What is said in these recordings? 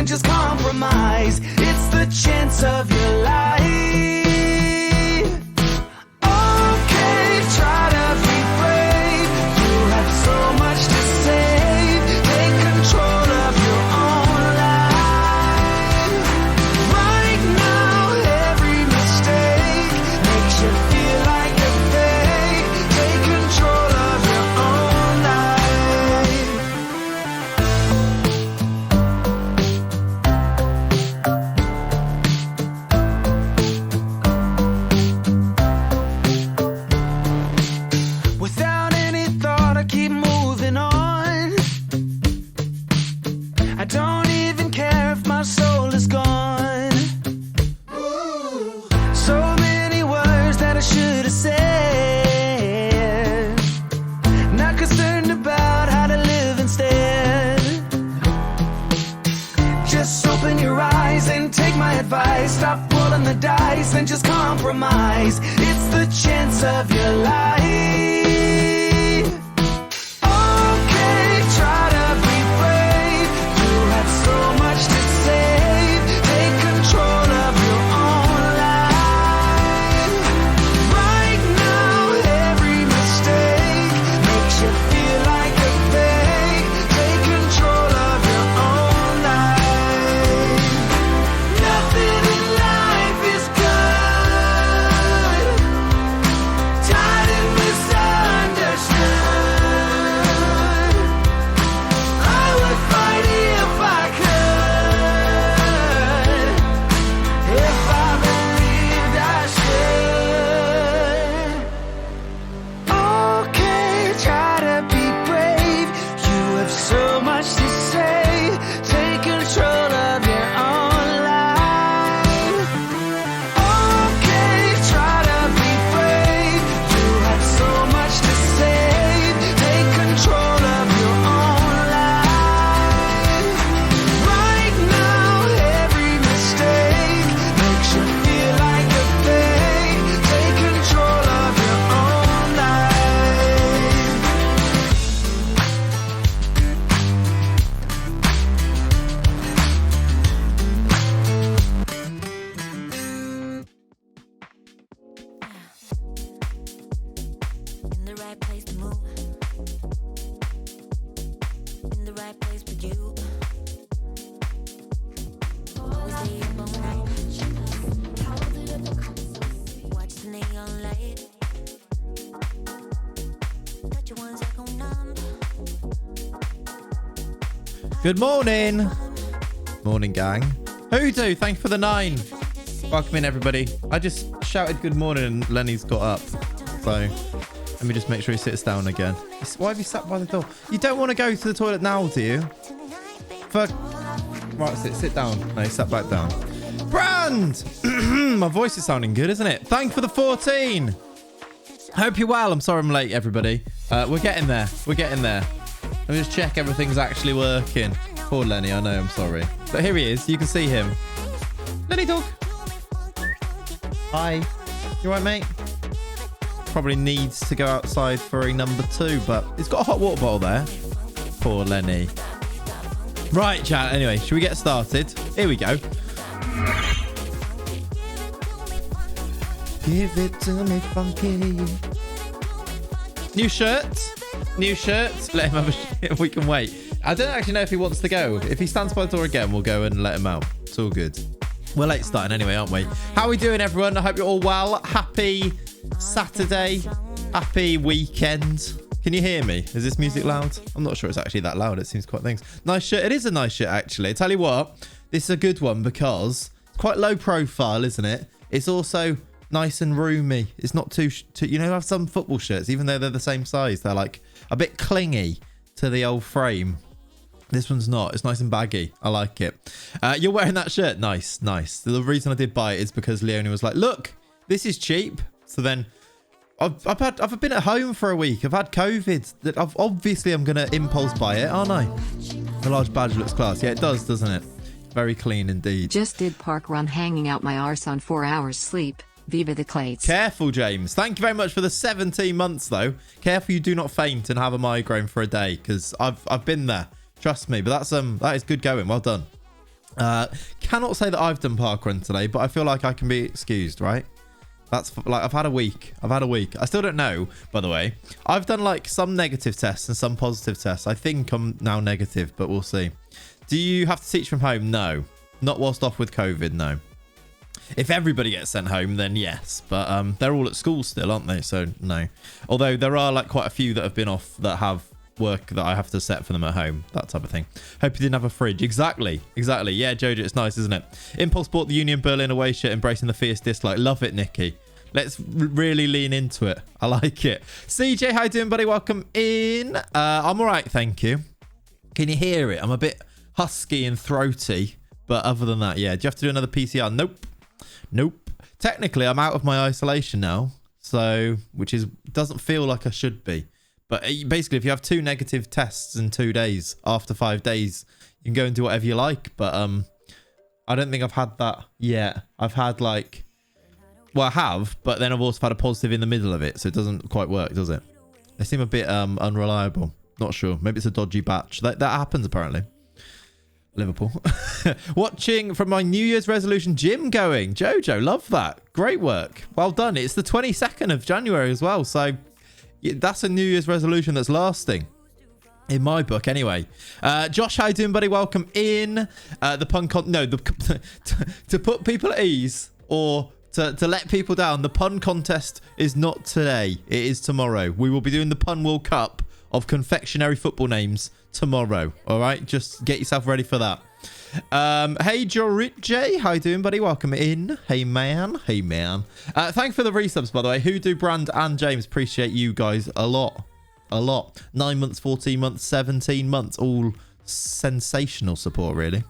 then just compromise. It's the chance of your life. Okay, try to be brave. You have so much to save. Take control of your own life. Right now, every mistake makes you feel like a fake. Take control of your own life. Without any thought, I keep moving on. I don't even care if my soul is gone. So many words that I should have said. Not concerned about how to live instead. Just open your eyes and take my advice. Stop rolling the dice and just compromise. It's the chance of your life. Okay, try to be brave. You have so much to save. Take control of your own life. Right now, every mistake makes you feel like a fake. Take control of your own life. Nothing in life is good. Tired and misunderstood. I would fight if I could. If I believed I should. Okay, try to be brave. You have so much to say. Take control of your own life. Okay, try to be brave. You have so much to say. Take control of your own life. Right now, every mistake makes you feel like a fake. Take control of your own life. In the right place to move. In the right place for you. Always stay up all night. Watch the neon light. Touch you one second numb. Good morning. Morning, gang. Hoodoo, thank you for the 9. Welcome in, everybody. I just shouted good morning and Lenny's got up. So let me just make sure he sits down again. Why have you sat by the door? You don't want to go to the toilet now, do you? Fuck. Right, sit down. No, he sat back down. Brand! My voice is sounding good, isn't it? Thank you for the 14. Hope you're well. I'm sorry I'm late, everybody. We're getting there. We're getting there. Let me just check everything's actually working. Poor Lenny, I know, I'm sorry. But here he is. You can see him. Lenny dog. Hi. You alright, mate? Probably needs to go outside for a number 2, but he's got a hot water bottle there. Poor Lenny. Right, chat. Anyway, should we get started? Here we go. Give it to me funky. New shirt. New shirt. Let him have a shit. We can wait. I don't actually know if he wants to go. If he stands by the door again, we'll go and let him out. It's all good. We're late starting anyway, aren't we? How are we doing, everyone? I hope you're all well. Happy Saturday. Happy weekend. Can you hear me? Is this music loud? I'm not sure it's actually that loud. It seems quite things. Nice shirt. It is a nice shirt, actually. I tell you what, this is a good one because it's quite low profile, isn't it? It's also nice and roomy. It's not too you know, I have some football shirts, even though they're the same size, they're like a bit clingy to the old frame. This one's not. It's nice and baggy. I like it. You're wearing that shirt. Nice, nice. The reason I did buy it is because Leonie was like, look, this is cheap. So then I've been at home for a week. I've had COVID. That obviously I'm going to impulse buy it, aren't I? The large badge looks class. Yeah, it does, doesn't it? Very clean indeed. Just did park run hanging out my arse on 4 hours sleep. Viva the Clates. Careful, James. Thank you very much for the 17 months, though. Careful you do not faint and have a migraine for a day, because I've been there. Trust me. But that is good going. Well done. Cannot say that I've done parkrun today, but I feel like I can be excused, right? That's like, I've had a week. I still don't know, by the way. I've done like some negative tests and some positive tests. I think I'm now negative, but we'll see. Do you have to teach from home? No. Not whilst off with COVID, no. If everybody gets sent home, then yes. But they're all at school still, aren't they? So no. Although there are like quite a few that have been off that have work that I have to set for them at home, that type of thing. Hope you didn't have a fridge. Exactly. Yeah, Jojo, it's nice, isn't it? Impulse bought the Union Berlin away shirt, embracing the fierce dislike. Love it, Nikki. Let's really lean into it. I like it. CJ, how you doing, buddy? Welcome in. I'm all right, thank you. Can you hear it? I'm a bit husky and throaty, but other than that, yeah. Do you have to do another PCR? Nope. Technically, I'm out of my isolation now, so which doesn't feel like I should be. But basically, if you have 2 negative tests in 2 days, after 5 days, you can go and do whatever you like. But I don't think I've had that yet. I've had like, well, I have, but then I've also had a positive in the middle of it, so it doesn't quite work, does it? They seem a bit unreliable. Not sure. Maybe it's a dodgy batch. That happens apparently. Liverpool. Watching from my New Year's resolution gym going. Jojo, love that. Great work. Well done. It's the 22nd of January as well, so that's a New Year's resolution that's lasting. In my book, anyway. Josh, how you doing, buddy? Welcome in. The pun to put people at ease or to let people down, the pun contest is not today. It is tomorrow. We will be doing the Pun World Cup of confectionery football names tomorrow. All right? Just get yourself ready for that. Hey, Jorit, how you doing, buddy? Welcome in. Hey, man. Thanks for the resubs, by the way. Hoodoo, Brand, and James. Appreciate you guys a lot. 9 months, 14 months, 17 months. All sensational support, really.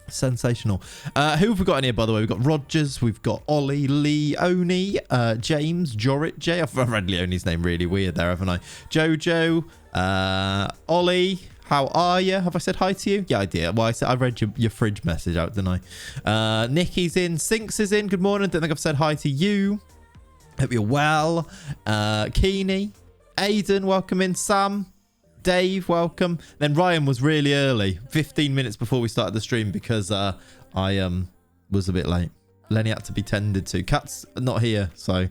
Sensational. Who have we got in here, by the way? We've got Rogers, we've got Ollie, Leone, James, Jorit J. I've read Leone's name really weird there, haven't I? Jojo, Ollie, how are you? Have I said hi to you? Yeah, I did. Well, I read your fridge message out, didn't I? Nikki's in, Sinks is in. Good morning. Don't think I've said hi to you. Hope you're well. Keeney, Aiden, welcome in. Sam, Dave, welcome. Then Ryan was really early, 15 minutes before we started the stream because I was a bit late. Lenny had to be tended to. Cat's not here, so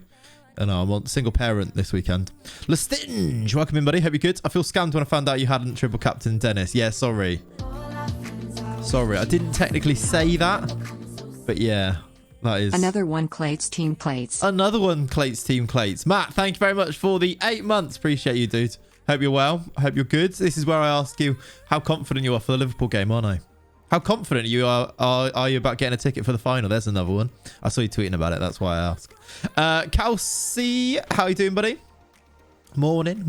I know I'm on single parent this weekend. Lestinge, welcome in, buddy. Hope you're good. I feel scammed when I found out you hadn't triple captain Dennis. Yeah, sorry. I didn't technically say that, but yeah, that is Another one, Clates Team Clates. another one. Clates Team Clates. Matt, thank you very much for the 8 months. Appreciate you, dude. Hope you're well. I hope you're good. This is where I ask you how confident you are for the Liverpool game, aren't I? How confident you are you about getting a ticket for the final? There's another one. I saw you tweeting about it. That's why I ask. Kelsey, how you doing, buddy? Morning.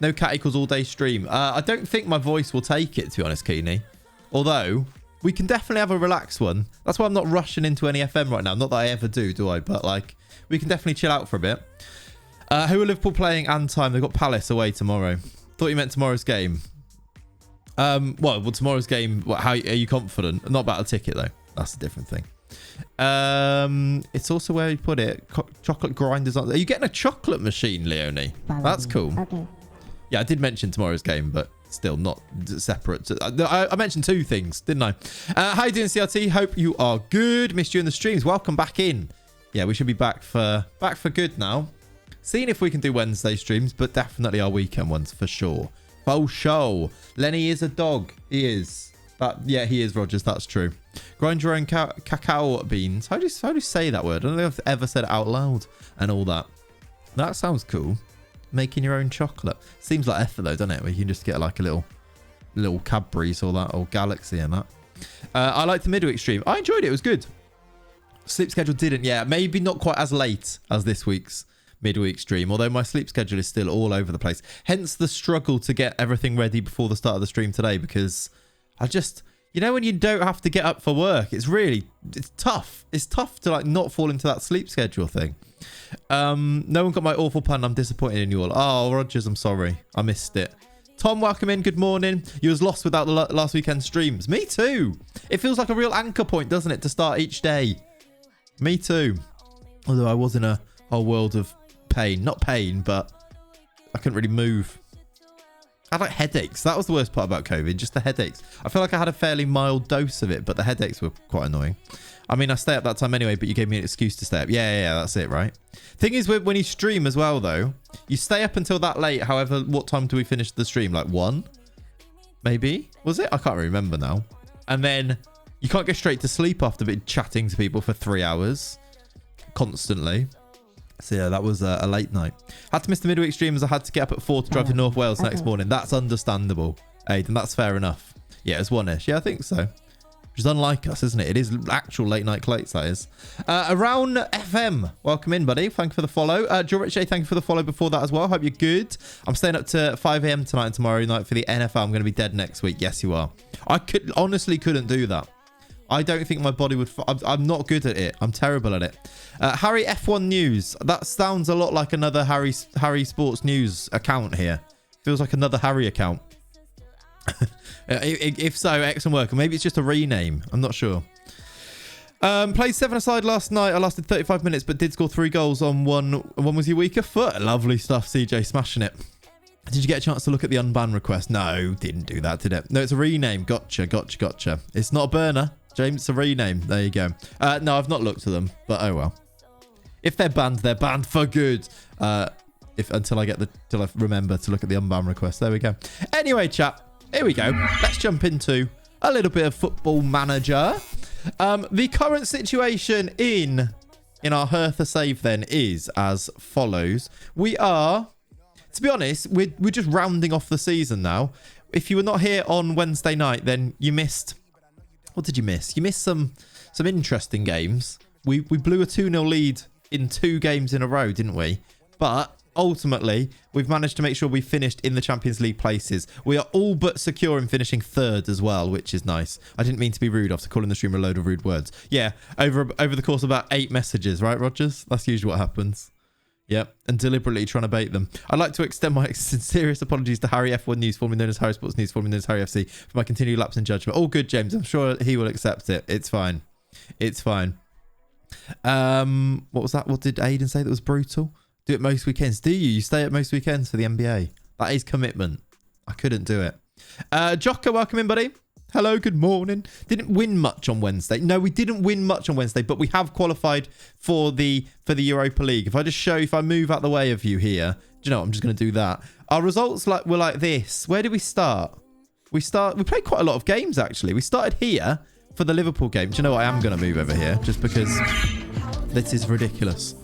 No cat equals all day stream. I don't think my voice will take it, to be honest, Keeney. Although, we can definitely have a relaxed one. That's why I'm not rushing into any FM right now. Not that I ever do I? But, like, we can definitely chill out for a bit. Who are Liverpool playing and time? They've got Palace away tomorrow. Thought you meant tomorrow's game. Well, tomorrow's game, how are you confident? Not about a ticket, though. That's a different thing. It's also where you put it. Chocolate grinders. Are you getting a chocolate machine, Leone? That's cool. Okay. Yeah, I did mention tomorrow's game, but still not separate. I mentioned 2 things, didn't I? How you doing, CRT? Hope you are good. Missed you in the streams. Welcome back in. Yeah, we should be back for good now. Seeing if we can do Wednesday streams, but definitely our weekend ones for sure. For sure. Lenny is a dog. He is. Yeah, he is, Rogers. That's true. Grind your own cacao beans. How do you say that word? I don't think I've ever said it out loud and all that. That sounds cool. Making your own chocolate. Seems like effort though, doesn't it? Where you can just get like a little Cadbury's or that, or Galaxy and that. I liked the midweek stream. I enjoyed it. It was good. Sleep schedule didn't. Yeah, maybe not quite as late as this week's midweek stream, although my sleep schedule is still all over the place, hence the struggle to get everything ready before the start of the stream today, because I just, you know, when you don't have to get up for work, it's tough to like not fall into that sleep schedule thing. No one got my awful pun. I'm disappointed in you all. Oh, Rogers, I'm sorry, I missed it. Tom, welcome in. Good morning. You was lost without the last weekend streams. Me too. It feels like a real anchor point, doesn't it, to start each day? Me too. Although I was in a whole world of pain. Not pain, but I couldn't really move. I had like headaches. That was the worst part about COVID, just the headaches. I feel like I had a fairly mild dose of it, but the headaches were quite annoying. I mean, I stay up that time anyway, but you gave me an excuse to stay up. Yeah, that's it, right? Thing is, when you stream as well, though, you stay up until that late. However, what time do we finish the stream? Like 1? Maybe? Was it? I can't remember now. And then you can't go straight to sleep after chatting to people for 3 hours constantly. So yeah, that was a late night. Had to miss the midweek stream as I had to get up at 4 to drive to North Wales next morning. That's understandable, Aiden. That's fair enough. Yeah, it's 1ish. Yeah, I think so. Which is unlike us, isn't it? It is actual late night clates, that is. Around FM, welcome in, buddy. Thank you for the follow. George, thank you for the follow before that as well. Hope you're good. I'm staying up to 5 a.m. tonight and tomorrow night for the NFL. I'm going to be dead next week. Yes, you are. I honestly couldn't do that. I don't think my body would... I'm not good at it. I'm terrible at it. Harry F1 News. That sounds a lot like another Harry Sports News account here. Feels like another Harry account. If so, excellent work. Or maybe it's just a rename. I'm not sure. Played 7-a-side last night. I lasted 35 minutes, but did score 3 goals on one. One was your weaker foot. Lovely stuff, CJ. Smashing it. Did you get a chance to look at the unban request? No, didn't do that, did it? No, it's a rename. Gotcha. It's not a burner, James. It's a rename. There you go. No, I've not looked at them, but oh well. If they're banned for good. Until I remember to look at the unban request. There we go. Anyway, chat. Here we go. Let's jump into a little bit of Football Manager. The current situation in our Hertha save then is as follows. We are, to be honest, we're just rounding off the season now. If you were not here on Wednesday night, then you missed... What did you miss? You missed some interesting games. We blew a 2-0 lead in 2 games in a row, didn't we? But... ultimately, we've managed to make sure we finished in the Champions League places. We are all but secure in finishing 3rd as well, which is nice. I didn't mean to be rude after calling the streamer a load of rude words. Yeah, over the course of about 8 messages, right, Rogers? That's usually what happens. Yep, and deliberately trying to bait them. I'd like to extend my sincerest apologies to Harry F1 News, formerly known as Harry Sports News, formerly known as Harry FC, for my continued lapse in judgment. All good, James. I'm sure he will accept it. It's fine. It's fine. What was that? What did Aiden say that was brutal? Do it most weekends. Do you? You stay at most weekends for the NBA. That is commitment. I couldn't do it. Jocka, welcome in, buddy. Hello, good morning. Didn't win much on Wednesday. No, we didn't win much on Wednesday, but we have qualified for the Europa League. If I move out the way of you here, do you know what? I'm just going to do that. Our results were like this. Where did we start? We played quite a lot of games, actually. We started here for the Liverpool game. Do you know what? I am going to move over here just because this is ridiculous.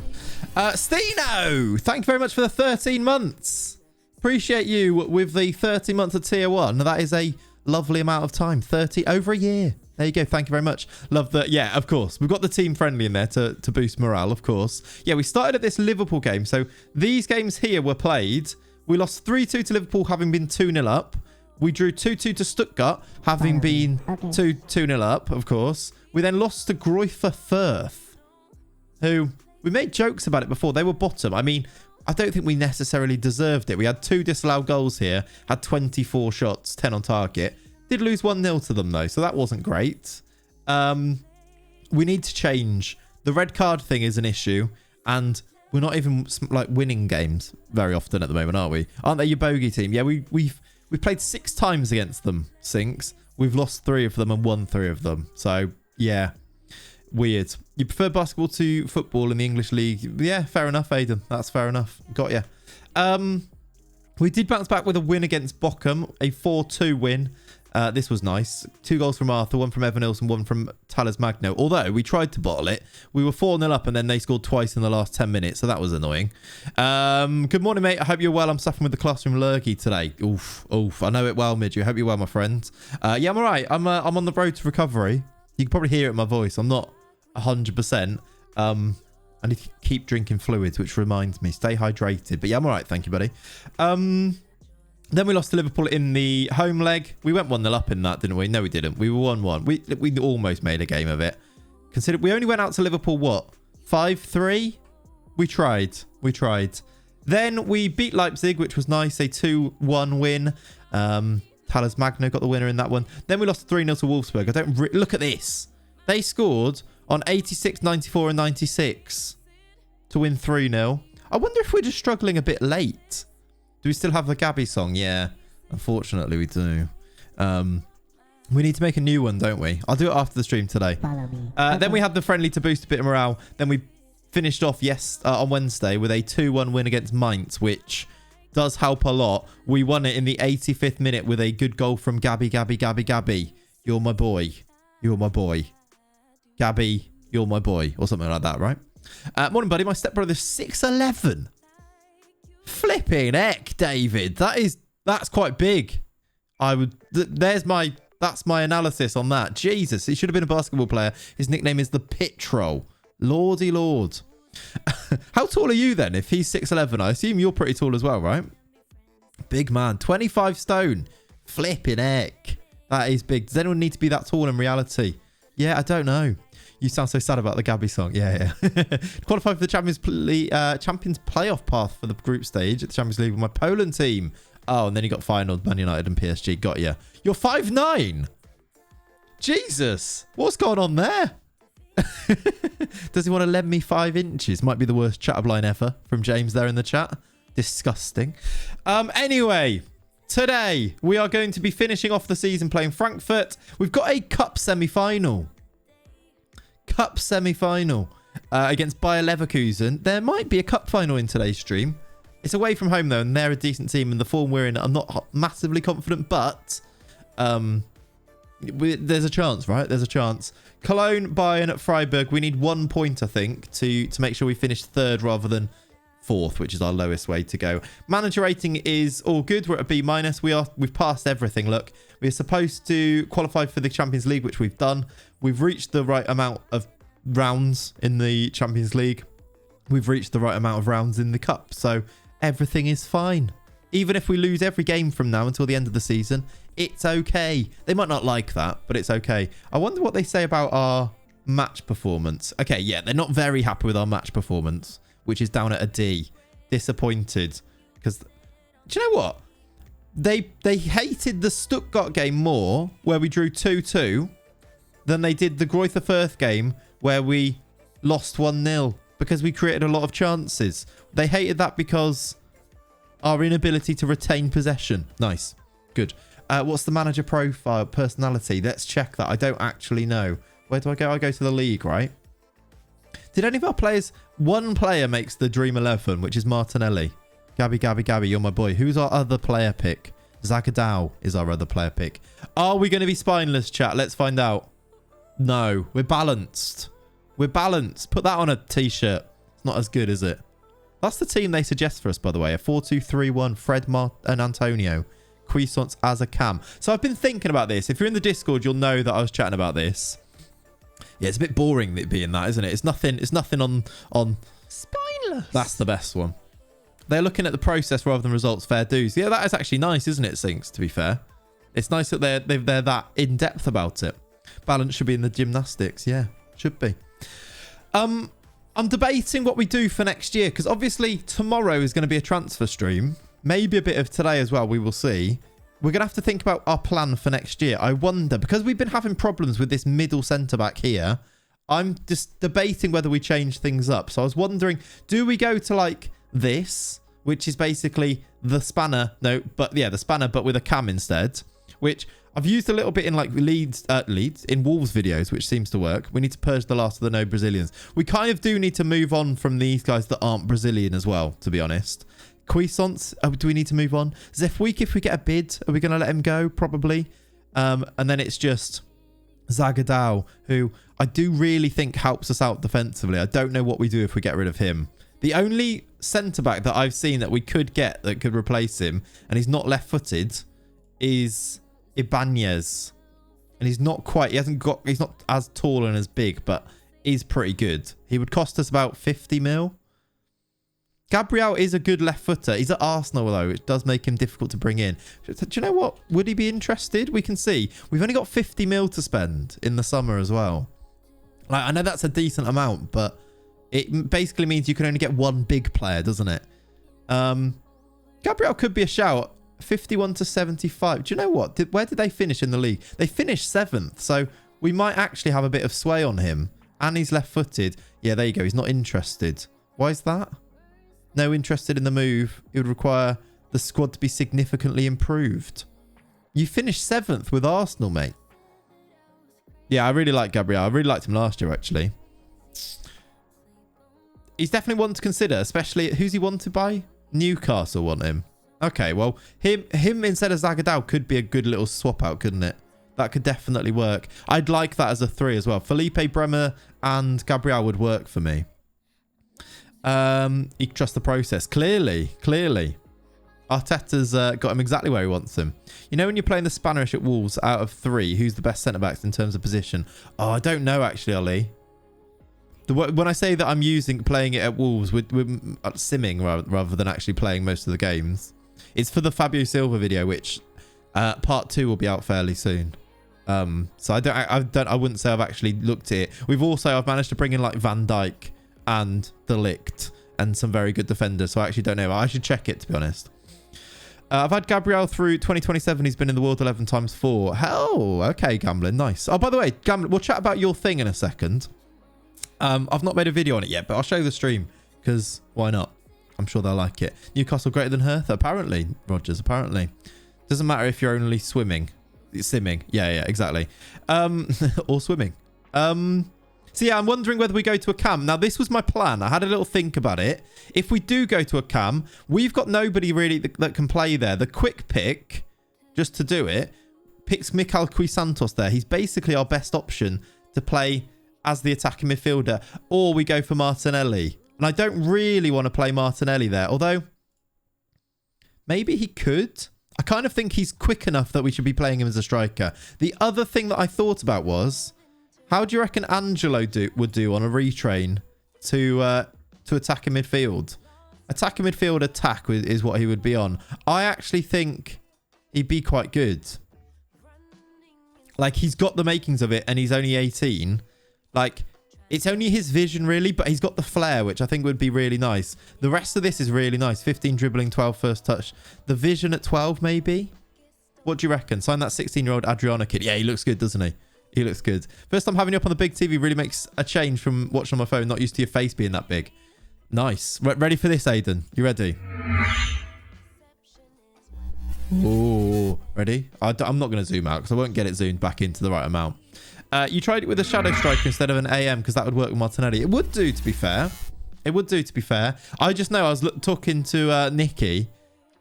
Steno, thank you very much for the 13 months. Appreciate you with the 30 months of tier 1. That is a lovely amount of time. 30 over a year. There you go. Thank you very much. Love that. Yeah, of course. We've got the team friendly in there to boost morale, of course. Yeah, we started at this Liverpool game. So these games here were played. We lost 3-2 to Liverpool, having been 2-0 up. We drew 2-2 to Stuttgart, having been 2-0 up, of course. We then lost to Greuther Fürth, who... we made jokes about it before. They were bottom. I mean, I don't think we necessarily deserved it. We had 2 disallowed goals here, had 24 shots, 10 on target. Did lose 1-0 to them, though, so that wasn't great. We need to change. The red card thing is an issue, and we're not even like winning games very often at the moment, are we? Aren't they your bogey team? Yeah, we've played 6 times against them, Sinks. We've lost 3 of them and won 3 of them. So, yeah. Weird. You prefer basketball to football in the English league? Yeah, fair enough, Aiden. That's fair enough. Got ya. We did bounce back with a win against Bochum, a 4-2 win. This was nice. 2 goals from Arthur, 1 from Evan Nilsson, 1 from Talas Magno. Although we tried to bottle it, we were 4-0 up and then they scored twice in the last 10 minutes, so that was annoying. Good morning, mate. I hope you're well. I'm suffering with the classroom lurgy today. Oof. I know it well, Midge. I hope you're well, my friend. Yeah, I'm all right. I'm on the road to recovery. You can probably hear it in my voice. I'm not 100%. I need to keep drinking fluids, which reminds me, stay hydrated. But yeah, I'm all right. Thank you, buddy. Then we lost to Liverpool in the home leg. We went 1-0 up in that, didn't we? No, we didn't. We were 1-1. We almost made a game of it. Consider we only went out to Liverpool, what? 5-3? We tried. Then we beat Leipzig, which was nice. A 2-1 win. Talas Magno got the winner in that one. Then we lost 3-0 to Wolfsburg. I don't look at this. They scored on 86, 94 and 96 to win 3-0. I wonder if we're just struggling a bit late. Do we still have the Gabby song? Yeah. Unfortunately, we do. We need to make a new one, don't we? I'll do it after the stream today. Follow me. Then we had the friendly to boost a bit of morale. Then we finished off on Wednesday with a 2-1 win against Mainz, which does help a lot. We won it in the 85th minute with a good goal from Gabby. You're my boy. You're my boy. Gabby, you're my boy. Or something like that, right? Morning, buddy. My stepbrother's 6'11". Flipping heck, David. That's quite big. That's my analysis on that. Jesus, he should have been a basketball player. His nickname is the Pit Troll. Lordy Lord. How tall are you then? If he's 6'11", I assume you're pretty tall as well, right? Big man. 25 stone. Flipping heck. That is big. Does anyone need to be that tall in reality? Yeah, I don't know. You sound so sad about the Gabby song. Yeah. Qualified for the Champions playoff path for the group stage at the Champions League with my Poland team. Oh, and then you got final Man United and PSG. Got you. You're 5'9". Jesus. What's going on there? Does he want to lend me 5 inches? Might be the worst chat line ever from James there in the chat. Disgusting. Anyway, today we are going to be finishing off the season playing Frankfurt. We've got a cup semi-final. Against Bayer Leverkusen. There might be a cup final in today's stream. It's away from home though, and they're a decent team, and the form we're in, I'm not massively confident, but there's a chance, right? There's a chance. Cologne, Bayern, Freiburg. We need 1 point, I think, to make sure we finish third rather than fourth, which is our lowest way to go. Manager rating is all good. We're at a B-. We've passed everything. Look, we're supposed to qualify for the Champions League, which we've done. We've reached the right amount of rounds in the Champions League. We've reached the right amount of rounds in the cup. So everything is fine. Even if we lose every game from now until the end of the season, it's okay. They might not like that, but it's okay. I wonder what they say about our match performance. Okay, yeah, they're not very happy with our match performance, which is down at a D. Disappointed. Because, do you know what? They hated the Stuttgart game more, where we drew 2-2, than they did the Greuther Fürth game, where we lost 1-0, because we created a lot of chances. They hated that because our inability to retain possession. Nice. Good. What's the manager profile, personality? Let's check that. I don't actually know. Where do I go? I go to the league, right? Did any of our players... One player makes the Dream 11, which is Martinelli. Gabby, you're my boy. Who's our other player pick? Zagadou is our other player pick. Are we going to be spineless, chat? Let's find out. No, we're balanced. We're balanced. Put that on a t-shirt. It's not as good, is it? That's the team they suggest for us, by the way. A 4-2-3-1, Fred, and Antonio. Cuisance as a cam. So I've been thinking about this. If you're in the Discord, you'll know that I was chatting about this. Yeah, it's a bit boring it being that, isn't it? It's nothing on spineless. That's the best one. They're looking at the process rather than results. Fair dues. Yeah, that is actually nice, isn't it, Sinks, to be fair? It's nice that they're that in-depth about it. Balance should be in the gymnastics. Yeah, should be. I'm debating what we do for next year, because obviously tomorrow is going to be a transfer stream. Maybe a bit of today as well. We will see. We're going to have to think about our plan for next year. I wonder, because we've been having problems with this middle centre-back here, I'm just debating whether we change things up. So I was wondering, do we go to like this, which is basically the spanner? No, but yeah, the spanner, but with a cam instead, which I've used a little bit in like Leeds in Wolves videos, which seems to work. We need to purge the last of the no Brazilians. We kind of do need to move on from these guys that aren't Brazilian as well, to be honest. Cuisance, do we need to move on? Zefweek, if we get a bid, are we going to let him go? Probably. And then it's just Zagadou, who I do really think helps us out defensively. I don't know what we do if we get rid of him. The only centre-back that I've seen that we could get that could replace him, and he's not left-footed, is Ibanez. And he's not as tall and as big, but is pretty good. He would cost us about 50 mil. Gabriel is a good left footer. He's at Arsenal though, which does make him difficult to bring in. Do you know what? Would he be interested? We can see. We've only got 50 mil to spend in the summer as well. Like, I know that's a decent amount, but it basically means you can only get one big player, doesn't it? Gabriel could be a shout. 51 to 75. Do you know what? Where did they finish in the league? They finished 7th, so we might actually have a bit of sway on him. And he's left-footed. Yeah, there you go. He's not interested. Why is that? No interested in the move. It would require the squad to be significantly improved. You finished 7th with Arsenal, mate. Yeah, I really like Gabriel. I really liked him last year, actually. He's definitely one to consider, especially... Who's he wanted by? Newcastle want him. Okay, well, him instead of Zagadou could be a good little swap out, couldn't it? That could definitely work. I'd like that as a 3 as well. Felipe, Bremer, and Gabriel would work for me. You can trust the process. Clearly. Arteta's got him exactly where he wants him. You know when you're playing the Spanish at Wolves out of 3, who's the best centre-backs in terms of position? Oh, I don't know, actually, Ollie. When I say that I'm playing it at Wolves, we're simming rather than actually playing most of the games. It's for the Fabio Silva video, which part 2 will be out fairly soon. So I wouldn't say I've actually looked at it. I've managed to bring in like Van Dijk and De Ligt and some very good defenders. So I actually don't know. I should check it, to be honest. I've had Gabriel through 2027. He's been in the World 11 times 4. Hell, okay, Gambling, nice. Oh, by the way, Gambling, we'll chat about your thing in a second. I've not made a video on it yet, but I'll show you the stream because why not? I'm sure they'll like it. Newcastle greater than Hertha, apparently. Rogers, apparently. Doesn't matter if you're only simming. Yeah, exactly. Or swimming. So yeah, I'm wondering whether we go to a cam. Now, this was my plan. I had a little think about it. If we do go to a cam, we've got nobody really that can play there. The quick pick, just to do it, picks Mikel Santos there. He's basically our best option to play as the attacking midfielder. Or we go for Martinelli. And I don't really want to play Martinelli there. Although, maybe he could. I kind of think he's quick enough that we should be playing him as a striker. The other thing that I thought about was, how do you reckon Angelo would do on a retrain to attack a midfield? Attack a midfield attack is what he would be on. I actually think he'd be quite good. Like, he's got the makings of it and he's only 18. Like, it's only his vision, really, but he's got the flair, which I think would be really nice. The rest of this is really nice. 15 dribbling, 12 first touch. The vision at 12, maybe? What do you reckon? Sign that 16-year-old Adriana kid. Yeah, he looks good, doesn't he? He looks good. First time having you up on the big TV really makes a change from watching on my phone. Not used to your face being that big. Nice. Ready for this, Aiden? You ready? Ooh, ready? I'm not going to zoom out because I won't get it zoomed back into the right amount. You tried it with a shadow striker instead of an AM because that would work with Martinelli. It would do, to be fair. I just know I was talking to Nicky.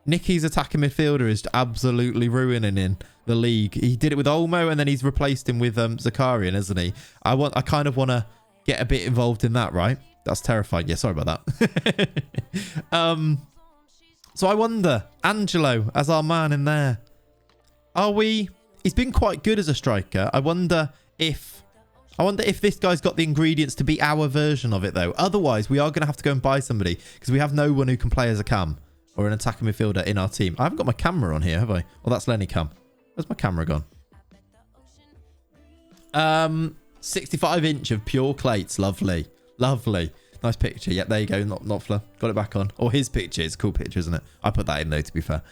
Nicky's attacking midfielder is absolutely ruining in the league. He did it with Olmo and then he's replaced him with Zakarian, isn't he? I kind of want to get a bit involved in that, right? That's terrifying. Yeah, sorry about that. So I wonder, Angelo as our man in there. He's been quite good as a striker. I wonder if this guy's got the ingredients to be our version of it, though. Otherwise, we are going to have to go and buy somebody because we have no one who can play as a cam or an attacking midfielder in our team. I haven't got my camera on here, have I? Well, that's Lenny Cam. Where's my camera gone? 65-inch of pure clates. Lovely. Nice picture. Yeah, there you go. Not Fla. Got it back on. Or his picture. It's a cool picture, isn't it? I put that in, though, to be fair.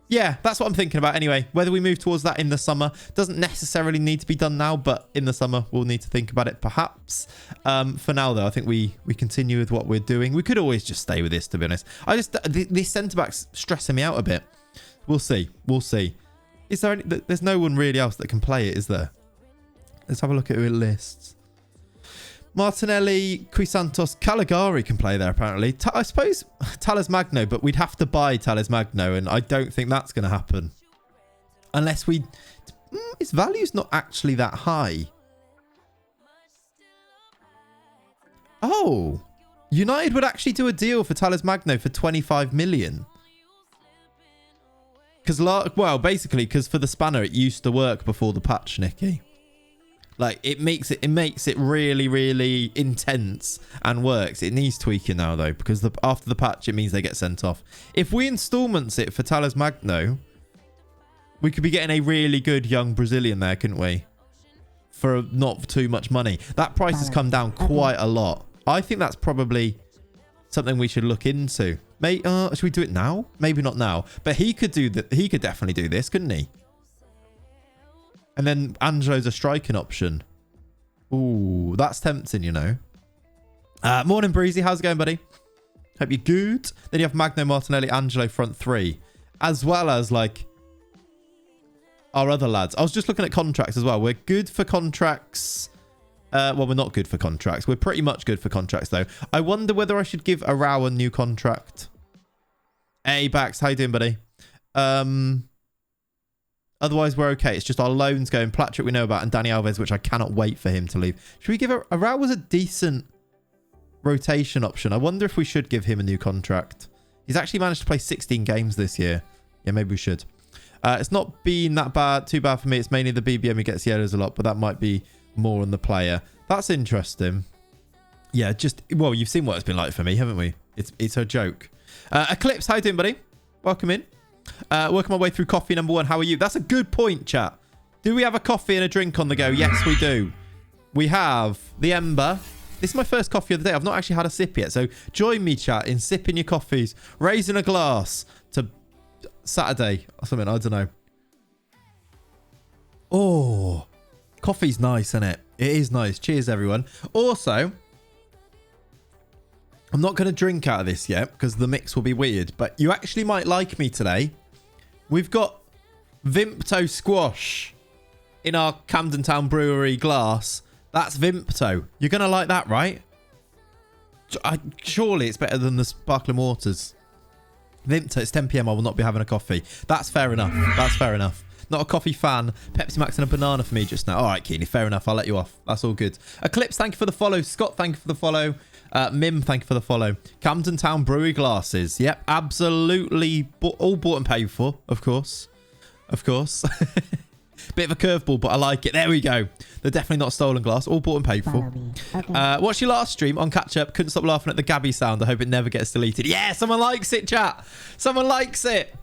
Yeah, that's what I'm thinking about anyway. Whether we move towards that in the summer doesn't necessarily need to be done now, but in the summer we'll need to think about it perhaps. For now, though, I think we continue with what we're doing. We could always just stay with this, to be honest. This centre-back's stressing me out a bit. We'll see. Is there there's no one really else that can play it, is there? Let's have a look at who it lists. Martinelli, Crisantos, Caligari can play there, apparently. I suppose Thales Magno, but we'd have to buy Thales Magno, and I don't think that's going to happen. Unless we... His value's not actually that high. Oh! United would actually do a deal for Thales Magno for 25 million. Basically, because for the spanner, it used to work before the patch, Nicky. Like, it makes it really, really intense and works. It needs tweaking now, though, because after the patch, it means they get sent off. If we installments it for Thales Magno, we could be getting a really good young Brazilian there, couldn't we? For not too much money. That price has come down quite a lot. I think that's probably something we should look into. Should we do it now? Maybe not now. But he could do that. He could definitely do this, couldn't he? And then Angelo's a striking option. Ooh, that's tempting, you know. Morning, Breezy. How's it going, buddy? Hope you're good. Then you have Magno, Martinelli, Angelo front three. As well as like our other lads. I was just looking at contracts as well. We're good for contracts. Well, we're not good for contracts. We're pretty much good for contracts though. I wonder whether I should give Arau a new contract. Hey, Bax. How you doing, buddy? Otherwise, we're okay. It's just our loans going. Platrick we know about, and Danny Alves, which I cannot wait for him to leave. Should we give Arau was a decent rotation option. I wonder if we should give him a new contract. He's actually managed to play 16 games this year. Yeah, maybe we should. It's not been that bad, too bad for me. It's mainly the BBM who gets yellows a lot, but that might be more on the player. That's interesting. Yeah, just, well, you've seen what it's been like for me, haven't we? It's a joke. Eclipse, how you doing, buddy? Welcome in. Working my way through coffee number one. How are you? That's a good point, chat. Do we have a coffee and a drink on the go? Yes, we do. We have the Ember. This is my first coffee of the day. I've not actually had a sip yet. So join me, chat, in sipping your coffees, raising a glass to Saturday or something. I don't know. Oh, coffee's nice, isn't it? It is nice. Cheers, everyone. Also, I'm not going to drink out of this yet because the mix will be weird. But you actually might like me today. We've got Vimpto Squash in our Camden Town Brewery glass. That's Vimpto. You're going to like that, right? Surely it's better than the sparkling waters. Vimpto, it's 10 p.m. I will not be having a coffee. That's fair enough. That's fair enough. Not a coffee fan. Pepsi Max and a banana for me just now. All right, Keeney, fair enough. I'll let you off. That's all good. Eclipse, thank you for the follow. Scott, thank you for the follow. Mim, thank you for the follow. Camden Town Brewery glasses. Yep, absolutely. All bought and paid for, of course. Of course. Bit of a curveball, but I like it. There we go. They're definitely not stolen glass. All bought and paid for. Okay. Watched your last stream on catch up. Couldn't stop laughing at the Gabby sound. I hope it never gets deleted. Yeah, someone likes it, chat. Someone likes it.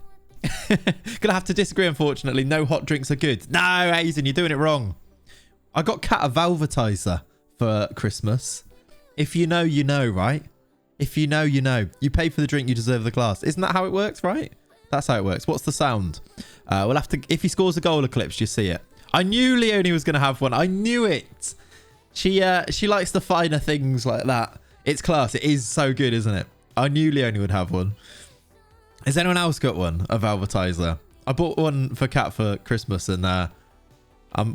Gonna have to disagree, unfortunately. No hot drinks are good. No, Hazen, you're doing it wrong. I got Kat a Valvatizer for Christmas. If you know, you know, right? If you know, you know. You pay for the drink, you deserve the glass. Isn't that how it works, right? That's how it works. What's the sound? We'll have to... If he scores a goal, Eclipse, you see it. I knew Leonie was going to have one. I knew it. She likes the finer things like that. It's class. It is so good, isn't it? I knew Leonie would have one. Has anyone else got one? A Valvatizer? I bought one for Kat for Christmas, and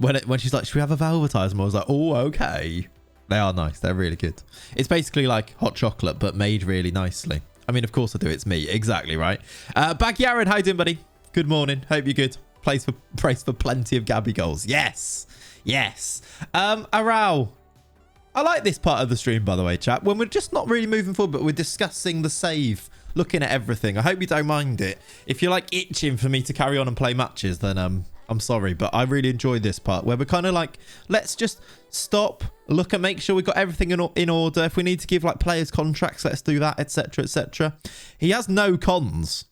when she's like, should we have a Valvatizer? I was like, oh, okay. They are nice. They're really good. It's basically like hot chocolate, but made really nicely. I mean, of course I do. It's me. Exactly, right? Bag Yared, how you doing, buddy? Good morning. Hope you're good. Praise for plenty of Gabby goals. Yes. Yes. Arau. I like this part of the stream, by the way, chat. When we're just not really moving forward, but we're discussing the save, looking at everything. I hope you don't mind it. If you're like itching for me to carry on and play matches, then I'm sorry. But I really enjoyed this part where we're kind of like, let's just stop, look and make sure we've got everything in order. If we need to give like players contracts, let's do that, etc, etc. He has no cons.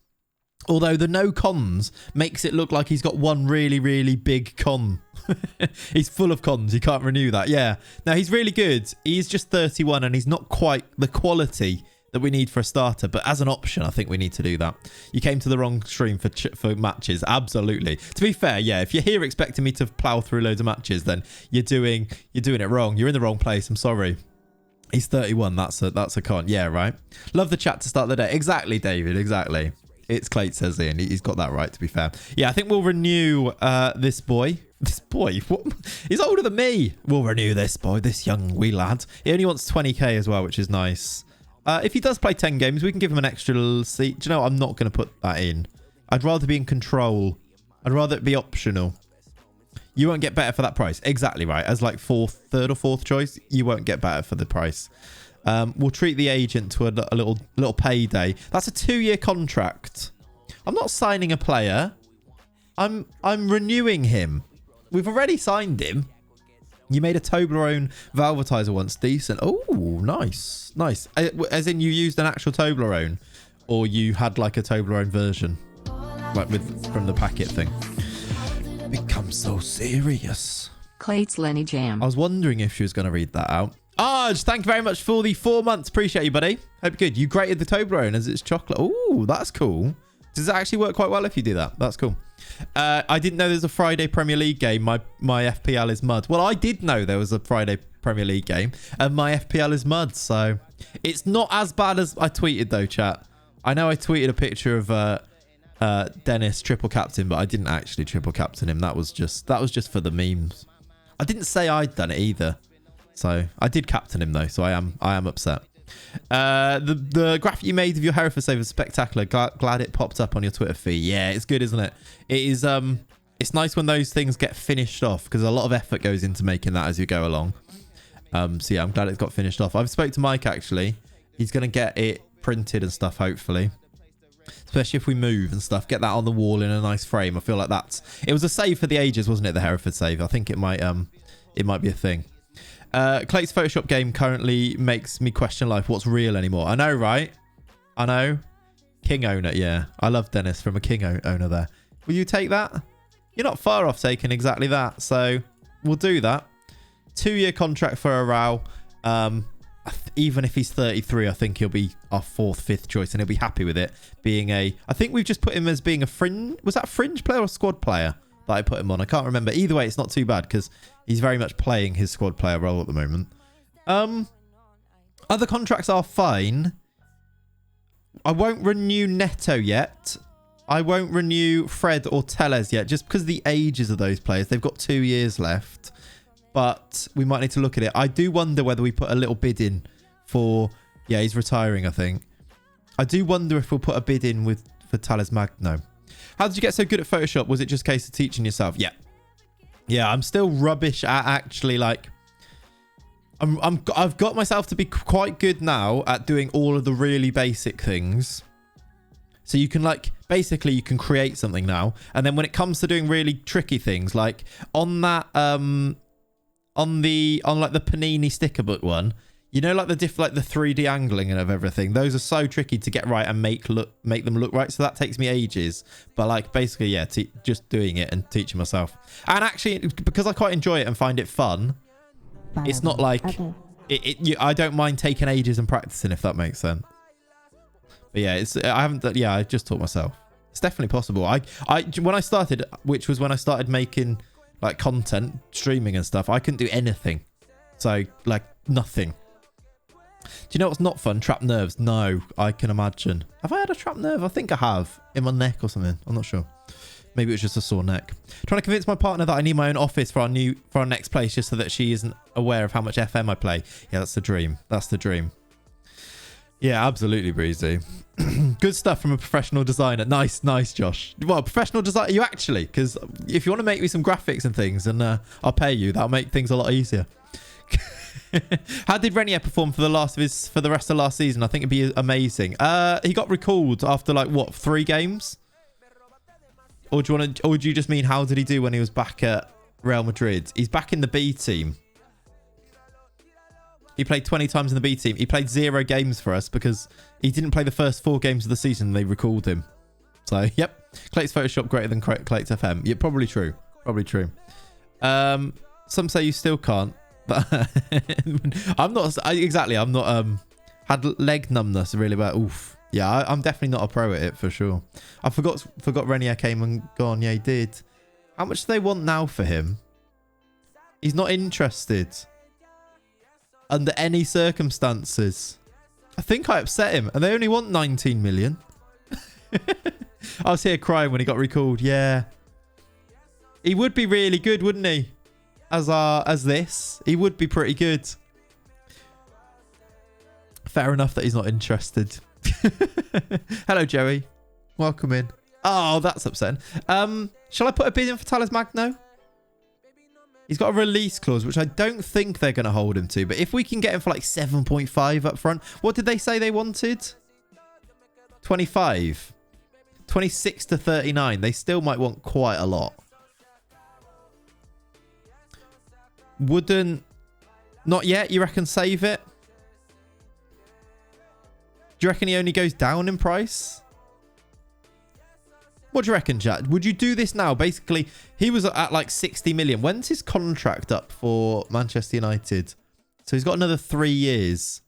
Although the no cons makes it look like he's got one really, really big con. He's full of cons. He can't renew that. Yeah. Now, he's really good. He's just 31 and he's not quite the quality that we need for a starter. But as an option, I think we need to do that. You came to the wrong stream for matches. Absolutely. To be fair, yeah, if you're here expecting me to plow through loads of matches, then you're doing it wrong. You're in the wrong place. I'm sorry. He's 31. That's a con. Yeah, right. Love the chat to start the day. Exactly, David. Exactly. It's Clate, says Ian. He's got that right, to be fair. Yeah, I think we'll renew this boy. This boy? What? He's older than me. We'll renew this boy, this young wee lad. He only wants 20k as well, which is nice. If he does play 10 games, we can give him an extra little seat. Do you know, I'm not going to put that in. I'd rather be in control. I'd rather it be optional. You won't get better for that price. Exactly right. As like third or fourth choice, you won't get better for the price. We'll treat the agent to a little payday. That's a 2-year contract. I'm not signing a player. I'm renewing him. We've already signed him. You made a Toblerone Valvatizer once. Decent. Oh, nice. Nice. As in you used an actual Toblerone, or you had like a Toblerone version, like from the packet thing. Become so serious. Clates Lenny Jam. I was wondering if she was going to read that out. Arj, thank you very much for the 4 months. Appreciate you, buddy. Hope you're good. You grated the Toblerone as it's chocolate. Oh, that's cool. Does it actually work quite well if you do that? That's cool. I didn't know there's a Friday Premier League game. My FPL is mud. Well, I did know there was a Friday Premier League game, and my FPL is mud. So it's not as bad as I tweeted though, chat. I know I tweeted a picture of Dennis triple captain, but I didn't actually triple captain him. That was just for the memes. I didn't say I'd done it either. So I did captain him though, so I am upset. The graphic you made of your Hertha save is spectacular. Glad it popped up on your Twitter feed. Yeah, it's good, isn't it? It is. It's nice when those things get finished off because a lot of effort goes into making that as you go along. So yeah, I'm glad it's got finished off. I've spoke to Mike actually. He's gonna get it printed and stuff hopefully. Especially if we move and stuff, get that on the wall in a nice frame. I feel like it was a save for the ages, wasn't it? The Hereford save. I think it might be a thing. Clay's Photoshop game currently makes me question life. What's real anymore? I know, right? I know. King owner, yeah. I love Dennis from a King owner there. Will you take that? You're not far off taking exactly that, so we'll do that. 2-year contract for Arau. Even if he's 33, I think he'll be our 4th, 5th choice, and he'll be happy with it. I think we've just put him as being a fringe. Was that a fringe player or squad player that I put him on? I can't remember. Either way, it's not too bad because he's very much playing his squad player role at the moment. Other contracts are fine. I won't renew Neto yet. I won't renew Fred or Tellez yet, just because of the ages of those players. They've got 2 years left. But we might need to look at it. I do wonder whether we put a little bid in for... Yeah, he's retiring, I think. I do wonder if we'll put a bid in for Tales Magno. How did you get so good at Photoshop? Was it just a case of teaching yourself? Yeah. Yeah, I'm still rubbish at actually, like... I've got myself to be quite good now at doing all of the really basic things. So you can, like... Basically, you can create something now. And then when it comes to doing really tricky things, like on that... On like the Panini sticker book one, you know, like the 3D angling and of everything. Those are so tricky to get right and make them look right. So that takes me ages. But like basically, yeah, just doing it and teaching myself. And actually, because I quite enjoy it and find it fun, it's not like I don't mind taking ages and practicing, if that makes sense. But yeah, I just taught myself. It's definitely possible. When I started, which was when I started making like content, streaming and stuff, I couldn't do anything. So like nothing. Do you know what's not fun? Trapped nerves. No, I can imagine. Have I had a trapped nerve? I think I have. In my neck or something. I'm not sure. Maybe it was just a sore neck. Trying to convince my partner that I need my own office for our next place, just so that she isn't aware of how much FM I play. Yeah, that's the dream. That's the dream. Yeah, absolutely, Breezy. Good stuff from a professional designer. Nice, Josh. Well, professional designer, you actually, because if you want to make me some graphics and things, and I'll pay you, that'll make things a lot easier. How did Renier perform for the rest of last season? I think it'd be amazing. He got recalled after like what, 3 games? Or do you just mean how did he do when he was back at Real Madrid? He's back in the B team. He played 20 times in the B team. He played 0 games for us because he didn't play the first 4 games of the season. They recalled him. So, yep. Clay's Photoshop greater than Clay's FM. Yeah, probably true. Probably true. Some say you still can't. But I'm not... Exactly. I'm not... Had leg numbness really bad. Oof. Yeah, I'm definitely not a pro at it for sure. I forgot Renier came and gone. Yeah, he did. How much do they want now for him? He's not interested. Under any circumstances. I think I upset him. And they only want 19 million. I was here crying when he got recalled. Yeah. He would be really good, wouldn't he? As this. He would be pretty good. Fair enough that he's not interested. Hello, Joey. Welcome in. Oh, that's upsetting. Shall I put a bid in for Tales Magno? He's got a release clause, which I don't think they're going to hold him to. But if we can get him for like 7.5 up front. What did they say they wanted? 25. 26 to 39. They still might want quite a lot. Wouldn't... Not yet, you reckon save it? Do you reckon he only goes down in price? What do you reckon, chat? Would you do this now? Basically, he was at like 60 million. When's his contract up for Manchester United? So he's got another 3 years.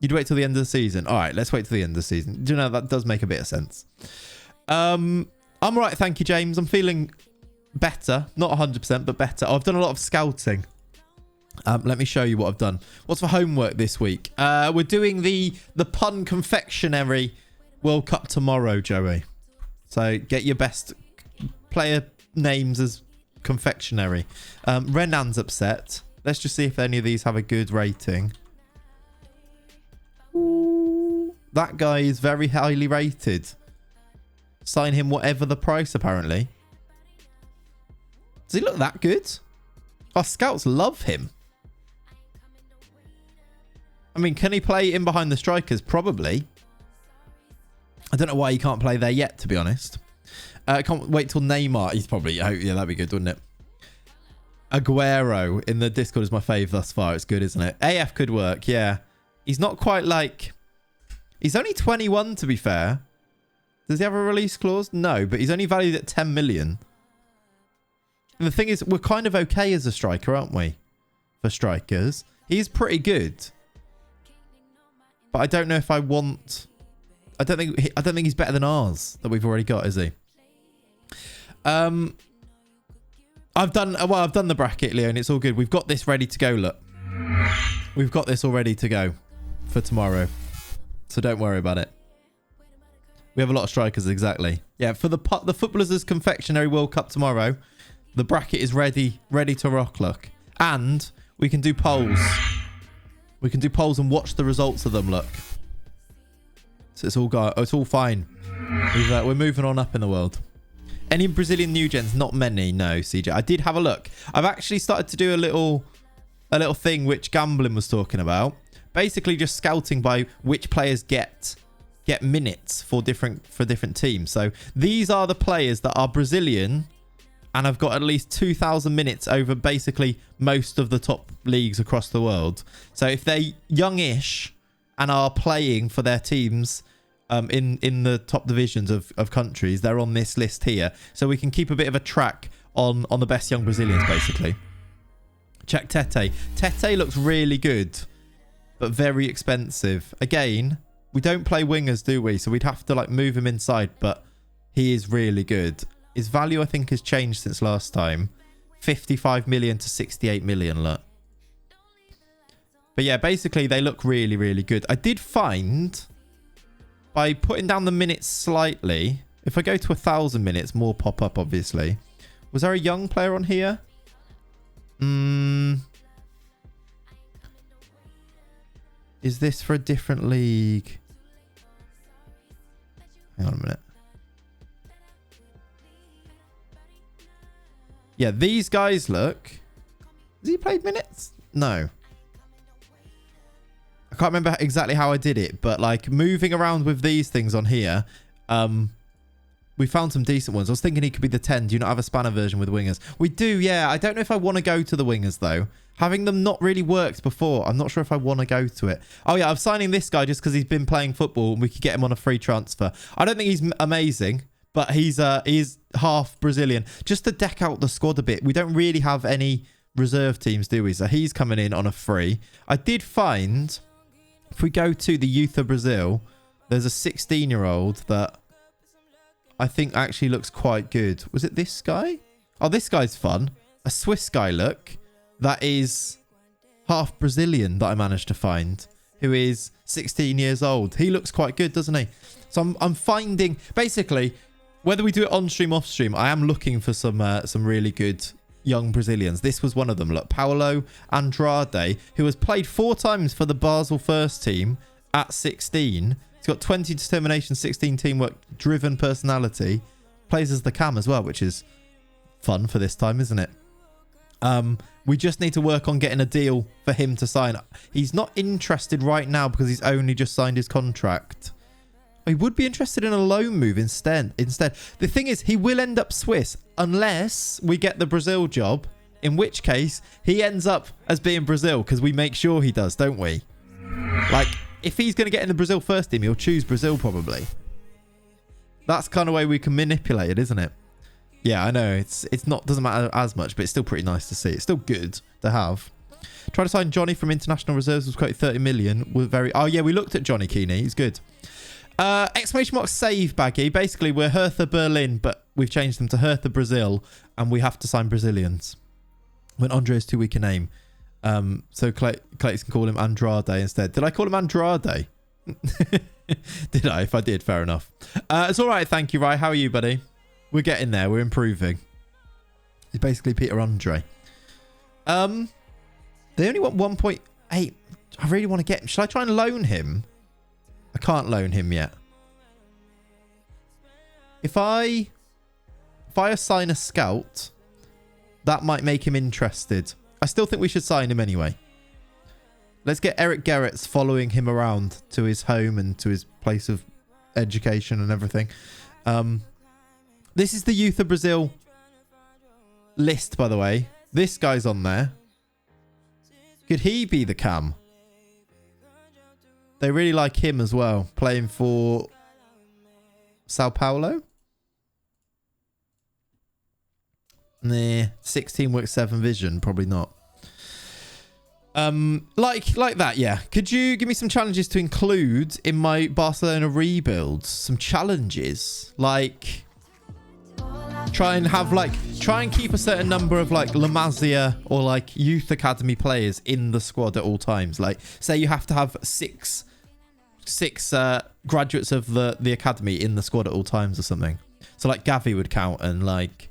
You'd wait till the end of the season. All right, let's wait till the end of the season. Do you know, that does make a bit of sense. I'm all right, thank you, James. I'm feeling better. Not 100%, but better. I've done a lot of scouting. Let me show you what I've done. What's for homework this week? We're doing the pun confectionery World Cup tomorrow, Joey. So get your best player names as confectionery. Renan's upset. Let's just see if any of these have a good rating. Ooh, that guy is very highly rated. Sign him whatever the price, apparently. Does he look that good? Our scouts love him. I mean, can he play in behind the strikers? Probably. I don't know why he can't play there yet, to be honest. I can't wait till Neymar. He's probably... Oh, yeah, that'd be good, wouldn't it? Aguero in the Discord is my fave thus far. It's good, isn't it? AF could work, yeah. He's not quite like... He's only 21, to be fair. Does he have a release clause? No, but he's only valued at 10 million. And the thing is, we're kind of okay as a striker, aren't we? For strikers. He's pretty good. But I don't know if I want... I don't think he's better than ours that we've already got, is he? I've done the bracket, Leo, and it's all good. We've got this ready to go, look. We've got this all ready to go for tomorrow. So don't worry about it. We have a lot of strikers, exactly. Yeah, for the Footballers' Confectionery World Cup tomorrow, the bracket is ready to rock, look. And we can do polls. We can do polls and watch the results of them, look. So it's all fine. We're moving on up in the world. Any Brazilian new gens? Not many, no, CJ. I did have a look. I've actually started to do a little thing which Gambling was talking about. Basically just scouting by which players get minutes for different teams. So these are the players that are Brazilian and have got at least 2,000 minutes over basically most of the top leagues across the world. So if they're youngish and are playing for their teams in the top divisions of countries, they're on this list here. So we can keep a bit of a track on the best young Brazilians, basically. Check Tete. Tete looks really good, but very expensive. Again, we don't play wingers, do we? So we'd have to like move him inside, but he is really good. His value, I think, has changed since last time. 55 million to 68 million, look. But yeah, basically, they look really, really good. I did find, by putting down the minutes slightly, if I go to 1,000 minutes, more pop up, obviously. Was there a young player on here? Is this for a different league? Hang on a minute. Yeah, these guys look... Has he played minutes? No. I can't remember exactly how I did it, but like moving around with these things on here, we found some decent ones. I was thinking he could be the 10. Do you not have a spanner version with wingers? We do, yeah. I don't know if I want to go to the wingers, though. Having them not really worked before. I'm not sure if I want to go to it. Oh, yeah. I'm signing this guy just because he's been playing football and we could get him on a free transfer. I don't think he's amazing, but he's half Brazilian. Just to deck out the squad a bit. We don't really have any reserve teams, do we? So he's coming in on a free. I did find, if we go to the youth of Brazil, there's a 16-year-old that I think actually looks quite good. Was it this guy? Oh, this guy's fun. A Swiss guy, look. That is half Brazilian that I managed to find, who is 16 years old. He looks quite good, doesn't he? So I'm finding, basically, whether we do it on stream, off stream, I am looking for some really good young Brazilians. This was one of them. Look, Paulo Andrade, who has played 4 times for the Basel first team at 16. He's got 20 determination, 16 teamwork, driven personality. Plays as the cam as well, which is fun for this time, isn't it? We just need to work on getting a deal for him to sign. He's not interested right now because he's only just signed his contract. He would be interested in a loan move instead. The thing is, he will end up Swiss unless we get the Brazil job, in which case he ends up as being Brazil because we make sure he does, don't we? Like, if he's going to get in the Brazil first team, he'll choose Brazil probably. That's kind of way we can manipulate it, isn't it? Yeah, I know. It's not, doesn't matter as much, but it's still pretty nice to see. It's still good to have. Try to sign Johnny from International Reserves, was quoted 30 million. Oh yeah, we looked at Johnny Keeney. He's good. Exclamation mark save baggy. Basically, we're Hertha Berlin, but we've changed them to Hertha Brazil, and we have to sign Brazilians. When Andre is too weak a name. So Clayton can call him Andrade instead. Did I call him Andrade? Did I? If I did, fair enough. It's all right. Thank you, Rai. How are you, buddy? We're getting there. We're improving. He's basically Peter Andre. They only want 1.8. I really want to get him. Should I try and loan him? I can't loan him yet. If I assign a scout, that might make him interested. I still think we should sign him anyway. Let's get Eric Gerrits following him around to his home and to his place of education and everything. This is the Youth of Brazil list, by the way. This guy's on there. Could he be the cam? They really like him as well, playing for Sao Paulo. Nah, 16 work 7 vision, probably not. Like that, yeah. Could you give me some challenges to include in my Barcelona rebuilds? Some challenges, like try and keep a certain number of like La Masia or like youth academy players in the squad at all times. Like, say you have to have six graduates of the academy in the squad at all times or something. So like Gavi would count, and like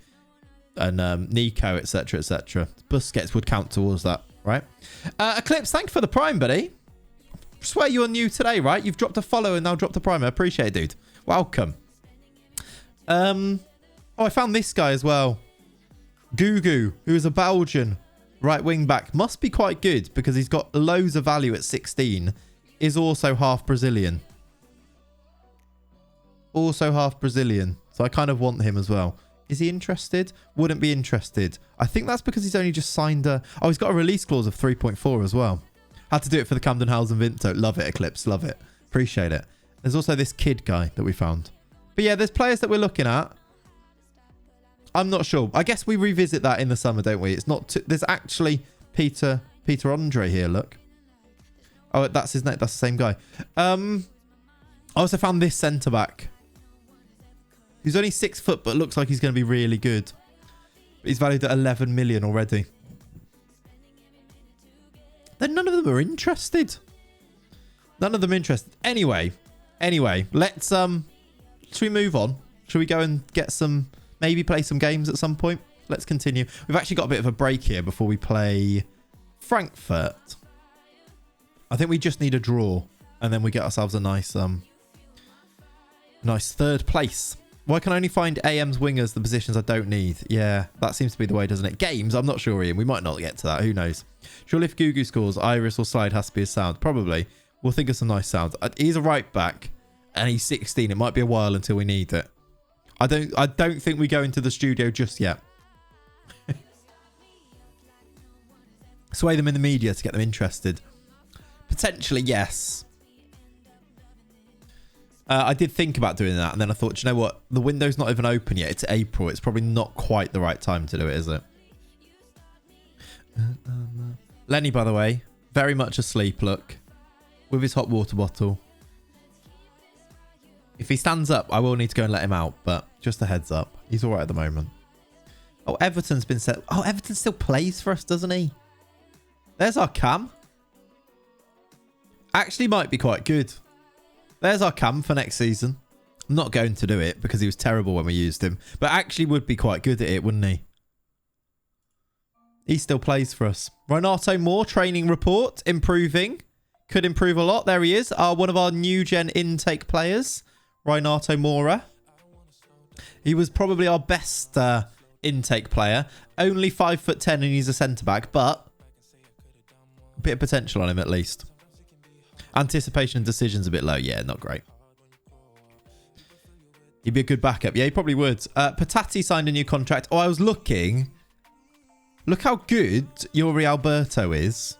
Nico, etc, etc. Busquets would count towards that, right? Eclipse, thank you for the prime, buddy. I swear you're new today, right? You've dropped a follow and now dropped a prime. I appreciate it, dude. Welcome. Oh, I found this guy as well. Gugu, who is a Belgian right wing back. Must be quite good because he's got loads of value at 16. Is also half Brazilian. Also half Brazilian. So I kind of want him as well. Is he interested? Wouldn't be interested. I think that's because he's only just signed a... Oh, he's got a release clause of 3.4 as well. Had to do it for the Camden House and Vinto. Love it, Eclipse. Love it. Appreciate it. There's also this kid guy that we found. But yeah, there's players that we're looking at. I'm not sure. I guess we revisit that in the summer, don't we? It's not... There's actually Peter Andre here, look. Oh, that's his name. That's the same guy. I also found this centre-back. He's only 6 foot, but looks like he's going to be really good. He's valued at 11 million already. Then none of them are interested. None of them interested. Anyway, let's should we move on? Should we go and get some, maybe play some games at some point? Let's continue. We've actually got a bit of a break here before we play Frankfurt. I think we just need a draw, and then we get ourselves a nice nice third place. Why can I only find AM's wingers the positions I don't need? Yeah, that seems to be the way, doesn't it? Games, I'm not sure, Ian. We might not get to that. Who knows? Surely if Gugu scores, Iris or Slide has to be a sound. Probably. We'll think of some nice sounds. He's a right back, and he's 16. It might be a while until we need it. I don't think we go into the studio just yet. Sway them in the media to get them interested. Potentially, yes. I did think about doing that, and then I thought, you know what? The window's not even open yet. It's April. It's probably not quite the right time to do it, is it? Lenny, by the way, very much asleep, look. With his hot water bottle. If he stands up, I will need to go and let him out, but just a heads up. He's all right at the moment. Oh, Everton's been set. Oh, Everton still plays for us, doesn't he? There's our cam. Actually might be quite good. There's our cam for next season. I'm not going to do it because he was terrible when we used him. But actually would be quite good at it, wouldn't he? He still plays for us. Renato Moore, training report. Improving. Could improve a lot. There he is. One of our new gen intake players. Renato Moura. He was probably our best intake player. Only 5'10" and he's a centre-back. But a bit of potential on him at least. Anticipation and decisions a bit low. Yeah, not great. He'd be a good backup. Yeah, he probably would. Patati signed a new contract. Oh, I was looking. Look how good Yuri Alberto is.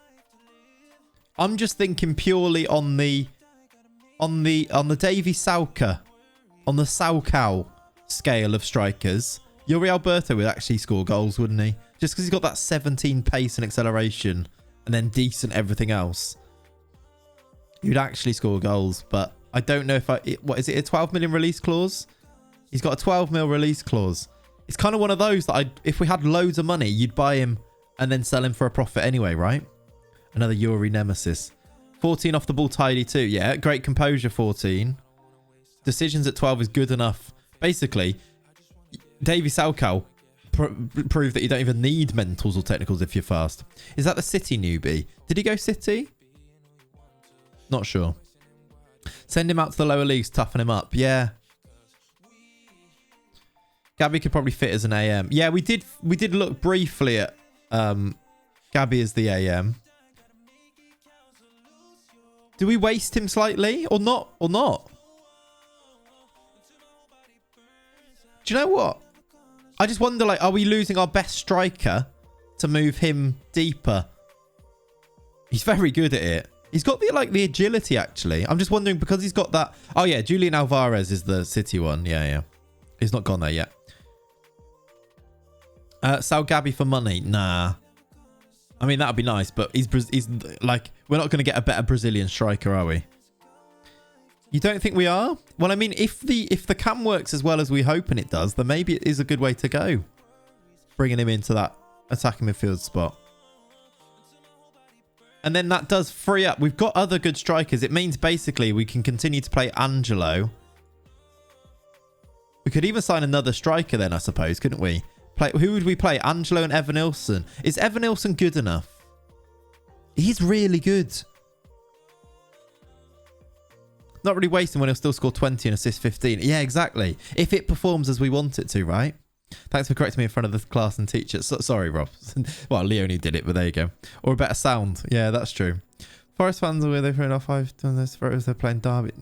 I'm just thinking purely on the Davy Sauka, on the Saukau scale of strikers. Yuri Alberto would actually score goals, wouldn't he? Just because he's got that 17 pace and acceleration, and then decent everything else. You'd actually score goals, but I don't know if what is it, a 12 million release clause? He's got a 12 mil release clause. It's kind of one of those that if we had loads of money, you'd buy him and then sell him for a profit anyway, right? Another Yuri nemesis. 14 off the ball tidy too. Yeah, great composure 14. Decisions at 12 is good enough. Basically, Davy Salcow proved that you don't even need mentals or technicals if you're fast. Is that the City newbie? Did he go City? Not sure. Send him out to the lower leagues, toughen him up. Yeah. Gabby could probably fit as an AM. Yeah, we did look briefly at Gabby as the AM. Do we waste him slightly or not? Or not? Do you know what? I just wonder, like, are we losing our best striker to move him deeper? He's very good at it. He's got the agility, actually. I'm just wondering, because he's got that... Oh, yeah, Julian Alvarez is the City one. Yeah, yeah. He's not gone there yet. Sell Gabby for money? Nah. I mean, that'd be nice, but he's like... We're not going to get a better Brazilian striker, are we? You don't think we are? Well, I mean, if the cam works as well as we hoping it does, then maybe it is a good way to go. Bringing him into that attacking midfield spot. And then that does free up. We've got other good strikers. It means basically we can continue to play Angelo. We could even sign another striker then, I suppose, couldn't we? Who would we play? Angelo and Evan Nilsson. Is Evan Nilsson good enough? He's really good. Not really wasting when he'll still score 20 and assist 15. Yeah, exactly. If it performs as we want it to, right? Thanks for correcting me in front of the class and teacher. Sorry, Rob. Well, Leonie did it, but there you go. Or a better sound. Yeah, that's true. Forest fans are where they've heard off. I've done this photos. They're playing Derby.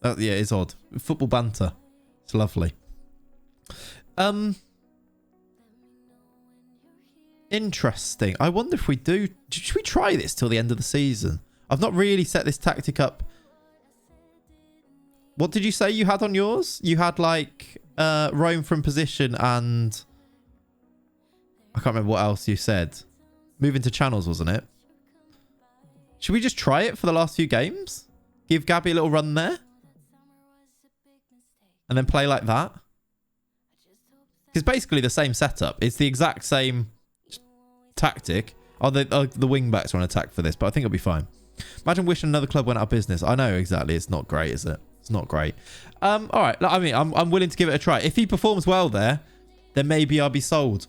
Yeah, it's odd. Football banter. It's lovely. Interesting. I wonder if we do. Should we try this till the end of the season? I've not really set this tactic up. What did you say you had on yours? You had like roam from position and I can't remember what else you said. Move into channels, wasn't it? Should we just try it for the last few games? Give Gabby a little run there? And then play like that? It's basically the same setup. It's the exact same tactic. Oh, the wing backs are on attack for this, but I think it'll be fine. Imagine wishing another club went out of business. I know, exactly. It's not great, is it? It's not great. All right. I mean, I'm willing to give it a try. If he performs well there, then maybe I'll be sold.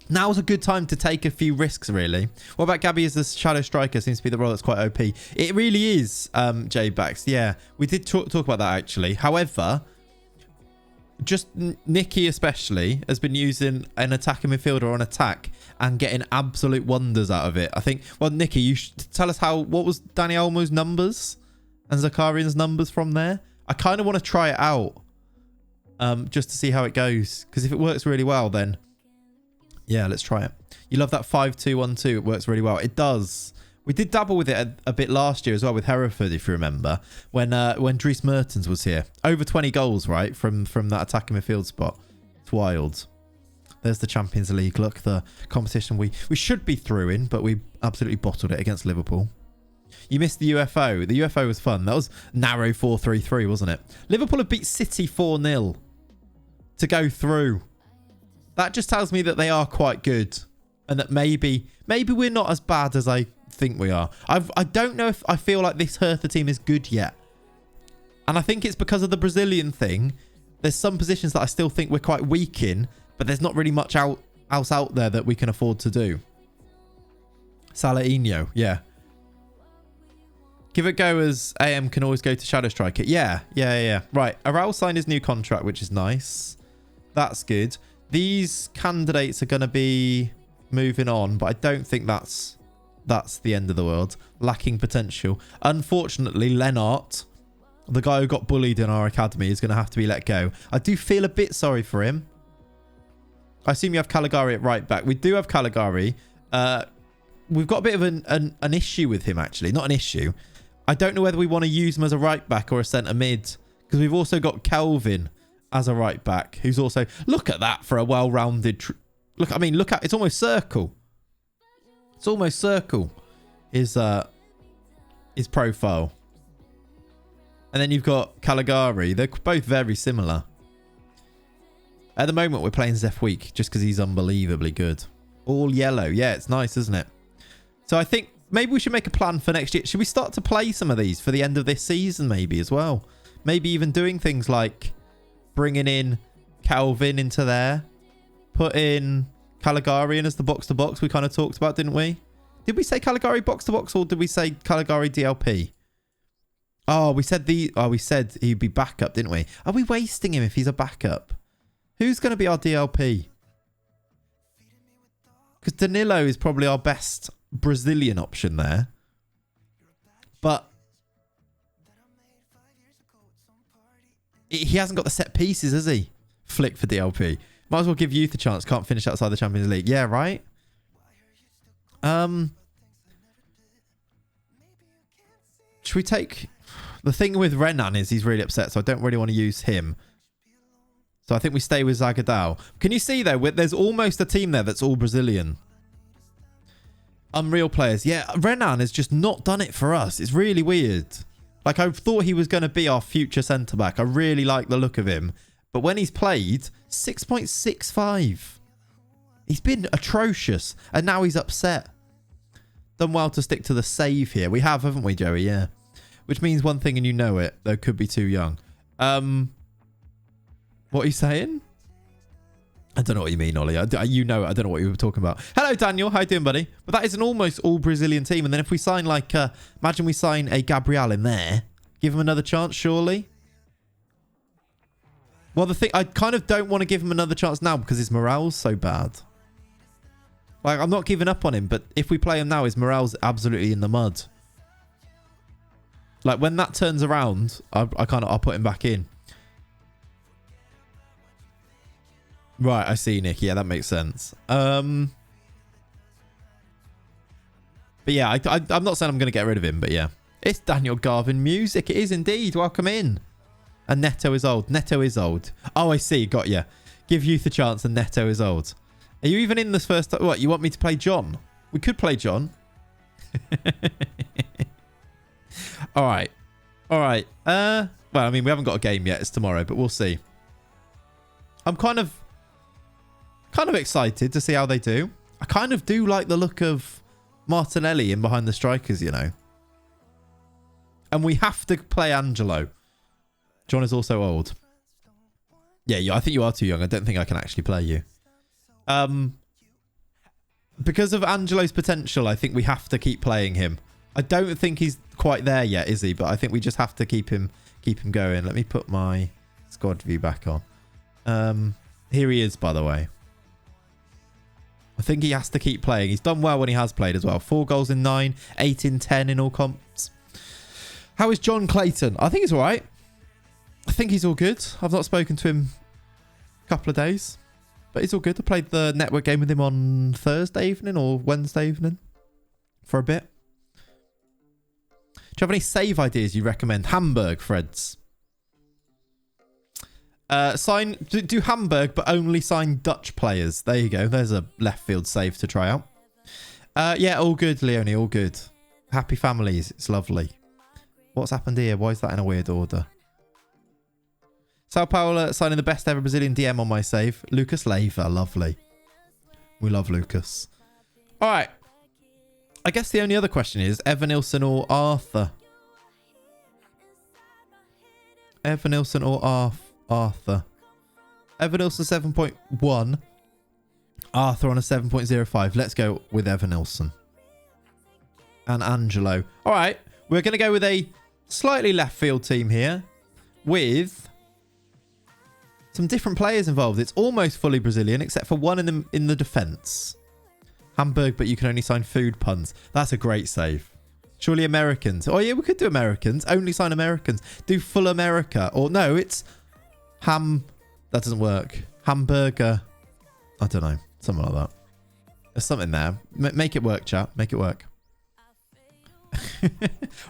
Now's a good time to take a few risks, really. What about Gabby as the shadow striker? Seems to be the role that's quite OP. It really is, J-Backs. Yeah, we did talk about that, actually. However, just Nicky especially has been using an attacking midfielder on attack and getting absolute wonders out of it. I think, well, Nicky, you should tell us what was Dani Olmo's numbers and Zakarian's numbers from there. I kind of want to try it out just to see how it goes. Because if it works really well, then yeah, let's try it. You love that 5-2-1-2. It works really well. It does. We did dabble with it a bit last year as well with Hertha, if you remember, when Dries Mertens was here. Over 20 goals, right, from that attacking midfield spot. It's wild. There's the Champions League. Look, the competition we should be through in, but we absolutely bottled it against Liverpool. You missed the UFO. The UFO was fun. That was narrow 4-3-3, wasn't it? Liverpool have beat City 4-0 to go through. That just tells me that they are quite good. And that maybe we're not as bad as I think we are. I don't know if I feel like this Hertha team is good yet. And I think it's because of the Brazilian thing. There's some positions that I still think we're quite weak in. But there's not really much else out there that we can afford to do. Salahinho, yeah. Give it a go as AM can always go to Shadow Striker. Yeah. Right, Aral signed his new contract, which is nice. That's good. These candidates are going to be moving on, but I don't think that's the end of the world. Lacking potential. Unfortunately, Lennart, the guy who got bullied in our academy, is going to have to be let go. I do feel a bit sorry for him. I assume you have Caligari at right back. We do have Caligari. We've got a bit of an issue with him, actually. Not an issue. I don't know whether we want to use him as a right back or a centre mid. Because we've also got Kelvin as a right back. Who's also... Look at that for a well-rounded... Look, I mean, look at... It's almost circle. It's almost circle. His profile. And then you've got Caligari. They're both very similar. At the moment, we're playing Zef Week just because he's unbelievably good. All yellow. Yeah, it's nice, isn't it? So I think maybe we should make a plan for next year. Should we start to play some of these for the end of this season maybe as well? Maybe even doing things like bringing in Calvin into there. Put in Caligari in as the box-to-box we kind of talked about, didn't we? Did we say Caligari box-to-box or did we say Caligari DLP? Oh, we said he'd be backup, didn't we? Are we wasting him if he's a backup? Who's going to be our DLP? Because Danilo is probably our best Brazilian option there. But he hasn't got the set pieces, has he? Flick for DLP. Might as well give youth a chance. Can't finish outside the Champions League. Yeah, right? Should we take... The thing with Renan is he's really upset, so I don't really want to use him. So I think we stay with Zagadou. Can you see, though, there's almost a team there that's all Brazilian. Unreal players. Yeah, Renan has just not done it for us. It's really weird. Like, I thought he was going to be our future centre-back. I really like the look of him. But when he's played, 6.65. He's been atrocious. And now he's upset. Done well to stick to the save here. We have, haven't we, Joey? Yeah. Which means one thing and you know it. They could be too young. What are you saying? I don't know what you mean, Ollie. You know it. I don't know what you were talking about. Hello, Daniel. How you doing, buddy? But that is an almost all Brazilian team. And then if we sign like... imagine we sign a Gabriel in there. Give him another chance, surely. Well, the thing... I kind of don't want to give him another chance now because his morale's so bad. Like, I'm not giving up on him. But if we play him now, his morale's absolutely in the mud. Like, when that turns around, I'll put him back in. Right, I see, Nick. Yeah, that makes sense. But yeah, I'm not saying I'm going to get rid of him, but yeah. It's Daniel Garvin music. It is indeed. Welcome in. And Neto is old. Neto is old. Oh, I see. Got you. Give youth a chance and Neto is old. Are you even in this first... What, you want me to play John? We could play John. All right. All right. Well, I mean, we haven't got a game yet. It's tomorrow, but we'll see. I'm kind of excited to see how they do. I kind of do like the look of Martinelli in behind the strikers, you know. And we have to play Angelo. John is also old. Yeah, I think you are too young. I don't think I can actually play you. Because of Angelo's potential, I think we have to keep playing him. I don't think he's quite there yet, is he? But I think we just have to keep him going. Let me put my squad view back on. Here he is, by the way. I think he has to keep playing. He's done well when he has played as well. 4 goals in 9, 8 in 10 in all comps. How is John Clayton? I think he's all right. I think he's all good. I've not spoken to him a couple of days. But he's all good. I played the network game with him on Thursday evening or Wednesday evening for a bit. Do you have any save ideas you recommend? Hamburg, Freds. Do Hamburg, but only sign Dutch players. There you go. There's a left field save to try out. Yeah, all good, Leonie. All good. Happy families. It's lovely. What's happened here? Why is that in a weird order? Sao Paulo signing the best ever Brazilian DM on my save. Lucas Leiva. Lovely. We love Lucas. All right. I guess the only other question is Evanilson or Arthur. Evanilson or Arthur. Evanilson 7.1. Arthur on a 7.05. Let's go with Evanilson. And Angelo. All right. We're going to go with a slightly left field team here. With some different players involved. It's almost fully Brazilian, except for one in the defence. Hamburg, but you can only sign food puns. That's a great save. Surely Americans. Oh, yeah, we could do Americans. Only sign Americans. Do full America. Or no, it's That doesn't work. Hamburger. I don't know. Something like that. There's something there. Make it work, chat. Make it work.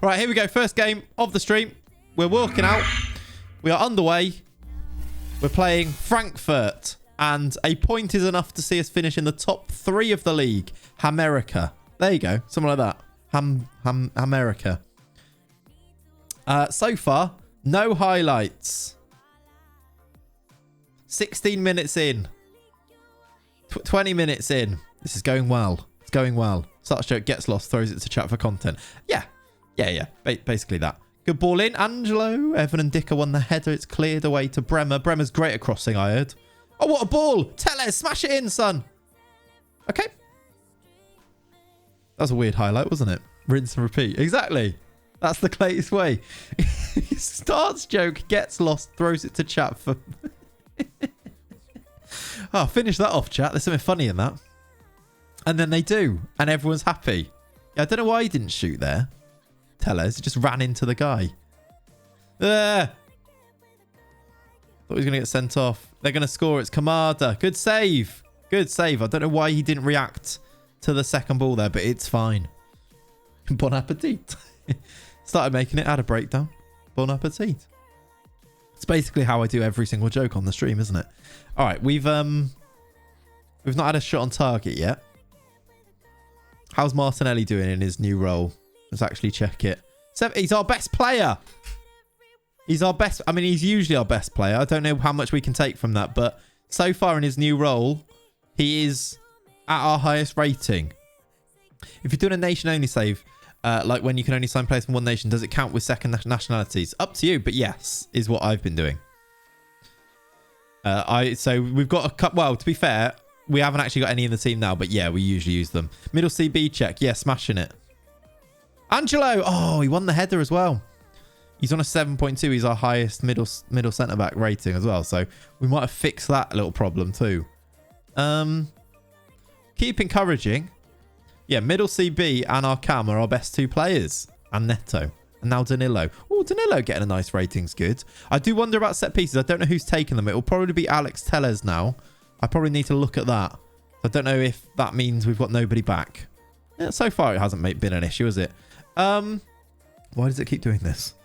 Right, here we go. First game of the stream. We're walking out. We are underway. We're playing Frankfurt. And a point is enough to see us finish in the top 3 of the league. Hamerica. There you go. Something like that. Hamerica. So far, no highlights. 16 minutes in. 20 minutes in. This is going well. It's going well. Starts joke, gets lost, throws it to chat for content. Yeah. Basically that. Good ball in. Angelo. Evan and Dicker won the header. It's cleared away to Bremer. Bremer's great at crossing, I heard. Oh, what a ball. Teles, smash it in, son. Okay. That was a weird highlight, wasn't it? Rinse and repeat. Exactly. That's the Clay's way. He starts joke, gets lost, throws it to chat for... Oh, finish that off, chat. There's something funny in that. And then they do. And everyone's happy. Yeah, I don't know why he didn't shoot there. Teles. He just ran into the guy. Thought he was going to get sent off. They're going to score. It's Kamada. Good save. Good save. I don't know why he didn't react to the second ball there, but it's fine. Bon appetit. Started making it. Had a breakdown. Bon appetit. It's basically how I do every single joke on the stream, isn't it? All right, we've not had a shot on target yet. How's Martinelli doing in his new role? Let's actually check it. He's our best player. He's our best. I mean, he's usually our best player. I don't know how much we can take from that, but so far in his new role, he is at our highest rating. If you're doing a nation-only save, like when you can only sign players from one nation, does it count with second nationalities? Up to you, but yes, is what I've been doing. So we've got a couple. Well, to be fair, we haven't actually got any in the team now, but yeah, we usually use them. Middle CB check. Yeah, smashing it. Angelo. Oh, he won the header as well. He's on a 7.2. He's our highest middle centre-back rating as well. So we might have fixed that little problem too. Keep encouraging. Yeah, middle CB and our Cam are our best two players. And Neto. And now Danilo. Oh, Danilo getting a nice rating's good. I do wonder about set pieces. I don't know who's taking them. It will probably be Alex Tellez now. I probably need to look at that. I don't know if that means we've got nobody back. Yeah, so far it hasn't been an issue, has it? Why does it keep doing this?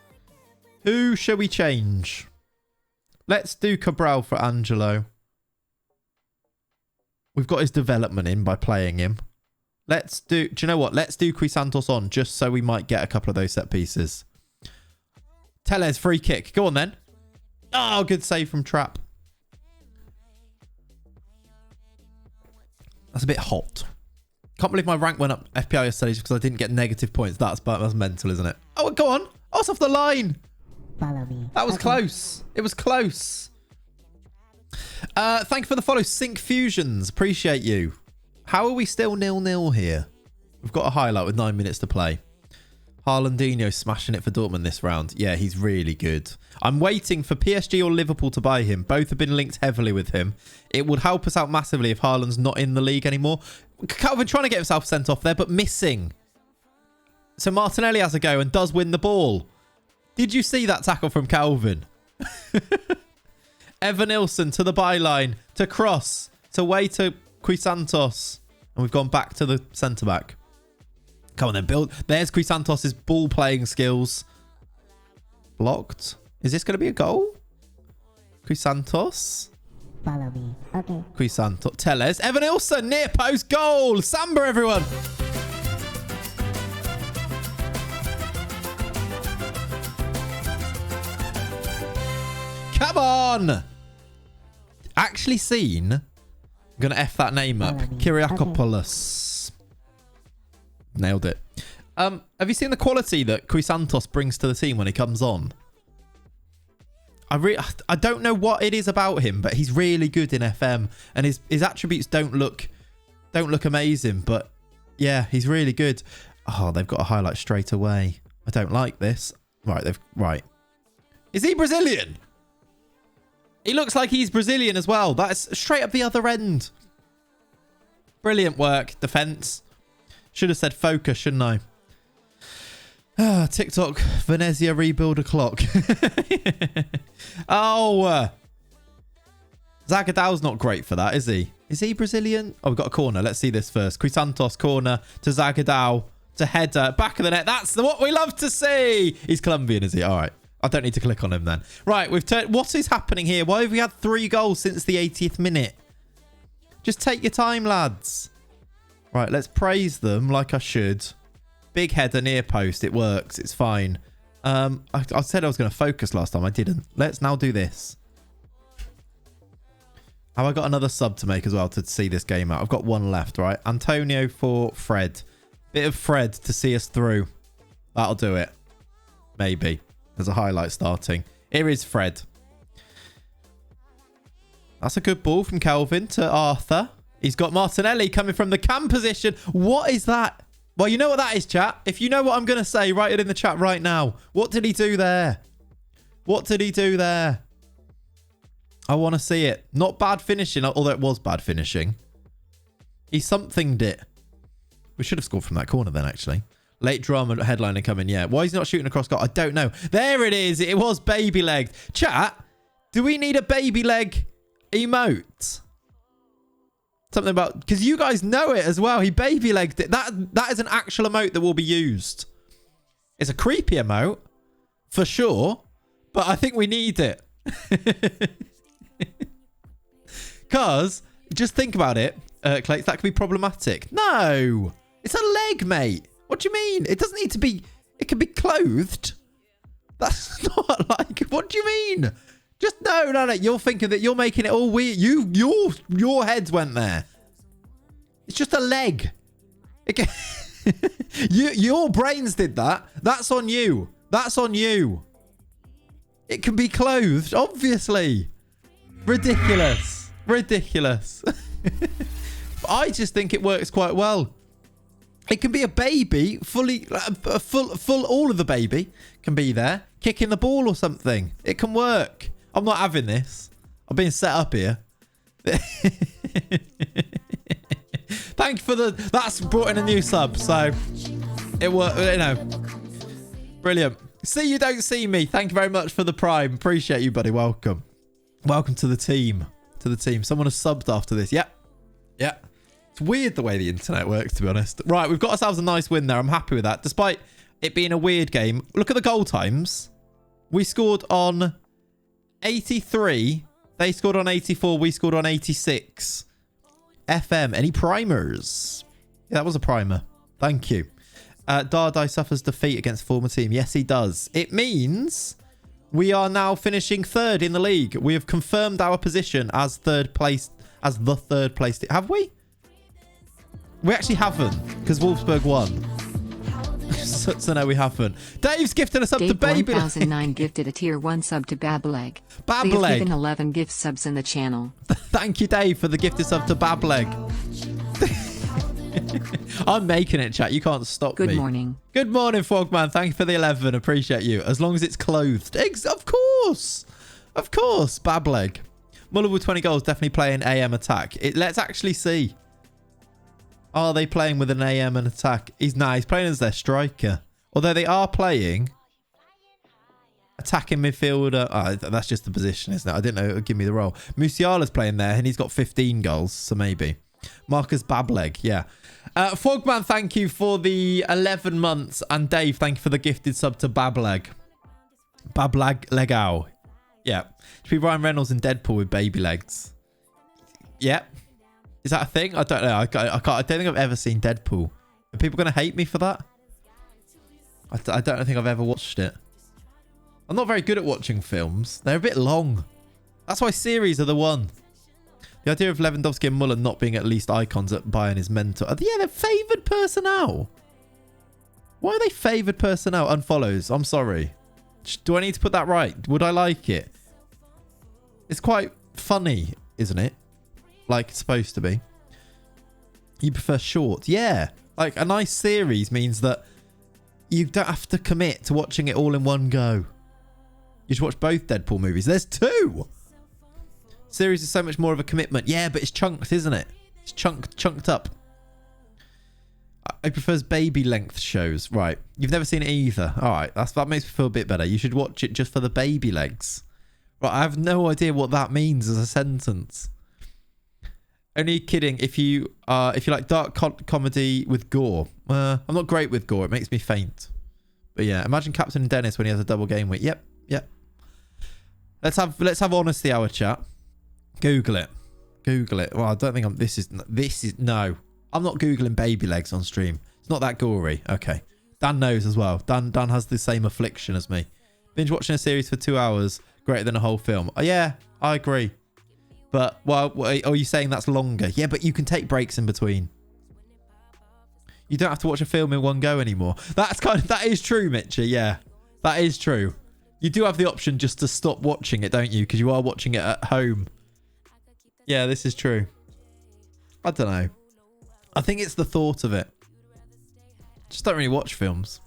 Who shall we change? Let's do Cabral for Angelo. We've got his development in by playing him. Let's do... Do you know what? Let's do Crisantos on just so we might get a couple of those set pieces. Teles, free kick. Go on then. Oh, good save from Trap. That's a bit hot. Can't believe my rank went up FPL yesterday just because I didn't get negative points. That's mental, isn't it? Oh, go on. Oh, it's off the line. Follow me. That was close. It was close. Thank you for the follow. Sync Fusions. Appreciate you. How are we still 0-0 here? We've got a highlight with 9 minutes to play. Haalandinho smashing it for Dortmund this round. Yeah, he's really good. I'm waiting for PSG or Liverpool to buy him. Both have been linked heavily with him. It would help us out massively if Haaland's not in the league anymore. Calvin trying to get himself sent off there, but missing. So Martinelli has a go and does win the ball. Did you see that tackle from Calvin? Evan Nilsson to the byline, to cross, to way to Crisantos. And we've gone back to the centre-back. Come on then, build. There's Crisantos' ball playing skills. Blocked. Is this going to be a goal? Crisantos. Follow me. Okay. Crisantos. Teles. Evan Nilsson, near post goal. Samba, everyone. Come on. Actually seen. I'm going to F that name up. Kyriakopoulos. Nailed it. Have you seen the quality that Crisantos brings to the team when he comes on? I don't know what it is about him, but he's really good in FM, and his attributes don't look amazing, but yeah, he's really good. Oh, they've got a highlight straight away. I don't like this. Right. Is he Brazilian? He looks like he's Brazilian as well. That's straight up the other end. Brilliant work, defense. Should have said focus, shouldn't I? TikTok, Venezia rebuild a clock. Oh. Zagadow's not great for that, is he? Is he Brazilian? Oh, we've got a corner. Let's see this first. Crisantos corner to Zagadow to header. Back of the net. That's what we love to see. He's Colombian, is he? All right. I don't need to click on him then. Right, we've turned... What is happening here? Why have we had 3 goals since the 80th minute? Just take your time, lads. Right, let's praise them like I should. Big header near post. It works. It's fine. I said I was going to focus last time. I didn't. Let's now do this. Have I got another sub to make as well to see this game out? I've got one left, right? Antonio for Fred. Bit of Fred to see us through. That'll do it. Maybe. There's a highlight starting. Here is Fred. That's a good ball from Kelvin to Arthur. He's got Martinelli coming from the cam position. What is that? Well, you know what that is, chat. If you know what I'm going to say, write it in the chat right now. What did he do there? What did he do there? I want to see it. Not bad finishing, although it was bad finishing. He somethinged it. We should have scored from that corner then, actually. Late drama headliner coming, yeah. Why is he not shooting across goal? I don't know. There it is. It was baby legged. Chat, do we need a baby leg emote? Something about... Because you guys know it as well. He baby legged it. That is an actual emote that will be used. It's a creepy emote, for sure. But I think we need it. Because, just think about it, Clates, that could be problematic. No! It's a leg, mate. What do you mean? It doesn't need to be... It can be clothed. That's not like... What do you mean? Just no. You're thinking that you're making it all weird. Your heads went there. It's just a leg. It can... your brains did that. That's on you. That's on you. It can be clothed, obviously. Ridiculous. Ridiculous. I just think it works quite well. It can be a baby, fully, full, all of the baby can be there, kicking the ball or something. It can work. I'm not having this. I'm being set up here. Thank you for the... That's brought in a new sub, so it worked, you know. Brilliant. See you don't see me. Thank you very much for the prime. Appreciate you, buddy. Welcome. Welcome to the team. To the team. Someone has subbed after this. Yep. Yeah. It's weird the way the internet works, to be honest. Right, we've got ourselves a nice win there. I'm happy with that. Despite it being a weird game. Look at the goal times. We scored on 83. They scored on 84. We scored on 86. FM. Any primers? Yeah, that was a primer. Thank you. Dardai suffers defeat against former team. Yes, he does. It means we are now finishing third in the league. We have confirmed our position as third place, as the third place. Have we? We actually haven't, because Wolfsburg won. So no, we haven't. Dave's gifted a sub to Baby 1009 gifted a tier 1 sub to Bableg. Bableg. They have given 11 gift subs in the channel. Thank you, Dave, for the gifted sub to Bableg. I'm making it, chat. You can't stop me. Good morning. Good morning, Fogman. Thank you for the 11. Appreciate you. As long as it's clothed. Of course. Of course. Bableg. Muller with 20 goals. Definitely playing AM attack. Let's actually see. Are they playing with an AM and attack? He's playing as their striker. Although they are playing attacking midfielder. Oh, that's just the position, isn't it? I didn't know it would give me the role. Musiala's playing there and he's got 15 goals. So maybe. Marcus Bableg. Yeah. Fogman, thank you for the 11 months. And Dave, thank you for the gifted sub to Bableg. Bableg Legao. Yeah. Should be Ryan Reynolds in Deadpool with baby legs. Yep. Is that a thing? I don't know. I don't think I've ever seen Deadpool. Are people going to hate me for that? I don't think I've ever watched it. I'm not very good at watching films. They're a bit long. That's why series are the one. The idea of Lewandowski and Muller not being at least icons at Bayern is mental. Yeah, they're favoured personnel. Why are they favoured personnel? Unfollows. I'm sorry. Do I need to put that right? Would I like it? It's quite funny, isn't it? Like it's supposed to be. You prefer short? Yeah. Like a nice series means that you don't have to commit to watching it all in one go. You should watch both Deadpool movies. There's 2. Series is so much more of a commitment. Yeah, but it's chunked, isn't it? It's chunked up. I prefer baby length shows. Right. You've never seen it either. All right. That makes me feel a bit better. You should watch it just for the baby legs. Right. I have no idea what that means as a sentence. Only kidding if you like dark comedy with gore. I'm not great with gore. It makes me faint. But yeah, imagine Captain Dennis when he has a double game week. Yep. Let's have honesty hour, chat. Google it. Well, I don't think this is no. I'm not Googling baby legs on stream. It's not that gory. Okay. Dan knows as well. Dan has the same affliction as me. Binge watching a series for 2 hours, greater than a whole film. Oh, yeah, I agree. But, well, are you saying that's longer? Yeah, but you can take breaks in between. You don't have to watch a film in one go anymore. That is true, Mitchie. Yeah, that is true. You do have the option just to stop watching it, don't you? Because you are watching it at home. Yeah, this is true. I don't know. I think it's the thought of it. Just don't really watch films.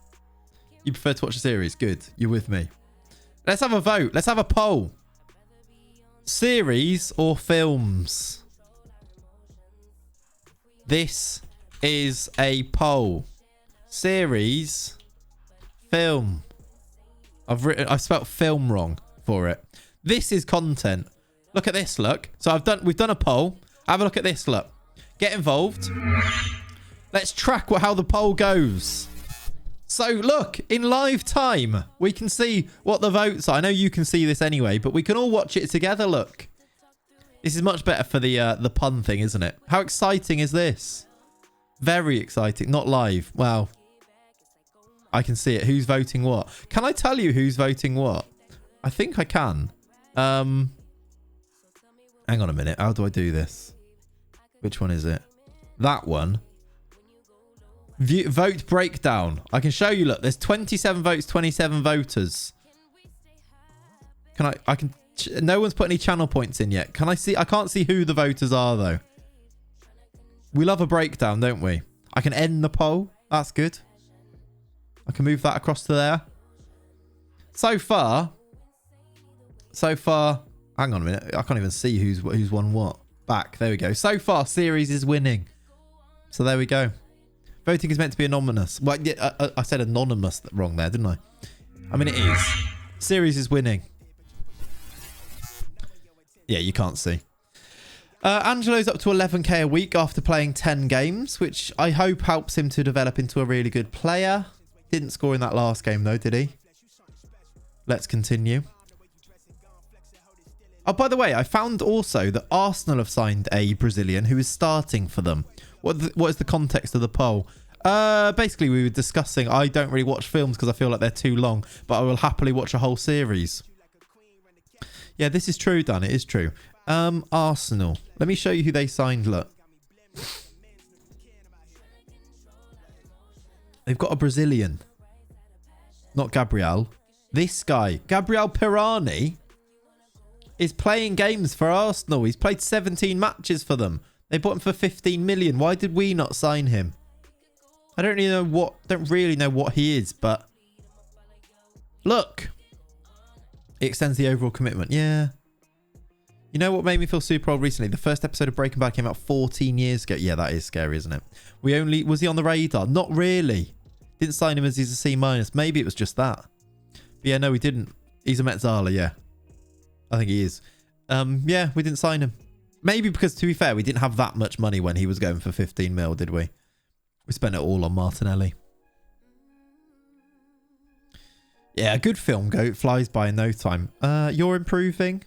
You prefer to watch a series? Good. You're with me. Let's have a vote. Let's have a poll. Series or films? This is a poll. Series, film. I've spelt film wrong for it. This is content. Look at this, look. So we've done a poll. Have a look at this, look. Get involved. Let's track how the poll goes. So look, in live time, we can see what the votes are. I know you can see this anyway, but we can all watch it together, look. This is much better for the pun thing, isn't it? How exciting is this? Very exciting. Not live. Wow. I can see it. Who's voting what? Can I tell you who's voting what? I think I can. Hang on a minute. How do I do this? Which one is it? That one. Vote breakdown. I can show you. Look, there's 27 votes, 27 voters. Can I can... No one's put any channel points in yet. Can I see? I can't see who the voters are, though. We love a breakdown, don't we? I can end the poll. That's good. I can move that across to there. So far... Hang on a minute. I can't even see who's won what. Back. There we go. So far, series is winning. So there we go. Voting is meant to be anonymous. Well, yeah, I said anonymous wrong there, didn't I? I mean, it is. Series is winning. Yeah, you can't see. Angelo's up to 11k a week after playing 10 games, which I hope helps him to develop into a really good player. Didn't score in that last game, though, did he? Let's continue. Oh, by the way, I found also that Arsenal have signed a Brazilian who is starting for them. What is the context of the poll? Basically, we were discussing, I don't really watch films because I feel like they're too long, but I will happily watch a whole series. Yeah, this is true, Dan. It is true. Arsenal. Let me show you who they signed. Look. They've got a Brazilian. Not Gabriel. This guy. Gabriel Pirani is playing games for Arsenal. He's played 17 matches for them. They bought him for 15 million. Why did we not sign him? I don't really know what he is, but look. It extends the overall commitment. Yeah. You know what made me feel super old recently? The first episode of Breaking Bad came out 14 years ago. Yeah, that is scary, isn't it? Was he on the radar? Not really. Didn't sign him as he's a C-. Maybe it was just that. But yeah, no, we didn't. He's a Metzala, yeah. I think he is. Yeah, we didn't sign him. Maybe because, to be fair, we didn't have that much money when he was going for 15 mil, did we? We spent it all on Martinelli. Yeah, a good film flies by in no time. You're improving.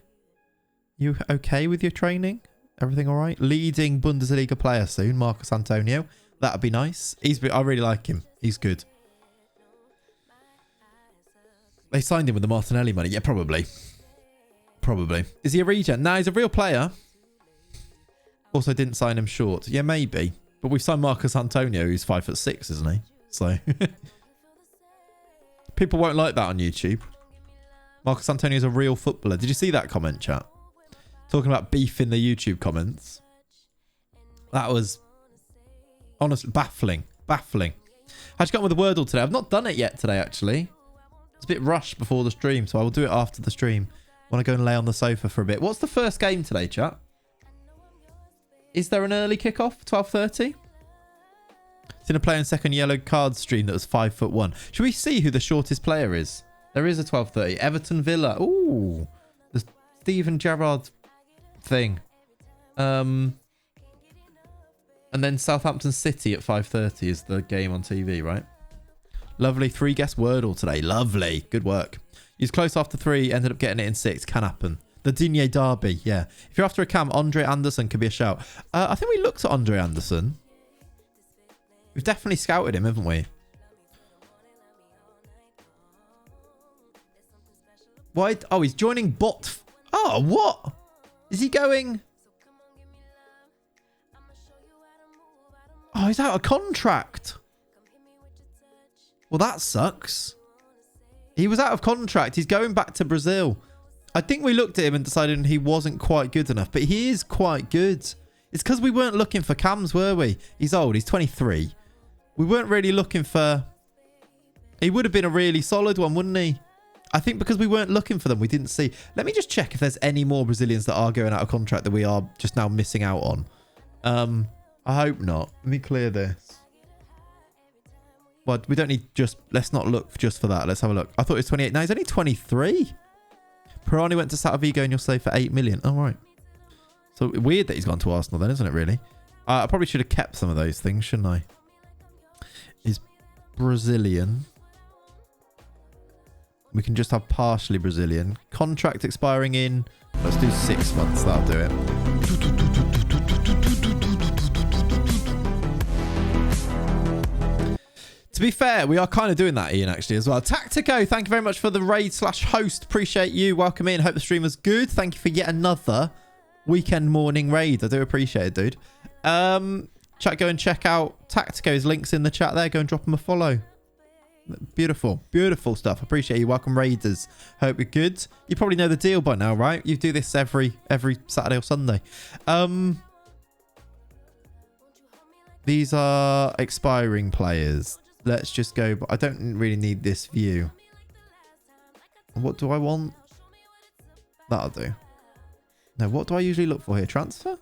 You okay with your training? Everything all right? Leading Bundesliga player soon, Marcus Antonio. That'd be nice. I really like him. He's good. They signed him with the Martinelli money. Yeah, probably. Probably. Is he a regen? No, he's a real player. Also didn't sign him short. Yeah, maybe. But we've signed Marcus Antonio, who's 5'6", isn't he? So... People won't like that on YouTube. Marcus Antonio is a real footballer. Did you see that comment, chat? Talking about beef in the YouTube comments. That was honestly baffling. Baffling. How'd you get on with the Wordle today? I've not done it yet today, actually. It's a bit rushed before the stream, so I will do it after the stream. I want to go and lay on the sofa for a bit. What's the first game today, chat? Is there an early kickoff? 12:30? Seen a player in second yellow card stream that was 5'1". Should we see who the shortest player is? There is a 12:30. Everton Villa. Ooh. The Steven Gerrard thing. And then Southampton City at 5:30 is the game on TV, right? Lovely. 3-guess Wordle today. Lovely. Good work. He's close after 3. Ended up getting it in 6. Can happen. The Digne Derby. Yeah. If you're after a cam, Andre Anderson could be a shout. I think we looked at Andre Anderson. We've definitely scouted him, haven't we? Why? Oh, he's joining bot. Oh, what? Is he going? Oh, he's out of contract. Well, that sucks. He was out of contract. He's going back to Brazil. I think we looked at him and decided he wasn't quite good enough, but he is quite good. It's because we weren't looking for cams, were we? He's old. He's 23. We weren't really looking for... He would have been a really solid one, wouldn't he? I think because we weren't looking for them, we didn't see. Let me just check if there's any more Brazilians that are going out of contract that we are just now missing out on. I hope not. Let me clear this. Well, we don't need just... Let's not look just for that. Let's have a look. I thought he was 28. Now he's only 23. Pirani went to Celta Vigo and you'll say for 8 million. Oh, right. So weird that he's gone to Arsenal then, isn't it, really? I probably should have kept some of those things, shouldn't I? Is Brazilian. We can just have partially Brazilian. Contract expiring in... Let's do 6 months. That'll do it. To be fair, we are kind of doing that, Ian, actually, as well. Tactico, thank you very much for the raid/host. Appreciate you. Welcome in. Hope the stream was good. Thank you for yet another weekend morning raid. I do appreciate it, dude. Chat, go and check out Tactico's links in the chat there. Go and drop him a follow. Beautiful. Beautiful stuff. Appreciate you. Welcome, raiders. Hope you're good. You probably know the deal by now, right? You do this every Saturday or Sunday. These are expiring players. Let's just go. But I don't really need this view. What do I want? That'll do. No, what do I usually look for here? Transfer?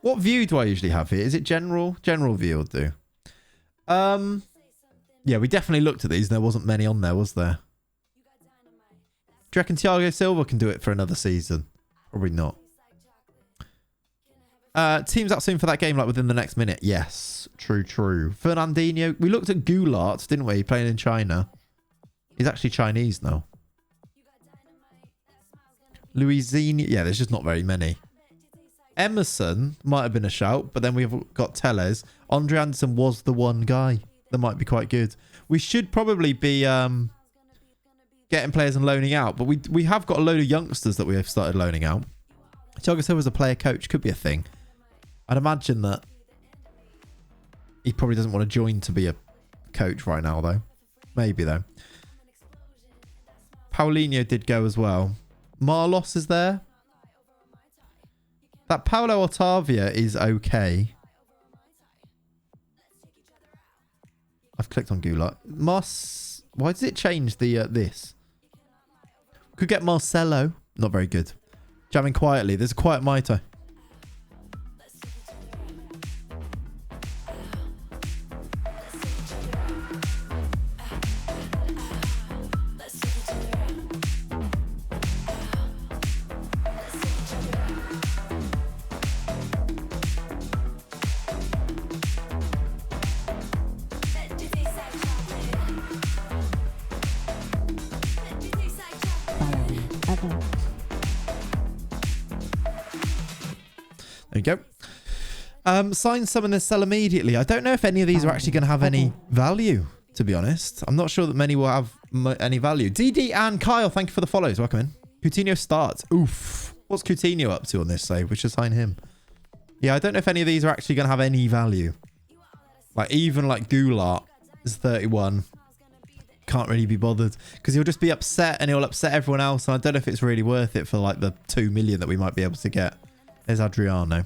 What view do I usually have here? Is it general? General view will do. Yeah, we definitely looked at these. There wasn't many on there, was there? Do you reckon Thiago Silva can do it for another season? Probably not. Team's out soon for that game, like within the next minute. Yes, true. Fernandinho. We looked at Goulart, didn't we? Playing in China. He's actually Chinese now. Luizinho. Yeah, there's just not very many. Emerson might have been a shout, but then we've got Telles. Andre Anderson was the one guy that might be quite good. We should probably be getting players and loaning out, but we have got a load of youngsters that we have started loaning out. Thiago Silva as a player coach could be a thing. I'd imagine that he probably doesn't want to join to be a coach right now, though. Maybe, though. Paulinho did go as well. Marlos is there. That Paulo Otavia is okay. I've clicked on Goulart. Why does it change the this? Could get Marcelo. Not very good. Jamming quietly. There's a quiet Maito. There you go. Sign some and then sell immediately. I don't know if any of these are actually going to have any value, to be honest. I'm not sure that many will have any value. DD and Kyle, thank you for the follows. Welcome in. Coutinho starts. Oof. What's Coutinho up to on this save? We should sign him. Yeah, I don't know if any of these are actually going to have any value. Like, even like Goulart is 31. Can't really be bothered because he'll just be upset and he'll upset everyone else. And I don't know if it's really worth it for like the 2 million that we might be able to get. There's Adriano.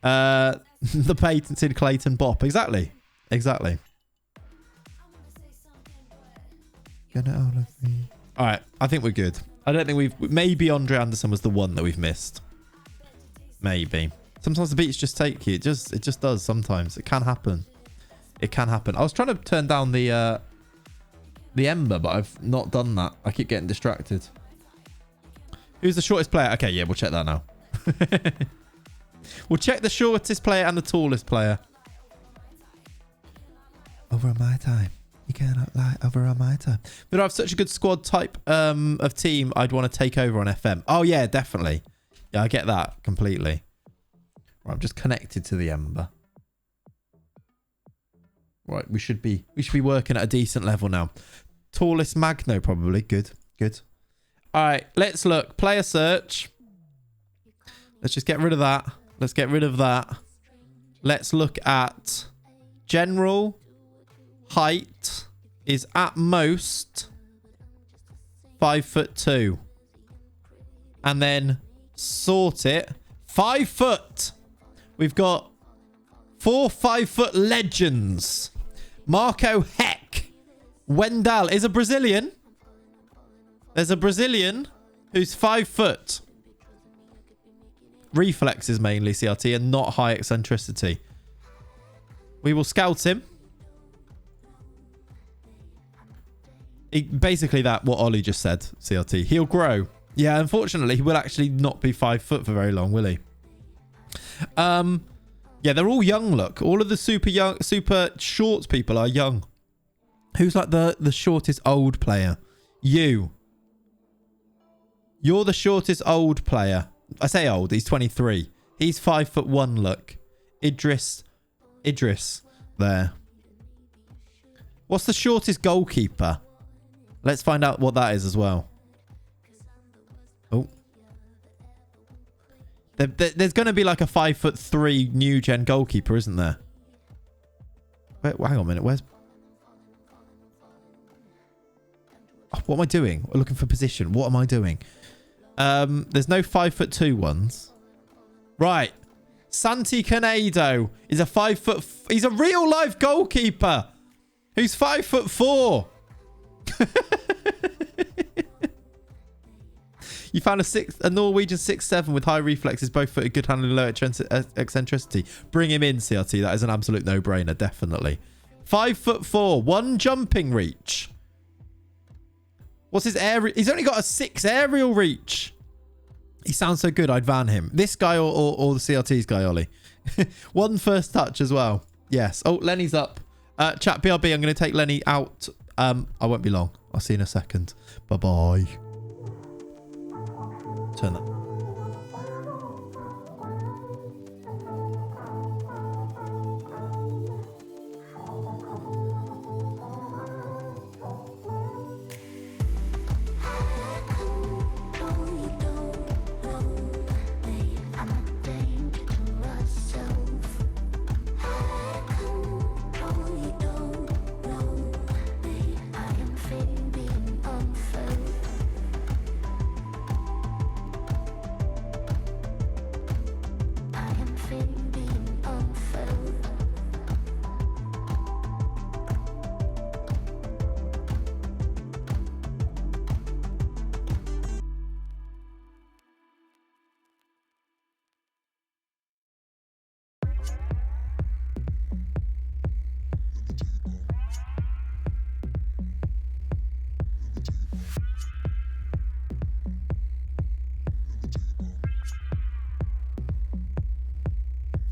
The patented Clayton Bop. Exactly. Exactly. All right. I think we're good. I don't think maybe Andre Anderson was the one that we've missed. Maybe. Sometimes the beats just take you. It just does sometimes. It can happen. It can happen. I was trying to turn down the Ember, but I've not done that. I keep getting distracted. Who's the shortest player? Okay, yeah, we'll check that now. We'll check the shortest player and the tallest player. Over on my time. You cannot lie. Over on my time. But I have such a good squad type of team I'd want to take over on FM. Oh, yeah, definitely. Yeah, I get that completely. Right, I'm just connected to the Ember. Right, we should be working at a decent level now. Tallest Magno, probably. Good. All right, let's look. Player search. Let's just get rid of that. Let's get rid of that. Let's look at general. height is at most 5'2". And then sort it. 5 foot. We've got 4 5-foot legends. Marco Heck. Wendell is a Brazilian. There's a Brazilian who's 5 foot. Reflexes mainly, CRT, and not high eccentricity. We will scout him. Basically what Ollie just said, CRT. He'll grow. Yeah, unfortunately, he will actually not be 5 foot for very long, will he? Yeah, they're all young, look. All of the super short people are young. Who's like the shortest old player? You. You're the shortest old player. I say old, he's 23. He's 5'1", look. Idris there. What's the shortest goalkeeper? Let's find out what that is as well. Oh. There's going to be like a 5'3" new gen goalkeeper, isn't there? Wait, hang on a minute. Where's... Oh, what am I doing? We're looking for position. What am I doing? There's no 5'2" ones. Right. Santi Canedo is a 5 foot... He's a real life goalkeeper who's 5'4". You found a Norwegian 6'7" with high reflexes, both footed, good handling, low eccentricity. Bring him in, CRT. That is an absolute no-brainer, definitely. 5'4", 1 jumping reach. What's his air? He's only got a 6 aerial reach. He sounds so good, I'd van him. This guy or the CRT's guy, Ollie. 1 first touch as well. Yes. Oh, Lenny's up. Chat BRB, I'm going to take Lenny out. I won't be long. I'll see you in a second. Bye-bye. Turn that.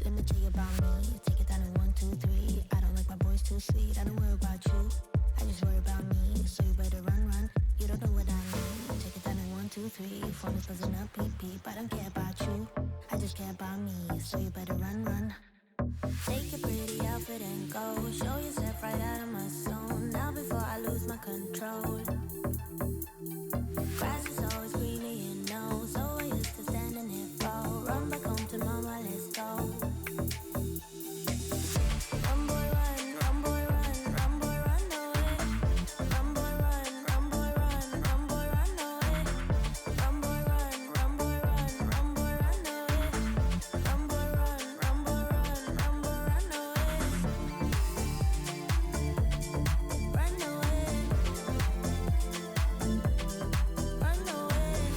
Let me tell you about me. Take it down in 1, 2, 3. I don't like my boys too sweet. I don't worry about you. I just worry about me. So you better run. You don't know what I mean. Take it down in 1, 2, 3. Phone is buzzing up, beep beep. I don't care about you. I just care about me. So you better run. Take your pretty outfit and go. Show yourself right out of my zone. Now before I lose my control. Grass is always greener, you know. So I used to stand in it for. Run back home to mama, let's go. Run boy run away. Run boy run away. Run boy run away. Run boy run away. Run boy run away. Run away.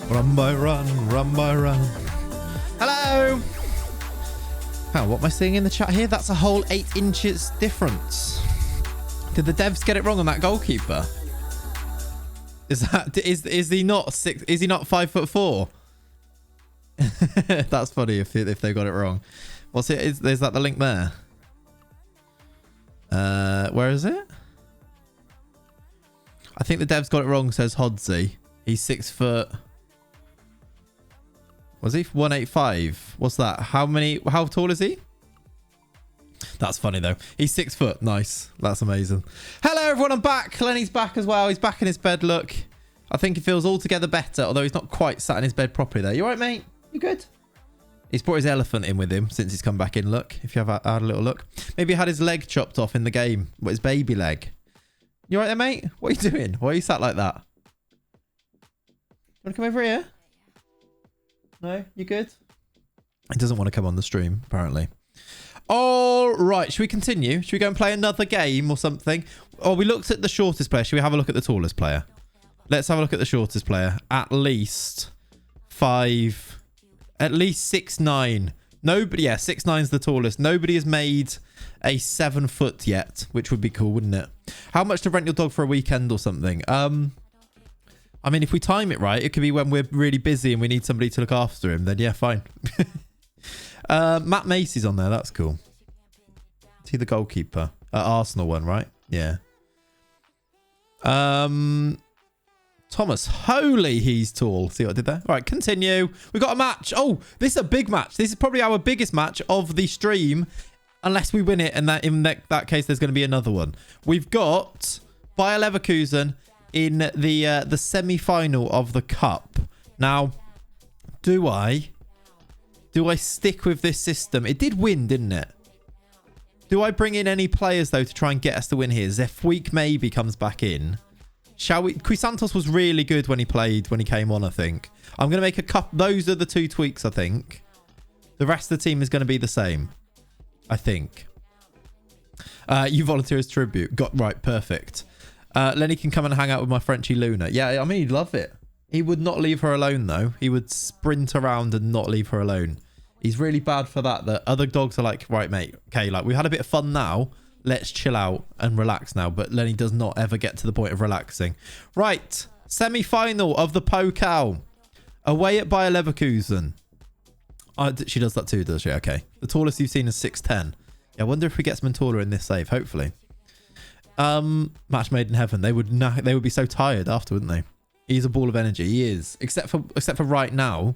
Run by run, run by run. Hello. Oh, what am I seeing in the chat here? That's a whole 8 inches difference. Did the devs get it wrong on that goalkeeper? Is he not 6? Is he not 5'4"? That's funny if they got it wrong. What's it? Is that the link there? Where is it? I think the devs got it wrong. Says Hodsey. He's 6 foot. Was he 185? What's that? How tall is he? That's funny though. He's 6 foot. Nice. That's amazing. Hello everyone. I'm back. Lenny's back as well. He's back in his bed. Look, I think he feels altogether better. Although he's not quite sat in his bed properly there. You all right, mate? You good? He's brought his elephant in with him since he's come back in. Look, if you have had a little look. Maybe he had his leg chopped off in the game. What, his baby leg? You all right there, mate? What are you doing? Why are you sat like that? You want to come over here? No? You good? He doesn't want to come on the stream, apparently. All right. Should we continue? Should we go and play another game or something? Oh, we looked at the shortest player. Should we have a look at the tallest player? Let's have a look at the shortest player. At least 5... At least 6'9". Nobody... Yeah, 6'9" is the tallest. Nobody has made a 7 foot yet, which would be cool, wouldn't it? How much to rent your dog for a weekend or something? I mean, if we time it right, it could be when we're really busy and we need somebody to look after him. Then, yeah, fine. Matt Macy's on there. That's cool. Is he the goalkeeper? Arsenal one, right? Yeah. Thomas. Holy, he's tall. See what I did there? All right, continue. We've got a match. Oh, this is a big match. This is probably our biggest match of the stream. Unless we win it. And in that case, there's going to be another one. We've got Bayer Leverkusen in the semi-final of the cup. Now, do I stick with this system? It did win, didn't it? Do I bring in any players though to try and get us to win here? Zefweek maybe comes back in. Shall we? Crisantos was really good when he came on, I think. I'm going to make a couple. Those are the 2 tweaks, I think. The rest of the team is going to be the same, I think. You volunteer as tribute. Right, perfect. Lenny can come and hang out with my Frenchie Luna. Yeah, I mean, he'd love it. He would not leave her alone, though. He would sprint around and not leave her alone. He's really bad for that. The other dogs are like, right, mate. Okay, like, we've had a bit of fun now. Let's chill out and relax now. But Lenny does not ever get to the point of relaxing. Right. Semi-final of the Pokal. Away at Bayer Leverkusen. She does that too, does she? Okay. The tallest you've seen is 6'10". Yeah, I wonder if we get someone taller in this save. Hopefully. Match made in heaven. They would be so tired after, wouldn't they? He's a ball of energy. He is. Except for right now.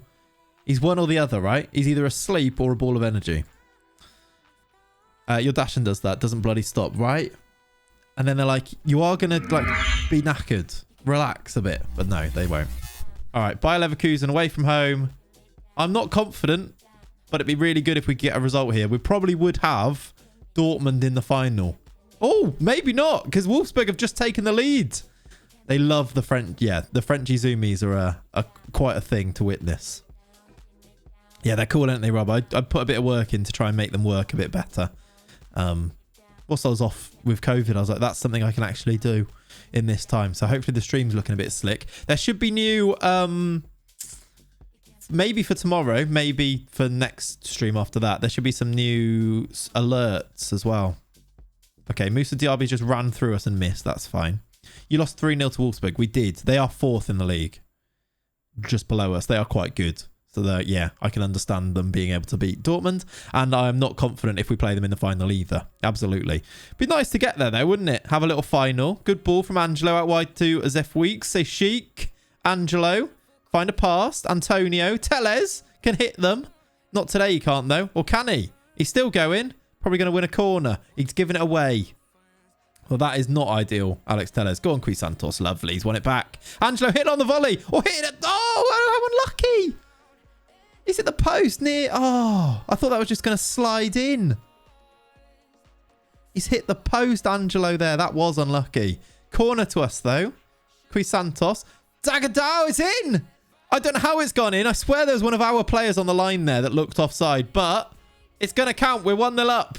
He's one or the other, right? He's either asleep or a ball of energy. Your Dashin does that. Doesn't bloody stop, right? And then they're like, you are going to like be knackered. Relax a bit. But no, they won't. All right. Bayer Leverkusen away from home. I'm not confident, but it'd be really good if we get a result here. We probably would have Dortmund in the final. Oh, maybe not, because Wolfsburg have just taken the lead. They love the French. Yeah, the French Izumis are quite a thing to witness. Yeah, they're cool, aren't they, Rob? I'd put a bit of work in to try and make them work a bit better. Whilst I was off with COVID, I was like, that's something I can actually do in this time. So hopefully the stream's looking a bit slick. There should be new, maybe for tomorrow, maybe for next stream after that. There should be some new alerts as well. Okay, Musa Diaby just ran through us and missed. That's fine. You lost 3-0 to Wolfsburg. We did. They are 4th in the league. Just below us. They are quite good. So, yeah, I can understand them being able to beat Dortmund. And I'm not confident if we play them in the final either. Absolutely. Be nice to get there, though, wouldn't it? Have a little final. Good ball from Angelo out wide to Zefweek. Say chic. Angelo. Find a pass. Antonio. Tellez can hit them. Not today, he can't, though. Or can he? He's still going. Probably going to win a corner. He's giving it away. Well, that is not ideal, Alex Tellez. Go on, Crisantos. Lovely. He's won it back. Angelo hit on the volley. Or hit it. Oh, how unlucky. He's at the post near... Oh, I thought that was just going to slide in. He's hit the post, Angelo, there. That was unlucky. Corner to us, though. Crisantos. Zagadao is in. I don't know how it's gone in. I swear there was one of our players on the line there that looked offside. But it's going to count. We're 1-0 up.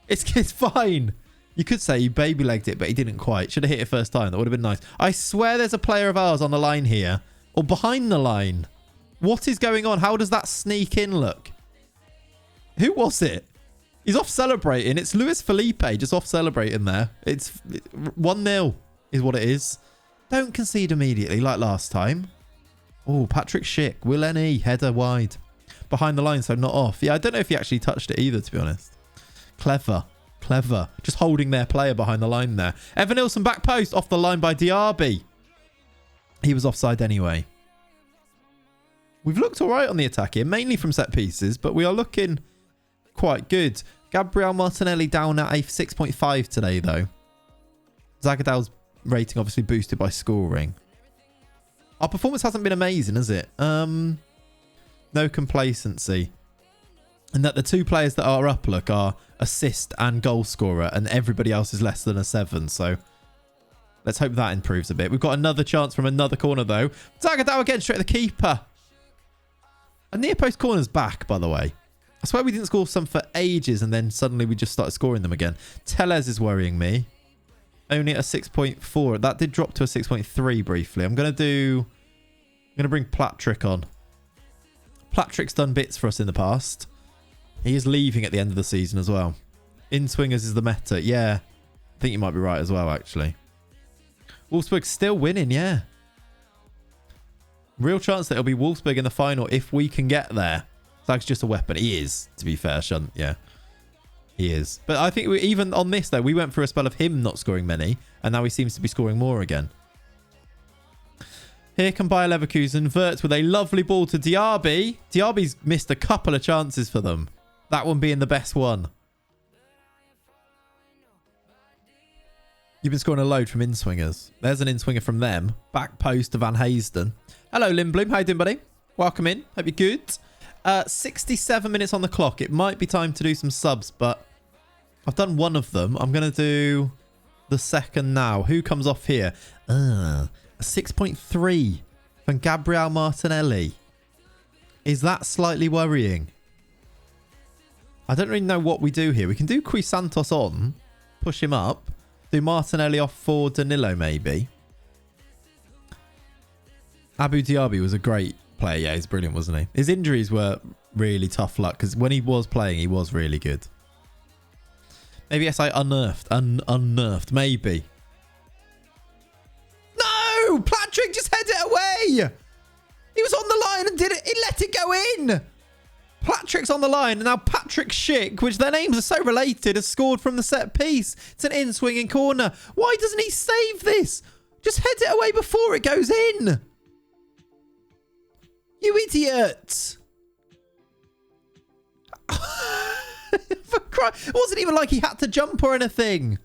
It's fine. You could say he baby-legged it, but he didn't quite. Should have hit it first time. That would have been nice. I swear there's a player of ours on the line here. or behind the line. What is going on? How does that sneak in look? Who was it? He's off celebrating. It's Luis Felipe just off celebrating there. It's 1-0 is what it is. Don't concede immediately like last time. Oh, Patrick Schick. Will N.E. header wide. Behind the line, so not off. Yeah, I don't know if he actually touched it either, to be honest. Clever. Clever. Just holding their player behind the line there. Evan Nilsson back post off the line by Diaby. He was offside anyway. We've looked all right on the attack here, mainly from set pieces, but we are looking quite good. Gabriel Martinelli down at a 6.5 today, though. Zagadow's rating obviously boosted by scoring. Our performance hasn't been amazing, has it? No complacency. And that the two players that are up, look, are assist and goal scorer, and everybody else is less than a 7, so let's hope that improves a bit. We've got another chance from another corner, though. Zagadow again, straight at the keeper. A near post corner's back, by the way. I swear we didn't score some for ages, and then suddenly we just started scoring them again. Tellez is worrying me. Only at a 6.4. That did drop to a 6.3 briefly. I'm going to bring Platrick on. Platrick's done bits for us in the past. He is leaving at the end of the season as well. In-swingers is the meta. Yeah. I think you might be right as well, actually. Wolfsburg's still winning, yeah. Real chance that it'll be Wolfsburg in the final if we can get there. Zag's just a weapon. He is, to be fair, Shunt. Yeah. He is. But I think even on this, though, we went through a spell of him not scoring many, and now he seems to be scoring more again. Here can Bayer Leverkusen. Wirtz with a lovely ball to Diaby. Diaby's missed a couple of chances for them. That one being the best one. You've been scoring a load from in-swingers. There's an in-swinger from them. Back post to Van Haysden. Hello, Lindblom. How you doing, buddy? Welcome in. Hope you're good. 67 minutes on the clock. It might be time to do some subs, but I've done one of them. I'm going to do the second now. Who comes off here? A 6.3 from Gabriel Martinelli. Is that slightly worrying? I don't really know what we do here. We can do Santos on. Push him up. Do Martinelli off for Danilo, maybe. Abu Diaby was a great player. Yeah, he's brilliant, wasn't he? His injuries were really tough luck because when he was playing, he was really good. Maybe SI unnerved. Unnerved, maybe. No! Patrick just headed it away! He was on the line and did it. He let it go in! Patrick's on the line, and now Patrick Schick, which their names are so related, has scored from the set piece. It's an in-swinging corner. Why doesn't he save this? Just head it away before it goes in. You idiot. It wasn't even like he had to jump or anything.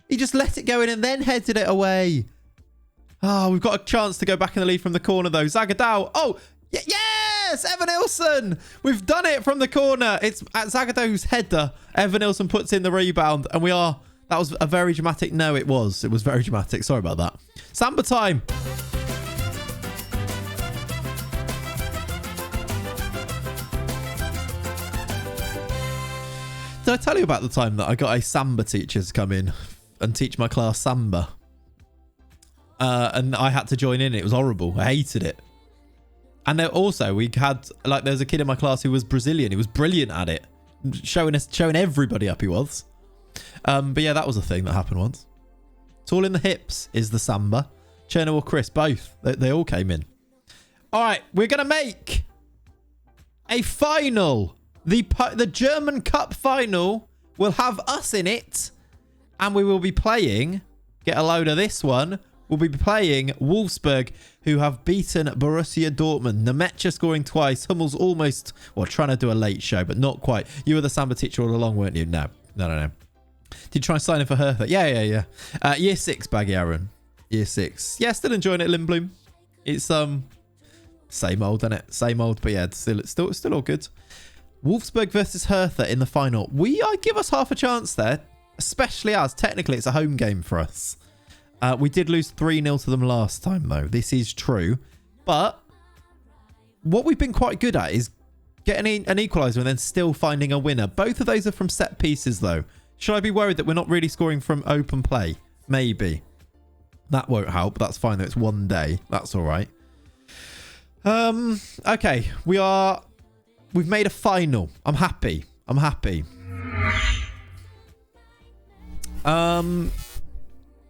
He just let it go in and then headed it away. Oh, we've got a chance to go back in the lead from the corner, though. Zagadou. Oh, yes! Evan Nilsson. We've done it from the corner. It's at Zagadou's header. Evan Nilsson puts in the rebound, and we are... That was a very dramatic... No, it was. It was very dramatic. Sorry about that. Samba time. Did I tell you about the time that I got a Samba teacher to come in and teach my class Samba? And I had to join in. It was horrible. I hated it. And then also we had, like, there was a kid in my class who was Brazilian. He was brilliant at it. Showing everybody up he was. But yeah, that was a thing that happened once. Tall in the hips is the Samba. Cherno or Chris, both. They all came in. All right, we're going to make a final. The German Cup final will have us in it. And we will be playing, get a load of this one, we'll be playing Wolfsburg, who have beaten Borussia Dortmund. Nemecha scoring twice. Hummel's almost, well, trying to do a late show, but not quite. You were the Samba teacher all along, weren't you? No. Did you try and sign in for Hertha? Yeah. Year 6, Baggy Aaron. Year 6. Yeah, still enjoying it, Lindblom. It's same old, isn't it? Same old, but yeah, still all good. Wolfsburg versus Hertha in the final. Give us half a chance there, especially as technically it's a home game for us. We did lose 3-0 to them last time, though. This is true. But what we've been quite good at is getting an equaliser and then still finding a winner. Both of those are from set pieces, though. Should I be worried that we're not really scoring from open play? Maybe. That won't help. That's fine though. It's one day. That's all right. Okay. We've made a final. I'm happy.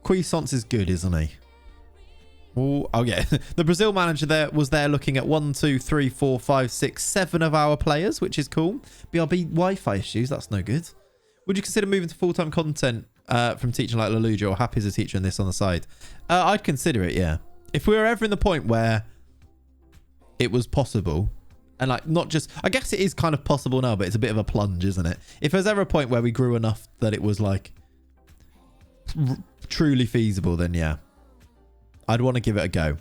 Cuisance is good, isn't he? Oh yeah. The Brazil manager was there looking at 1, 2, 3, 4, 5, 6, 7 of our players, which is cool. BRB Wi-Fi issues. That's no good. Would you consider moving to full-time content from teaching like Leluja, or happy as a teacher and this on the side? I'd consider it, yeah. If we were ever in the point where it was possible, and like not just, I guess it is kind of possible now, but it's a bit of a plunge, isn't it? If there's ever a point where we grew enough that it was like truly feasible, then yeah, I'd want to give it a go.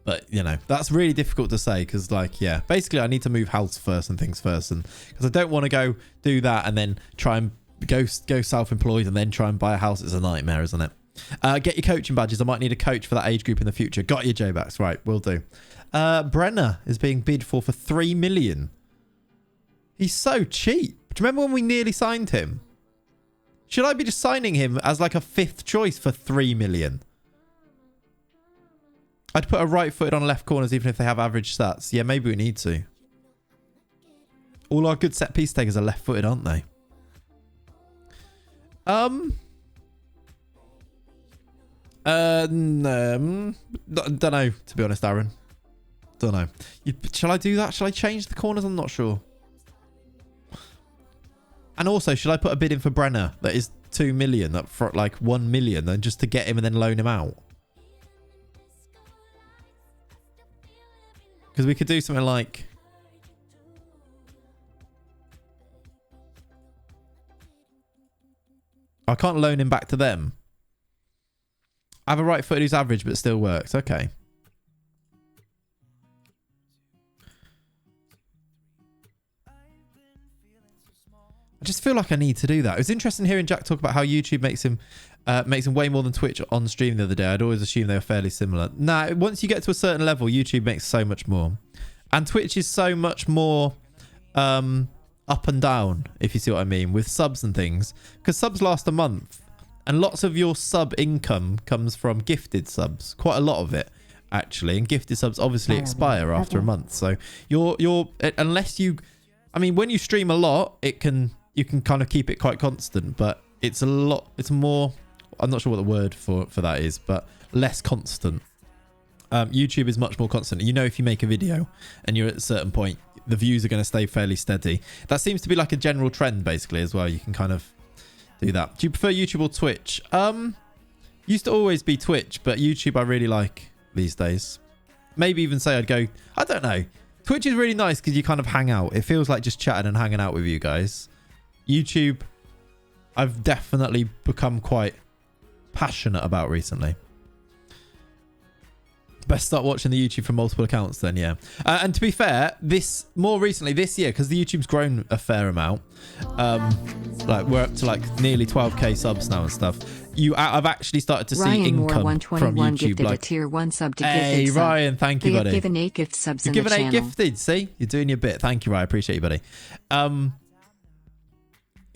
But, you know, that's really difficult to say because, like, yeah, basically I need to move house first and things first. And because I don't want to go do that and then try and go self-employed and then try and buy a house. It's a nightmare, isn't it? Get your coaching badges. I might need a coach for that age group in the future. Got your J-Backs. Right, will do. Brenner is being bid for 3 million. He's so cheap. Do you remember when we nearly signed him? Should I be just signing him as like a 5th choice for 3 million? I'd put a right-footed on left corners even if they have average stats. Yeah, maybe we need to. All our good set-piece takers are left-footed, aren't they? Don't know, to be honest, Aaron. Don't know. Shall I do that? Shall I change the corners? I'm not sure. And also, should I put a bid in for Brenner that is 2 million, up for like 1 million, then just to get him and then loan him out? Because we could do something like... I can't loan him back to them. I have a right foot who's average but still works. Okay. I just feel like I need to do that. It was interesting hearing Jack talk about how YouTube makes him way more than Twitch on stream the other day. I'd always assumed they were fairly similar. Nah, once you get to a certain level, YouTube makes so much more. And Twitch is so much more up and down, if you see what I mean, with subs and things. Because subs last a month. And lots of your sub income comes from gifted subs. Quite a lot of it, actually. And gifted subs obviously expire after a month. So you're unless you... I mean, when you stream a lot, you can kind of keep it quite constant, but it's a lot, it's more, I'm not sure what the word for that is, but less constant. YouTube is much more constant. You know, if you make a video and you're at a certain point, the views are going to stay fairly steady. That seems to be like a general trend basically as well. You can kind of do that. Do you prefer YouTube or Twitch? Used to always be Twitch, but YouTube I really like these days. Maybe even say I'd go, I don't know. Twitch is really nice because you kind of hang out. It feels like just chatting and hanging out with you guys. YouTube, I've definitely become quite passionate about recently. Best start watching the YouTube from multiple accounts then, yeah. And to be fair, more recently this year, because the YouTube's grown a fair amount, like we're up to like nearly 12k subs now and stuff. I've actually started to see income from YouTube. Like, a tier 1 sub to hey, gifted Ryan, sub. thank you, buddy. You've given 8 gift subs You've in the given 8 channel. gifted. See, you're doing your bit. Thank you, Ryan. I appreciate you, buddy.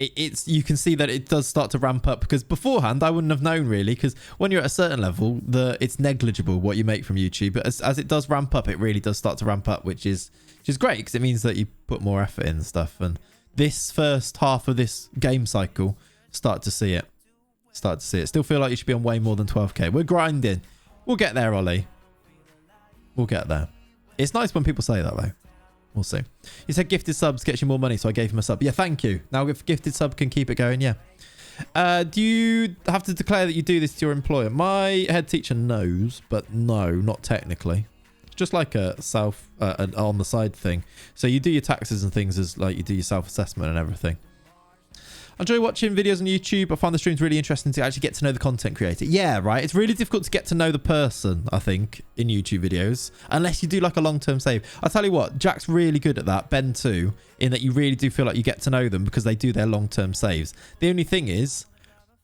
You can see that it does start to ramp up because beforehand I wouldn't have known really, because when you're at a certain level, it's negligible what you make from YouTube. But as it does ramp up, it really does start to ramp up, which is great because it means that you put more effort in and stuff. And this first half of this game cycle, start to see it. Still feel like you should be on way more than 12k. We're grinding. We'll get there, Ollie. We'll get there. It's nice when people say that though. We'll see. You said gifted subs gets you more money, so I gave him a sub. Yeah, thank you. Now if gifted sub can keep it going, yeah. Do you have to declare that you do this to your employer? My head teacher knows, but no, not technically. It's just like a an on the side thing. So you do your taxes and things as like you do your self-assessment and everything. I enjoy watching videos on YouTube. I find the streams really interesting to actually get to know the content creator. Yeah, right. It's really difficult to get to know the person, I think, in YouTube videos, unless you do like a long-term save. I'll tell you what, Jack's really good at that. Ben too, in that you really do feel like you get to know them because they do their long-term saves. The only thing is,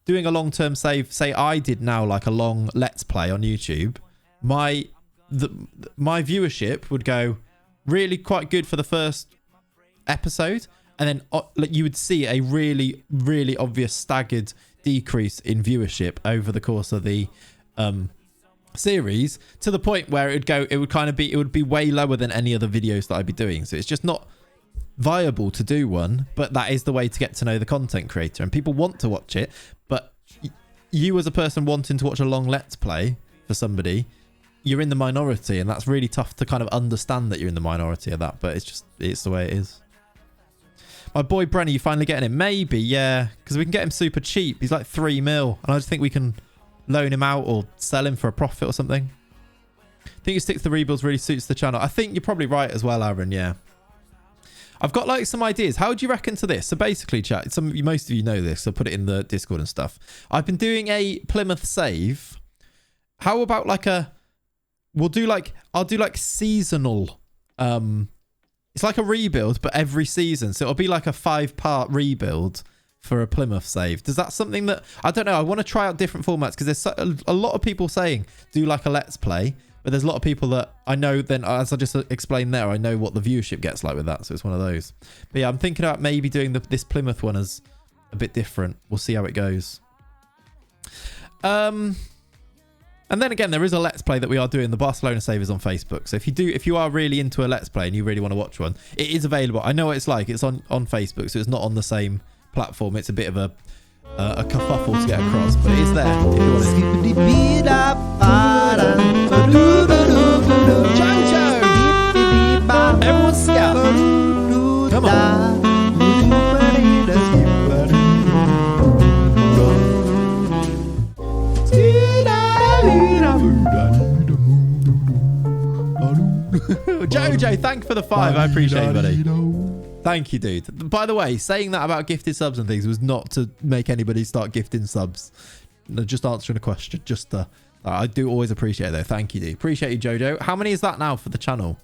doing a long-term save, say I did now like a long Let's Play on YouTube, my viewership would go really quite good for the first episode. And then like, you would see a really, really obvious staggered decrease in viewership over the course of the series, to the point where it would be way lower than any other videos that I'd be doing. So it's just not viable to do one, but that is the way to get to know the content creator, and people want to watch it. But you as a person wanting to watch a long let's play for somebody, you're in the minority, and that's really tough to kind of understand that you're in the minority of that. But it's the way it is. My boy Brenner, you finally getting him? Maybe, yeah, because we can get him super cheap. He's like 3 mil, and I just think we can loan him out or sell him for a profit or something. I think you stick to the rebuilds really suits the channel. I think you're probably right as well, Aaron. Yeah, I've got like some ideas. How would you reckon to this? So basically, chat, most of you know this, so put it in the Discord and stuff. I've been doing a Plymouth save. How about like I'll do like seasonal. It's like a rebuild, but every season. So it'll be like a 5-part rebuild for a Plymouth save. Does that something that, I don't know, I want to try out different formats, because there's a lot of people saying do like a let's play, but there's a lot of people that I know, then as I just explained there, I know what the viewership gets like with that. So it's one of those. But yeah, I'm thinking about maybe doing this Plymouth one as a bit different. We'll see how it goes. And then again, there is a let's play that we are doing, the Barcelona Savers, on Facebook. So if you are really into a let's play and you really want to watch one, it is available. I know what it's like. It's on Facebook, so it's not on the same platform. It's a bit of a kerfuffle to get across, but it is there if you want it. Jojo! Everyone's scout. Come on. Jojo, thank you for the 5. I appreciate it, buddy. Thank you, dude. By the way, saying that about gifted subs and things was not to make anybody start gifting subs. No, just answering a question. I do always appreciate it, though. Thank you, dude. Appreciate you, Jojo. How many is that now for the channel?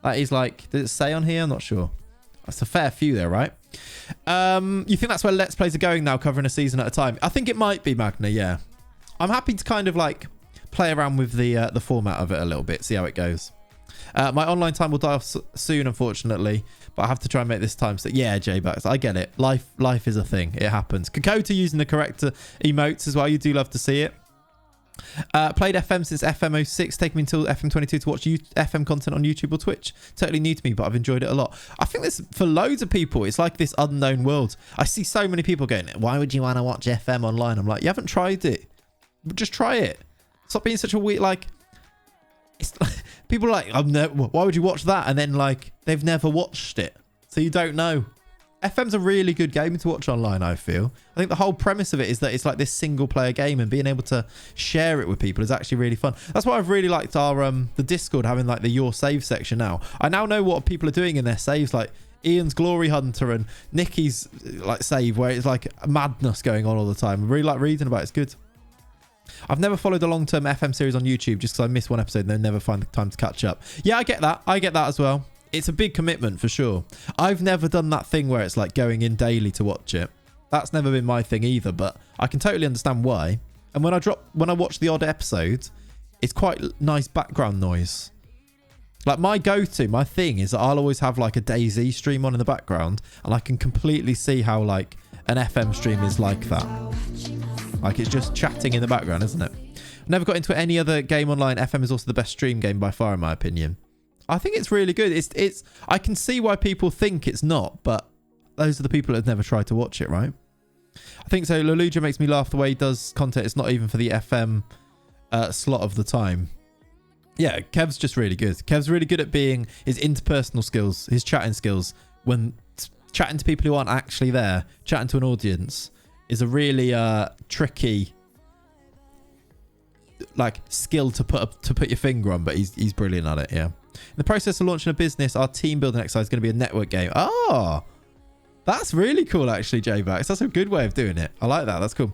That is like, did it say on here? I'm not sure. That's a fair few there, right? You think that's where Let's Plays are going now, covering a season at a time? I think it might be, Magna, yeah. I'm happy to kind of like play around with the format of it a little bit, see how it goes. My online time will die off soon, unfortunately, but I have to try and make this time. So yeah, J-Bucks, I get it. Life is a thing. It happens. Kokota using the correct emotes as well. You do love to see it. Played FM since FM06, taking me until FM22 to watch FM content on YouTube or Twitch. Totally new to me, but I've enjoyed it a lot. I think this, for loads of people, it's like this unknown world. I see so many people going, why would you want to watch FM online? I'm like, you haven't tried it. Just try it. Stop being such a weird, like, it's like, people are like, why would you watch that? And then like, they've never watched it, so you don't know. FM's a really good game to watch online, I feel. I think the whole premise of it is that it's like this single player game, and being able to share it with people is actually really fun. That's why I've really liked our the Discord having like the Your Save section now. I now know what people are doing in their saves, like Ian's Glory Hunter and Nikki's like save, where it's like madness going on all the time. I really like reading about it. It's good. I've never followed a long-term FM series on YouTube just because I miss one episode and then never find the time to catch up. Yeah, I get that. I get that as well. It's a big commitment for sure. I've never done that thing where it's like going in daily to watch it. That's never been my thing either, but I can totally understand why. And when I watch the odd episode, it's quite nice background noise. Like my thing is that I'll always have like a DayZ stream on in the background, and I can completely see how like an FM stream is like that. Like it's just chatting in the background, isn't it? Never got into any other game online. FM is also the best stream game by far, in my opinion. I think it's really good. It's. I can see why people think it's not, but those are the people that have never tried to watch it, right? I think so. Leluja makes me laugh the way he does content. It's not even for the FM slot of the time. Yeah, Kev's just really good. Kev's really good at being his interpersonal skills, his chatting skills. When chatting to people who aren't actually there, chatting to an audience is a really tricky like skill to put your finger on, but he's brilliant at it. Yeah. In the process of launching a business, our team building exercise is going to be a network game. Oh, that's really cool, actually, J-Bax. That's a good way of doing it. I like that. That's cool.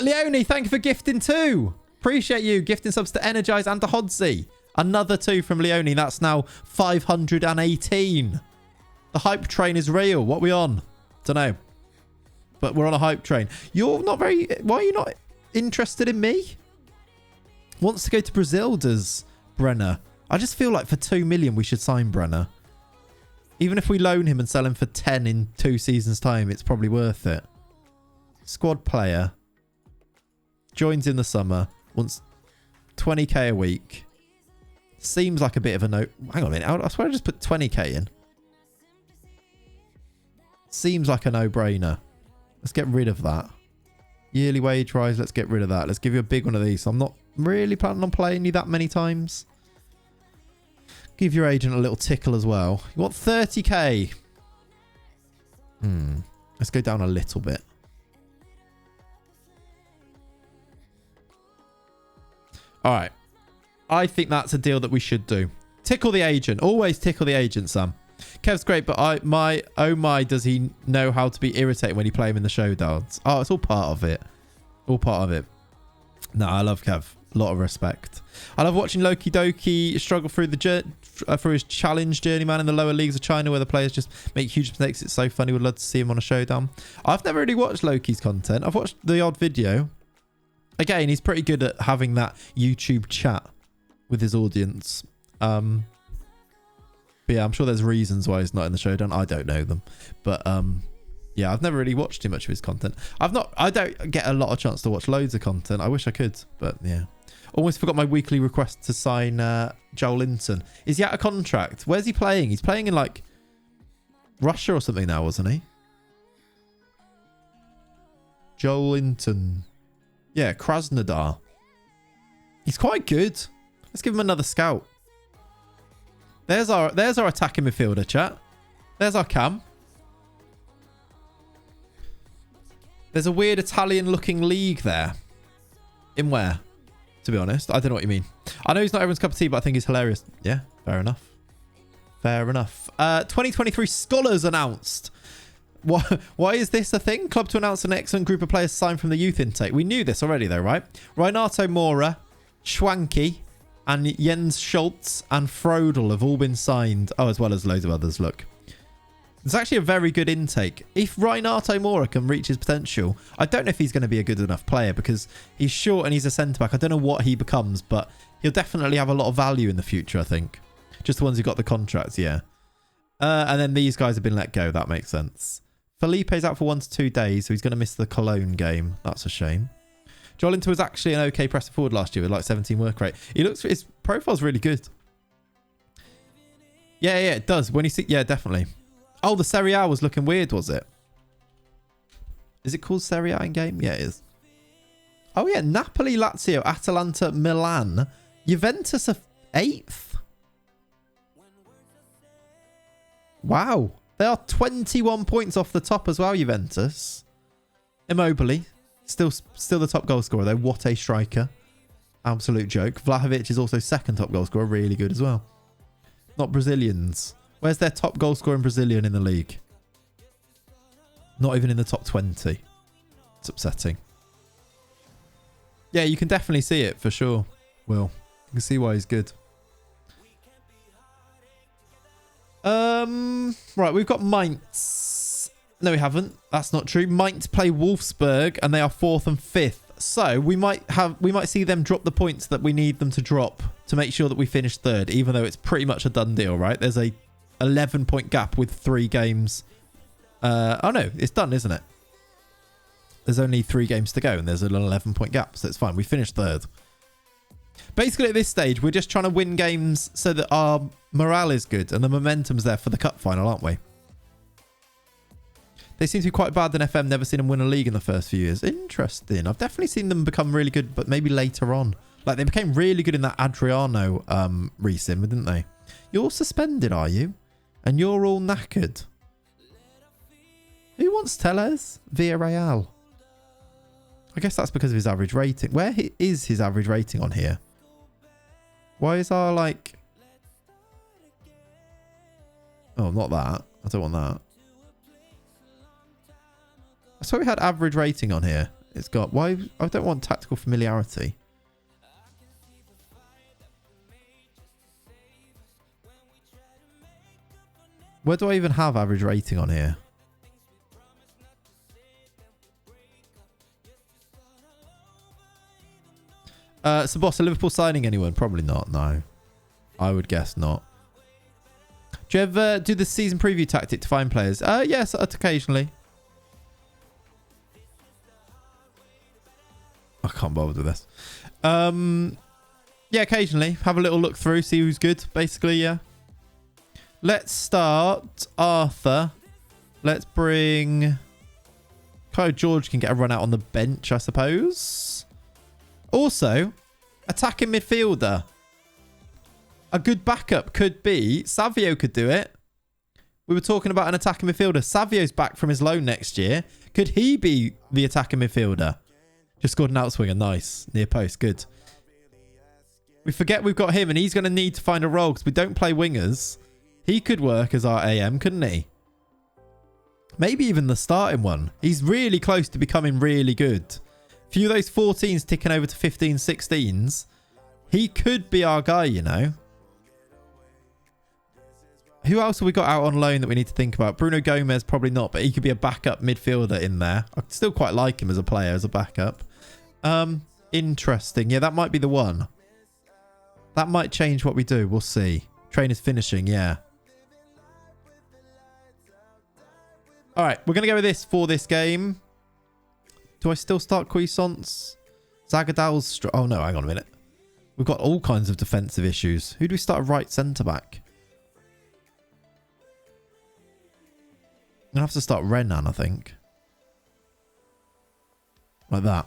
Leonie, thank you for gifting 2. Appreciate you gifting subs to Energize and to Hodsy. Another 2 from Leonie. That's now 518. The hype train is real. What are we on? Don't know. But we're on a hype train. You're not very... Why are you not interested in me? Wants to go to Brazil, does Brenner. I just feel like for 2 million we should sign Brenner. Even if we loan him and sell him for 10 in 2 seasons' time, it's probably worth it. Squad player. Joins in the summer. Wants 20k a week. Seems like a bit of a no... Hang on a minute. I swear I just put 20k in. Seems like a no-brainer. Let's get rid of that. Yearly wage rise. Let's get rid of that. Let's give you a big one of these. So I'm not really planning on playing you that many times. Give your agent a little tickle as well. You want 30k? Let's go down a little bit. All right. I think that's a deal that we should do. Tickle the agent. Always tickle the agent, Sam. Kev's great, but oh my, does he know how to be irritating when you play him in the showdowns? Oh, it's all part of it. All part of it. No, I love Kev. A lot of respect. I love watching Loki Doki struggle through through his challenge journey, man, in the lower leagues of China where the players just make huge mistakes. It's so funny. Would love to see him on a showdown. I've never really watched Loki's content. I've watched the odd video. Again, he's pretty good at having that YouTube chat with his audience. But yeah, I'm sure there's reasons why he's not in the showdown. I don't know them. But yeah, I've never really watched too much of his content. I don't get a lot of chance to watch loads of content. I wish I could, but yeah. Almost forgot my weekly request to sign Joel Linton. Is he out of contract? Where's he playing? He's playing in like Russia or something now, wasn't he? Joel Linton. Yeah, Krasnodar. He's quite good. Let's give him another scout. There's our attacking midfielder, chat. There's our cam. There's a weird Italian-looking league there. In where? To be honest, I don't know what you mean. I know he's not everyone's cup of tea, but I think he's hilarious. Yeah, fair enough. Fair enough. 2023 Scholars announced. Why is this a thing? Club to announce an excellent group of players signed from the youth intake. We knew this already, though, right? Renato Mora, Schwanke, and Jens Schultz and Frodel have all been signed. Oh, as well as loads of others. Look. It's actually a very good intake. If Renato Mora can reach his potential, I don't know if he's going to be a good enough player because he's short and he's a centre-back. I don't know what he becomes, but he'll definitely have a lot of value in the future, I think. Just the ones who got the contracts, yeah. And then these guys have been let go. That makes sense. Felipe's out for 1 to 2 days, so he's going to miss the Cologne game. That's a shame. Joelinton was actually an okay pressing forward last year with like 17 work rate. His profile's really good. Yeah, it does. When you see, yeah, definitely. Oh, the Serie A was looking weird, was it? Is it called Serie A in game? Yeah, it is. Oh yeah, Napoli, Lazio, Atalanta, Milan, Juventus are 8th. Wow, they are 21 points off the top as well. Juventus, Immobile. Still the top goal scorer, though. What a striker. Absolute joke. Vlahovic is also second top goal scorer. Really good as well. Not Brazilians. Where's their top goal scoring Brazilian in the league? Not even in the top 20. It's upsetting. Yeah, you can definitely see it for sure. Will. You can see why he's good. Right, we've got Mainz. No, we haven't. That's not true. Mainz play Wolfsburg and they are 4th and 5th. So we might see them drop the points that we need them to drop to make sure that we finish 3rd, even though it's pretty much a done deal, right? There's a 11-point gap with 3 games. Oh no, it's done, isn't it? There's only 3 games to go and there's an 11-point gap, so it's fine. We finished 3rd. Basically, at this stage, we're just trying to win games so that our morale is good and the momentum's there for the cup final, aren't we? They seem to be quite bad than FM. Never seen them win a league in the first few years. Interesting. I've definitely seen them become really good, but maybe later on. Like, they became really good in that Adriano resim, didn't they? You're suspended, are you? And you're all knackered. Who wants Tellez? Villarreal. I guess that's because of his average rating. Where is his average rating on here? Why is our, like... Oh, not that. I don't want that. I saw we had average rating on here. It's got... Why? I don't want tactical familiarity. Where do I even have average rating on here? So, boss, are Liverpool signing anyone? Probably not, no. I would guess not. Do you ever do the season preview tactic to find players? Yes, occasionally. I can't bother with this. Yeah, occasionally. Have a little look through, see who's good, basically, yeah. Let's start Arthur. Let's bring... Kyle George can get a run out on the bench, I suppose. Also, attacking midfielder. A good backup could be... Savio could do it. We were talking about an attacking midfielder. Savio's back from his loan next year. Could he be the attacking midfielder? Just scored an outswinger. Nice. Near post. Good. We forget we've got him and he's going to need to find a role because we don't play wingers. He could work as our AM, couldn't he? Maybe even the starting one. He's really close to becoming really good. A few of those 14s ticking over to 15s, 16s. He could be our guy, you know. Who else have we got out on loan that we need to think about? Bruno Gomez, probably not, but he could be a backup midfielder in there. I still quite like him as a player, as a backup. Interesting. Yeah, that might be the one. That might change what we do. We'll see. Trainer's finishing, yeah. All right, we're going to go with this for this game. Do I still start Cuisance? Zagadal's... Oh, no, hang on a minute. We've got all kinds of defensive issues. Who do we start at right centre-back? I'm going to have to start Renan, I think. Like that.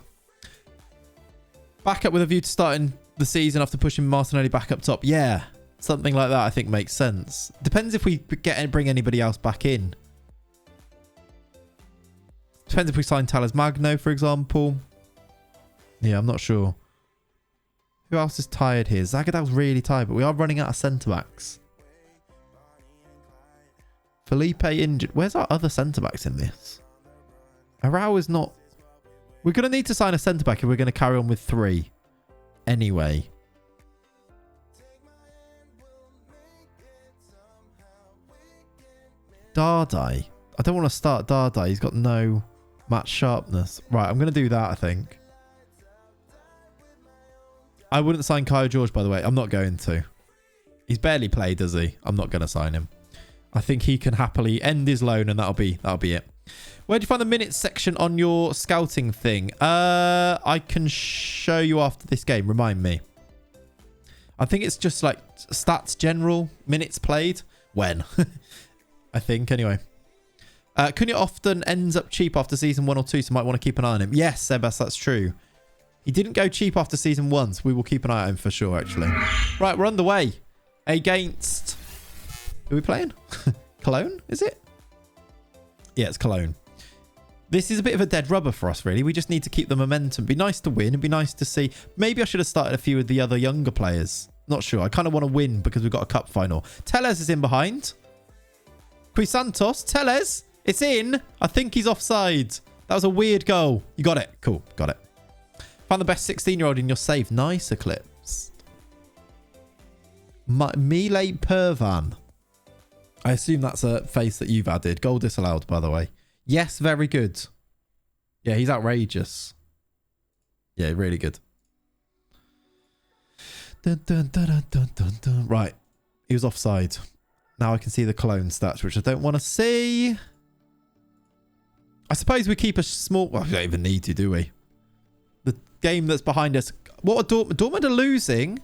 Back up with a view to starting the season after pushing Martinelli back up top. Yeah, something like that I think makes sense. Depends if we bring anybody else back in. Depends if we sign Talas Magno, for example. Yeah, I'm not sure. Who else is tired here? Zagadal's really tired, but we are running out of centre-backs. Felipe injured. Where's our other centre-backs in this? Arau is not... We're going to need to sign a centre-back if we're going to carry on with 3. Anyway. Dardai. I don't want to start Dardai. He's got no match sharpness. Right, I'm going to do that, I think. I wouldn't sign Kyle George, by the way. I'm not going to. He's barely played, does he? I'm not going to sign him. I think he can happily end his loan and that'll be it. Where do you find the minutes section on your scouting thing? I can show you after this game. Remind me. I think it's just like stats general, minutes played. When? I think, anyway. Cunha often ends up cheap after season 1 or 2, so might want to keep an eye on him. Yes, Sebas, that's true. He didn't go cheap after season 1, so we will keep an eye on him for sure, actually. Right, we're underway. Against... Who are we playing? Cologne, is it? Yeah, it's Cologne. This is a bit of a dead rubber for us, really. We just need to keep the momentum. Be nice to win. It'd be nice to see. Maybe I should have started a few of the other younger players. Not sure. I kind of want to win because we've got a cup final. Tellez is in behind. Cuisantos. Tellez. It's in. I think he's offside. That was a weird goal. You got it. Cool. Got it. Found the best 16-year-old in your save. Nice, Eclipse. Mile Pervan. I assume that's a face that you've added. Goal disallowed, by the way. Yes, very good. Yeah, he's outrageous. Yeah, really good. Dun, dun, dun, dun, dun, dun, dun. Right. He was offside. Now I can see the Cologne stats, which I don't want to see. I suppose we keep a small... Well, we don't even need to, do we? The game that's behind us... What are Dortmund? Dortmund are losing.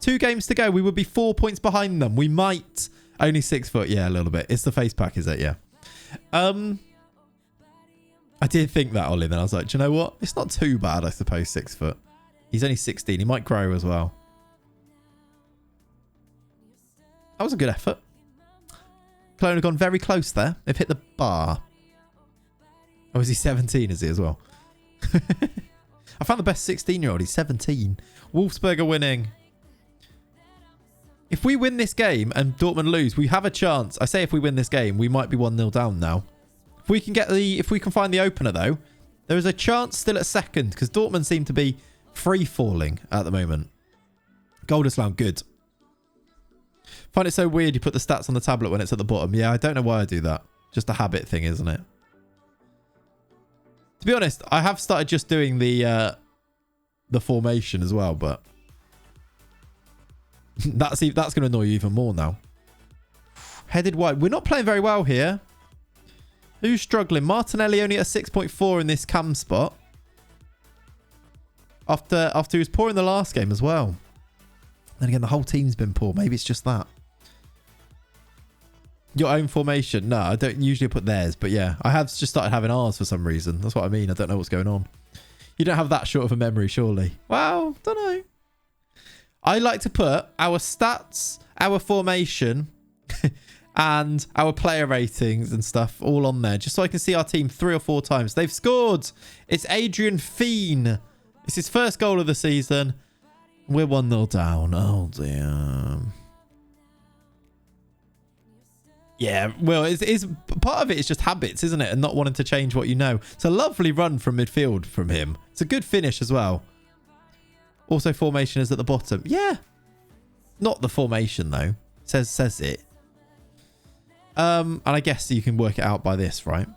2 games to go. We would be 4 points behind them. We might... Only 6 foot. Yeah, a little bit. It's the face pack, is it? Yeah. I did think that, Ollie. Then I was like, do you know what? It's not too bad, I suppose, 6 foot. He's only 16. He might grow as well. That was a good effort. Cologne have gone very close there. They've hit the bar. Oh, is he 17? Is he as well? I found the best 16-year-old. He's 17. Wolfsburg are winning. If we win this game and Dortmund lose, we have a chance. I say if we win this game, we might be 1-0 down now. If we can find the opener though, there is a chance still at second because Dortmund seem to be free falling at the moment. Goldislam, good. Find it so weird you put the stats on the tablet when it's at the bottom. Yeah, I don't know why I do that. Just a habit thing, isn't it? To be honest, I have started just doing the formation as well, but that's going to annoy you even more now. Headed wide. We're not playing very well here. Who's struggling? Martinelli only at a 6.4 in this cam spot. After he was poor in the last game as well. Then again, the whole team's been poor. Maybe it's just that. Your own formation? No, I don't usually put theirs. But yeah, I have just started having ours for some reason. That's what I mean. I don't know what's going on. You don't have that short of a memory, surely. Well, don't know. I like to put our stats, our formation, and our player ratings and stuff all on there. Just so I can see our team 3 or 4 times. They've scored. It's Adrian Feen. It's his first goal of the season. We're 1-0 down. Oh, dear. Yeah, well, it's part of it is just habits, isn't it? And not wanting to change what you know. It's a lovely run from midfield from him. It's a good finish as well. Also, formation is at the bottom. Yeah. Not the formation, though. Says it. And I guess you can work it out by this, right?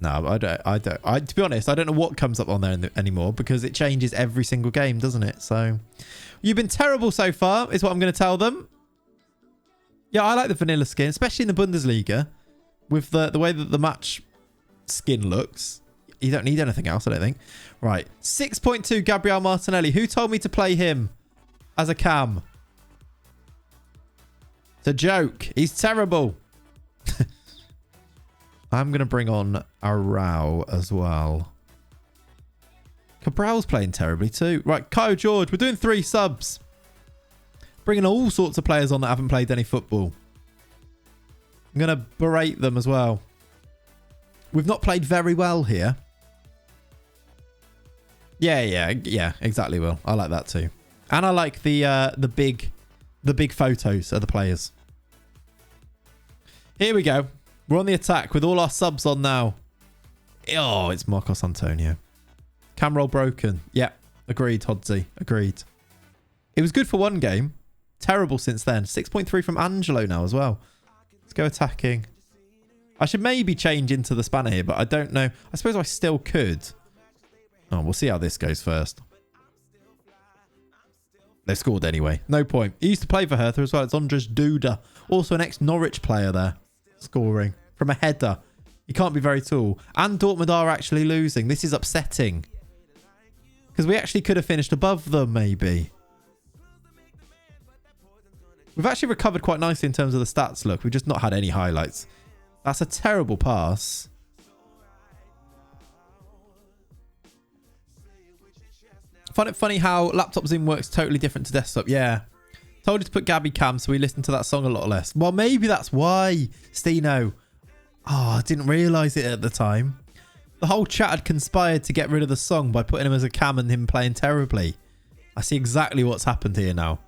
No, I don't. To be honest, I don't know what comes up on there anymore because it changes every single game, doesn't it? So, you've been terrible so far, is what I'm going to tell them. Yeah, I like the vanilla skin, especially in the Bundesliga, with the way that the match skin looks. You don't need anything else, I don't think. Right, 6.2 Gabriel Martinelli. Who told me to play him as a cam? It's a joke. He's terrible. I'm going to bring on Arau as well. Cabral's playing terribly too. Right, Kyle George. We're doing 3 subs. Bringing all sorts of players on that haven't played any football. I'm going to berate them as well. We've not played very well here. Yeah, exactly, Will. I like that too. And I like the big photos of the players. Here we go. We're on the attack with all our subs on now. Oh, it's Marcos Antonio. Cam roll broken. Yeah, agreed, Hodzi. Agreed. It was good for one game. Terrible since then. 6.3 from Angelo now as well. Let's go attacking. I should maybe change into the spanner here, but I don't know. I suppose I still could. Oh, we'll see how this goes first. They scored anyway. No point. He used to play for Hertha as well. It's Andres Duda. Also an ex-Norwich player there. Scoring from a header. He can't be very tall. And Dortmund are actually losing. This is upsetting. Because we actually could have finished above them, maybe. We've actually recovered quite nicely in terms of the stats. Look, we've just not had any highlights. That's a terrible pass. Find it funny how laptop zoom works totally different to desktop. Yeah. Told you to put Gabby Cam so we listen to that song a lot less. Well, maybe that's why, Stino. Oh, I didn't realise it at the time. The whole chat had conspired to get rid of the song by putting him as a cam and him playing terribly. I see exactly what's happened here now.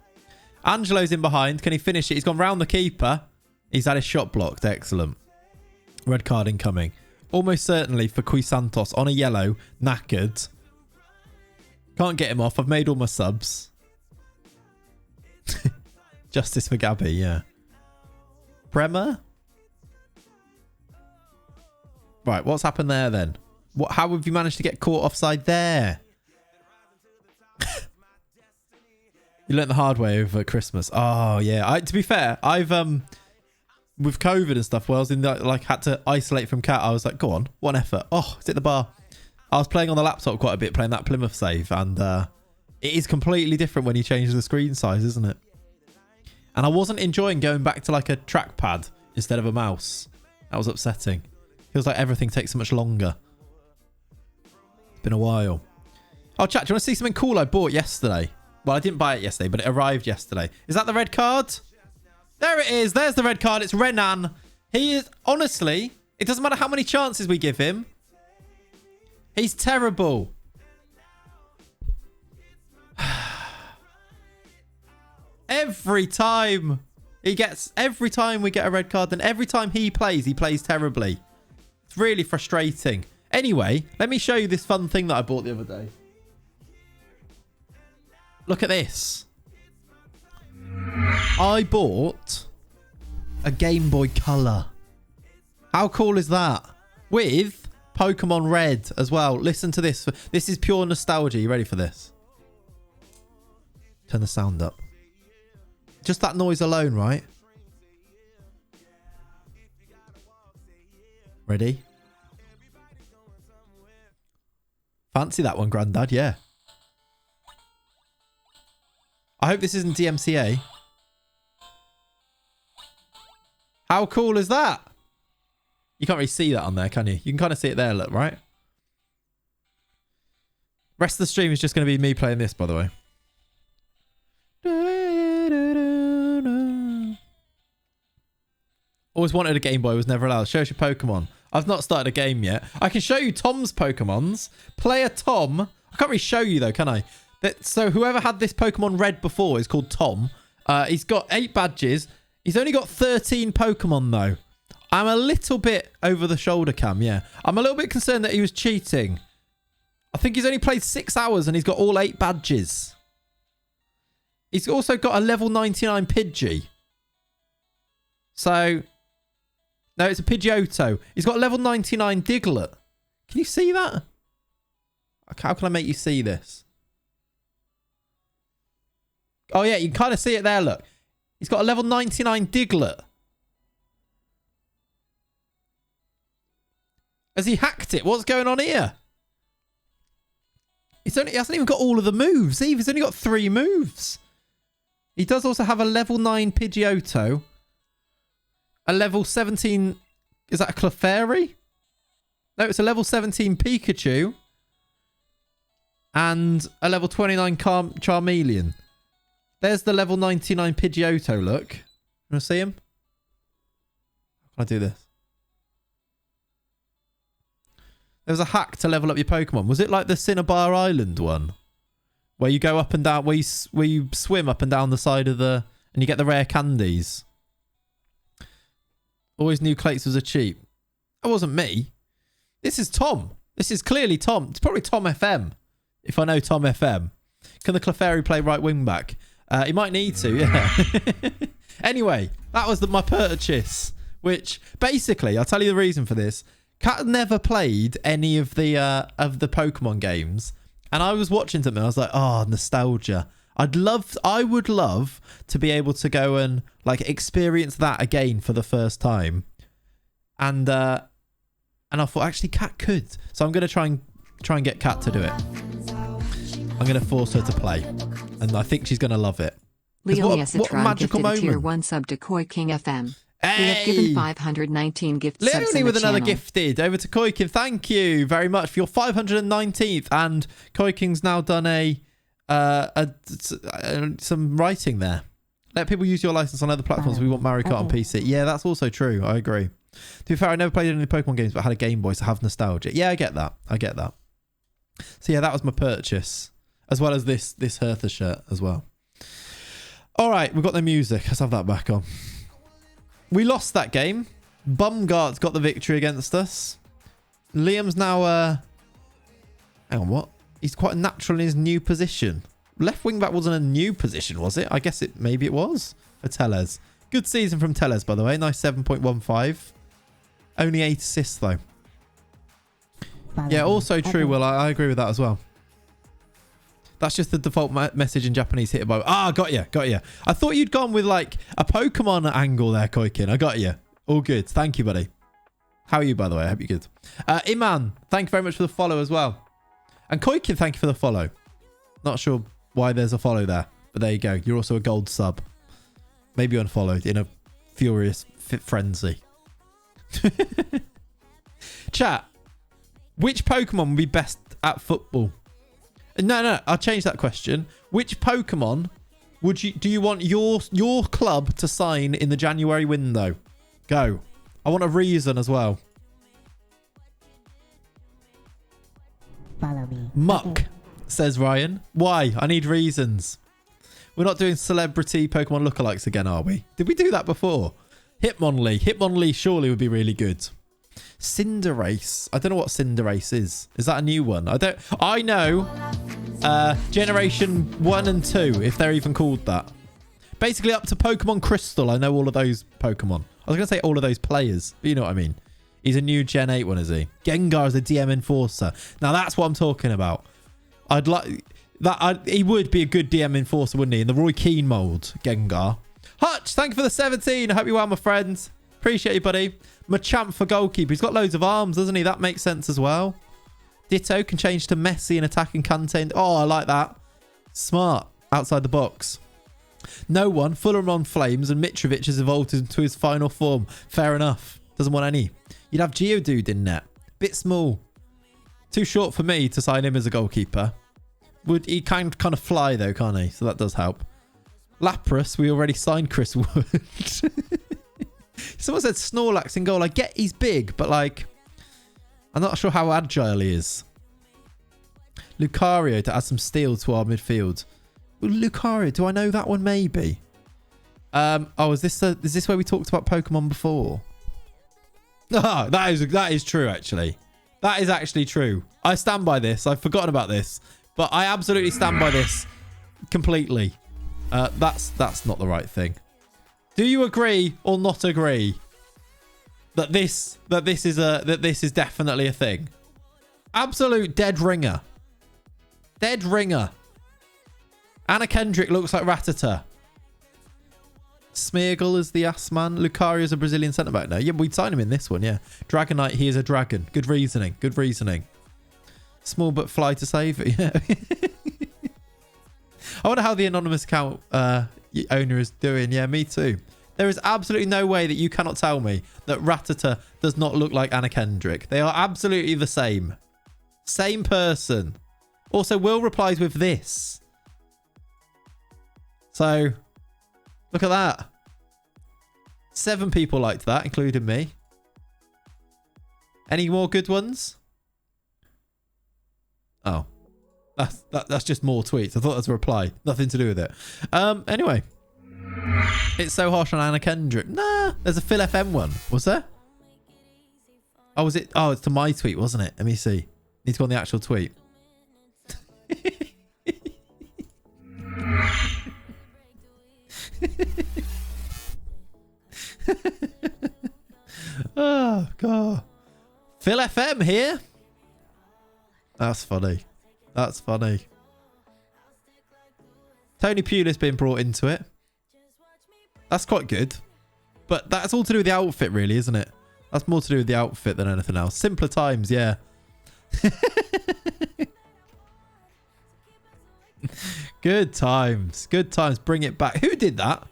Angelo's in behind. Can he finish it? He's gone round the keeper. He's had his shot blocked. Excellent. Red card incoming. Almost certainly for Cui Santos on a yellow. Knackered. Can't get him off. I've made all my subs. Justice for Gabby, yeah. Bremer? Right, what's happened there then? How have you managed to get caught offside there? You learnt the hard way over Christmas. Oh, yeah. To be fair, I've with COVID and stuff, where I was in the, had to isolate from Cat, I was like, go on, one effort. Oh, it's at the bar. I was playing on the laptop quite a bit, playing that Plymouth save, and it is completely different when you change the screen size, isn't it? And I wasn't enjoying going back to like a trackpad instead of a mouse. That was upsetting. Feels like everything takes so much longer. It's been a while. Oh, chat, do you want to see something cool I bought yesterday? Well, I didn't buy it yesterday, but it arrived yesterday. Is that the red card? There it is. There's the red card. It's Renan. He is, honestly, it doesn't matter how many chances we give him. He's terrible. Every time we get a red card, and every time he plays terribly. It's really frustrating. Anyway, let me show you this fun thing that I bought the other day. Look at this. I bought a Game Boy Color. How cool is that? With Pokemon Red as well. Listen to this. This is pure nostalgia. You ready for this? Turn the sound up. Just that noise alone, right? Ready? Fancy that one, Grandad. Yeah. I hope this isn't DMCA. How cool is that? You can't really see that on there, can you? You can kind of see it there, look, right? Rest of the stream is just going to be me playing this, by the way. Always wanted a Game Boy, was never allowed. Show us your Pokemon. I've not started a game yet. I can show you Tom's Pokemons. Player Tom. I can't really show you though, can I? So whoever had this Pokemon Red before is called Tom. He's got 8 badges. He's only got 13 Pokemon though. I'm a little bit over the shoulder cam, yeah. I'm a little bit concerned that he was cheating. I think he's only played 6 hours and he's got all 8 badges. He's also got a level 99 Pidgey. So... No, it's a Pidgeotto. He's got a level 99 Diglett. Can you see that? How can I make you see this? Oh, yeah, you can kind of see it there, look. He's got a level 99 Diglett. Has he hacked it? What's going on here? He hasn't even got all of the moves. He's only got 3 moves. He does also have a level 9 Pidgeotto. A level 17... Is that a Clefairy? No, it's a level 17 Pikachu. And a level 29 Charmeleon. There's the level 99 Pidgeotto, look. You want to see him? How can I do this? There was a hack to level up your Pokemon. Was it like the Cinnabar Island one? Where you go up and down... Where you swim up and down the side of the... And you get the rare candies. Always knew Clates was a cheat. That wasn't me. This is Tom. This is clearly Tom. It's probably Tom FM. If I know Tom FM. Can the Clefairy play right wing back? He might need to, yeah. Anyway, that was my purchase. Which, basically, I'll tell you the reason for this. Kat never played any of the Pokemon games. And I was watching something. I was like, oh, nostalgia. I would love to be able to go and like experience that again for the first time. And I thought actually Kat could. So I'm going to try and get Kat to do it. I'm going to force her to play. And I think she's going to love it. What a magical moment. Tier 1 sub to Koi King FM. Hey! We have given 519 gift subs Leonie in with the another channel. gifted over to Koi King. Thank you very much for your 519th. And Koi King's now done some writing there. Let people use your license on other platforms. We want Mario Kart on PC. Yeah, that's also true. I agree. To be fair, I never played any Pokemon games, but had a Game Boy, so I have nostalgia. Yeah, I get that. So yeah, that was my purchase, as well as this Hertha shirt as well. All right, we've got the music. Let's have that back on. We lost that game. Bumgart's got the victory against us. Liam's now hang on, what? He's quite natural in his new position. Left wing back wasn't a new position, was it? I guess maybe it was for Tellez. Good season from Tellez, by the way. Nice 7.15. Only 8 assists, though. Yeah, also true, Will. I agree with that as well. That's just the default message in Japanese. Hit by. Ah, got you. I thought you'd gone with like a Pokemon angle there, Koikin. I got you. All good. Thank you, buddy. How are you, by the way? I hope you're good. Iman, thank you very much for the follow as well. And Koikin, thank you for the follow. Not sure why there's a follow there, but there you go. You're also a gold sub. Maybe unfollowed in a furious frenzy. Chat, which Pokemon would be best at football? No, I'll change that question. Which Pokemon do you want your club to sign in the January window? Go. I want a reason as well. Follow me. Muck, says Ryan. Why? I need reasons. We're not doing celebrity Pokemon lookalikes again, are we? Did we do that before? Hitmonlee. Hitmonlee surely would be really good. Cinderace. I don't know what Cinderace is. Is that a new one? I know Generation 1 and 2, if they're even called that. Basically up to Pokemon Crystal. I know all of those Pokemon. I was going to say all of those players, but you know what I mean. He's a new Gen 8 one, is he? Gengar is a DM Enforcer. Now that's what I'm talking about. I'd like that. He would be a good DM Enforcer, wouldn't he? In the Roy Keane mold, Gengar. Hutch, thank you for the 17. I hope you're well, my friends. Appreciate you, buddy. Machamp for goalkeeper. He's got loads of arms, doesn't he? That makes sense as well. Ditto can change to Messi and attacking Kante. Oh, I like that. Smart. Outside the box. No one. Fulham on flames and Mitrovic has evolved into his final form. Fair enough. Doesn't want any. You'd have Geodude in net. Bit small. Too short for me to sign him as a goalkeeper. Would he kind of fly though, can't he? So that does help. Lapras, we already signed Chris Wood. Someone said Snorlax in goal. I get he's big, but like, I'm not sure how agile he is. Lucario to add some steel to our midfield. Lucario, do I know that one? Maybe. Oh, is this where we talked about Pokemon before? Oh, that is true, actually. That is actually true. I stand by this. I've forgotten about this, but I absolutely stand by this completely. That's not the right thing. Do you agree or not agree that this is definitely a thing? Absolute dead ringer. Dead ringer. Anna Kendrick looks like Rattata. Smeargle is the ass man. Lucario is a Brazilian centre back now. Yeah, we'd sign him in this one, yeah. Dragonite, he is a dragon. Good reasoning. Good reasoning. Small but fly to save it. Yeah. I wonder how the anonymous account owner is doing. Yeah, me too. There is absolutely no way that you cannot tell me that Rattata does not look like Anna Kendrick. They are absolutely the same. Same person. Also, Will replies with this. So, look at that. 7 people liked that, including me. Any more good ones? Oh. That's just more tweets. I thought that was a reply. Nothing to do with it. Anyway. It's so harsh on Anna Kendrick. Nah, there's a Phil FM one. Was there? Oh, was it? Oh, it's to my tweet, wasn't it? Let me see. Need to go on the actual tweet. Oh, God. Phil FM here? That's funny. That's funny. Tony Pulis been brought into it. That's quite good. But that's all to do with the outfit, really, isn't it? That's more to do with the outfit than anything else. Simpler times, yeah. Good times. Good times. Bring it back. Who did that?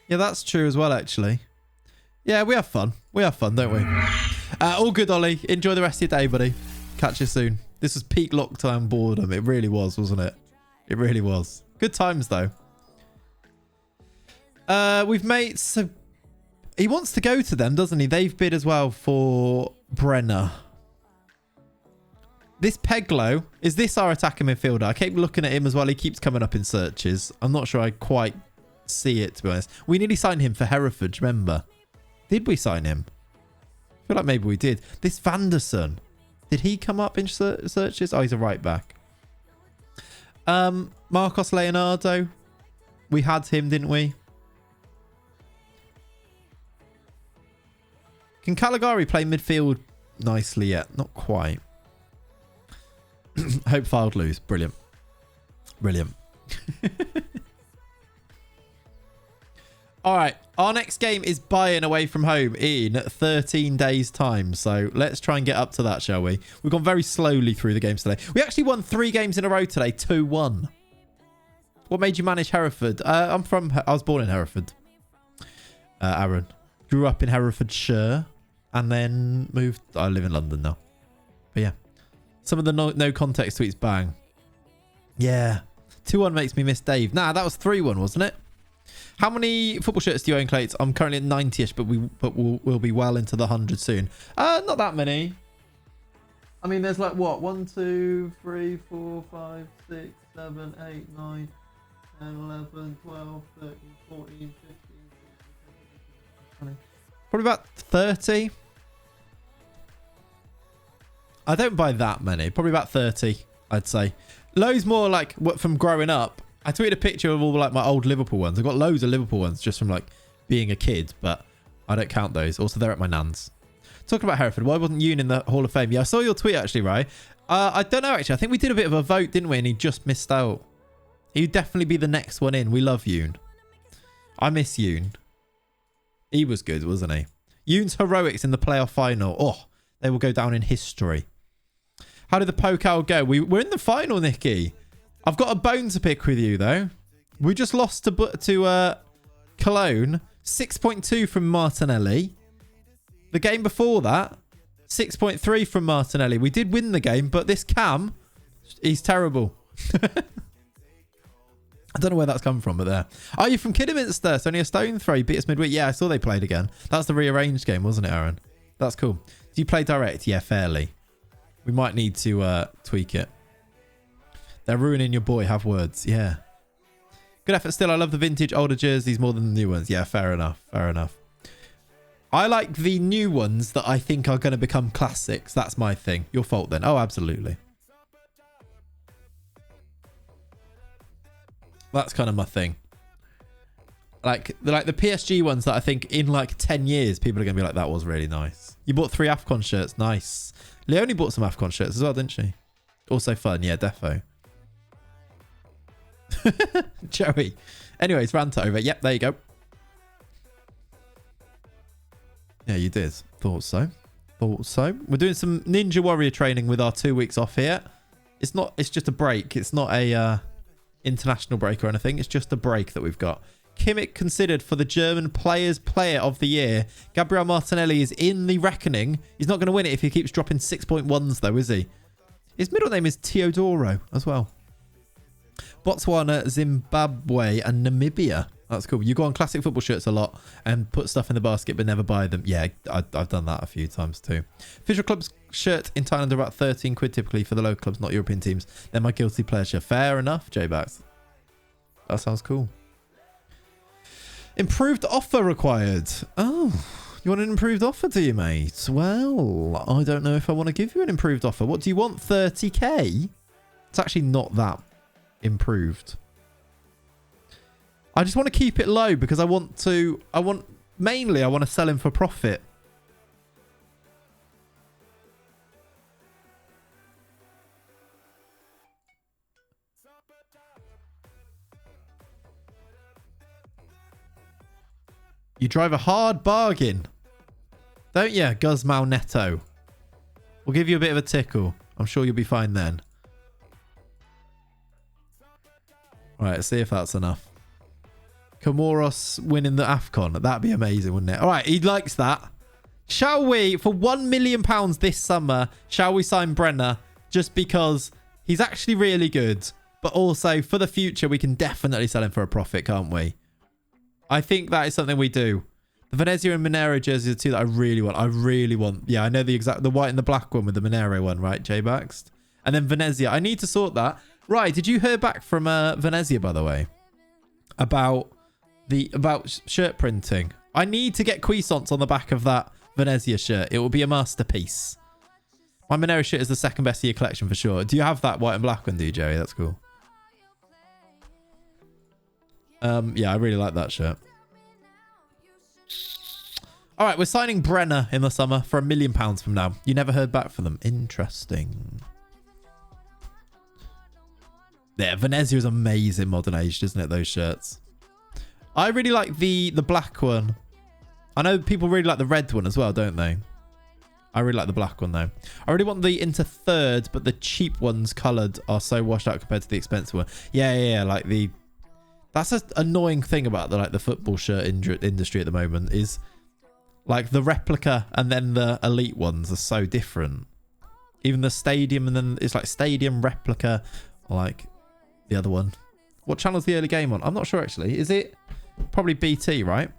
Yeah, that's true as well, actually. Yeah, we have fun. We have fun, don't we? All good, Ollie. Enjoy the rest of your day, buddy. Catch you soon. This was peak lockdown boredom. It really was, wasn't it? It really was. Good times, though. We've made... So he wants to go to them, doesn't he? They've bid as well for Brenner. This Peglo, is this our attacking midfielder? I keep looking at him as well. He keeps coming up in searches. I'm not sure I quite see it, to be honest. We nearly signed him for Hereford, remember? Did we sign him? I feel like maybe we did. This Vanderson. Did he come up in searches? Oh, he's a right back. Marcos Leonardo. We had him, didn't we? Can Caligari play midfield nicely yet? Not quite. Hope filed lose. Brilliant. Brilliant. All right. Our next game is Bayern away from home in 13 days' time. So let's try and get up to that, shall we? We've gone very slowly through the games today. We actually won 3 games in a row today. 2-1. What made you manage Hereford? I was born in Hereford. Aaron. Grew up in Herefordshire and then moved. I live in London now. But yeah. Some of the no context tweets, bang. Yeah. 2-1 makes me miss Dave. Nah, that was 3-1, wasn't it? How many football shirts do you own, Clates? I'm currently at 90-ish, but we'll be well into the 100 soon. Not that many. I mean, there's like what? 1, 2, 3, 4, 5, 6, 7, 8, 9, 10, 11, 12, 13, 14, 15, 16, 20. Probably about 30. I don't buy that many. Probably about 30, I'd say. Loads more like what from growing up. I tweeted a picture of all like my old Liverpool ones. I've got loads of Liverpool ones just from like being a kid, but I don't count those. Also, they're at my nan's. Talking about Hereford, why wasn't Yoon in the Hall of Fame? Yeah, I saw your tweet actually, right? I don't know actually. I think we did a bit of a vote, didn't we? And he just missed out. He'd definitely be the next one in. We love Yoon. I miss Yoon. He was good, wasn't he? Yoon's heroics in the playoff final. Oh, they will go down in history. How did the Pokal go? We're in the final, Nikki. I've got a bone to pick with you, though. We just lost to Cologne. 6.2 from Martinelli. The game before that, 6.3 from Martinelli. We did win the game, but this Cam, he's terrible. I don't know where that's come from, but there. Are you from Kidderminster? It's only a stone throw. You beat us midweek. Yeah, I saw they played again. That's the rearranged game, wasn't it, Aaron? That's cool. Do you play direct? Yeah, fairly. We might need to tweak it. They're ruining your boy. Have words. Yeah. Good effort still. I love the vintage older jerseys more than the new ones. Yeah, fair enough. Fair enough. I like the new ones that I think are going to become classics. That's my thing. Your fault then. Oh, absolutely. That's kind of my thing. Like the PSG ones that I think in like 10 years, people are going to be like, that was really nice. You bought 3 AFCON shirts. Nice. Leonie bought some AFCON shirts as well, didn't she? Also fun. Yeah, defo. Joey. Anyways, rant over. Yep, there you go. Yeah, you did. Thought so. Thought so. We're doing some Ninja Warrior training with our 2 weeks off here. It's just a break. It's not a international break or anything. It's just a break that we've got. Kimmich considered for the German Players Player of the Year. Gabriel Martinelli is in the reckoning. He's not going to win it if he keeps dropping 6.1s though, is he? His middle name is Teodoro as well. Botswana, Zimbabwe and Namibia. That's cool. You go on classic football shirts a lot and put stuff in the basket but never buy them. Yeah, I've done that a few times too. Official club's shirt in Thailand are about 13 quid typically for the local clubs, not European teams. They're my guilty pleasure. Fair enough, J-Bax. That sounds cool. Improved offer required. Oh, you want an improved offer, do you, mate? Well, I don't know if I want to give you an improved offer. What do you want? 30k? It's actually not that improved. I just want to keep it low because I want to sell him for profit. You drive a hard bargain, don't you, Guzmao Neto? We'll give you a bit of a tickle. I'm sure you'll be fine then. All right, let's see if that's enough. Comoros winning the AFCON. That'd be amazing, wouldn't it? All right, he likes that. Shall we, for £1 million this summer, shall we sign Brenner? Just because he's actually really good. But also, for the future, we can definitely sell him for a profit, can't we? I think that is something we do. The Venezia and Monero jerseys are two that I really want. I really want. Yeah, I know the white and the black one with the Monero one, right? J-Bax. And then Venezia. I need to sort that. Right, did you hear back from Venezia, by the way? About shirt printing. I need to get cuissance on the back of that Venezia shirt. It will be a masterpiece. My Monero shirt is the second best year collection for sure. Do you have that white and black one, DJ? That's cool. Yeah, I really like that shirt. All right, we're signing Brenner in the summer for £1 million from now. You never heard back from them. Interesting. Yeah, Venezia is amazing modern aged, isn't it? Those shirts. I really like the black one. I know people really like the red one as well, don't they? I really like the black one though. I really want the into third, but the cheap ones coloured are so washed out compared to the expensive one. Yeah. Like that's an annoying thing about the football shirt industry at the moment is like the replica and then the elite ones are so different. Even the stadium and then it's like stadium replica, or like the other one. What channel's the early game on? I'm not sure actually. Is it probably BT, right?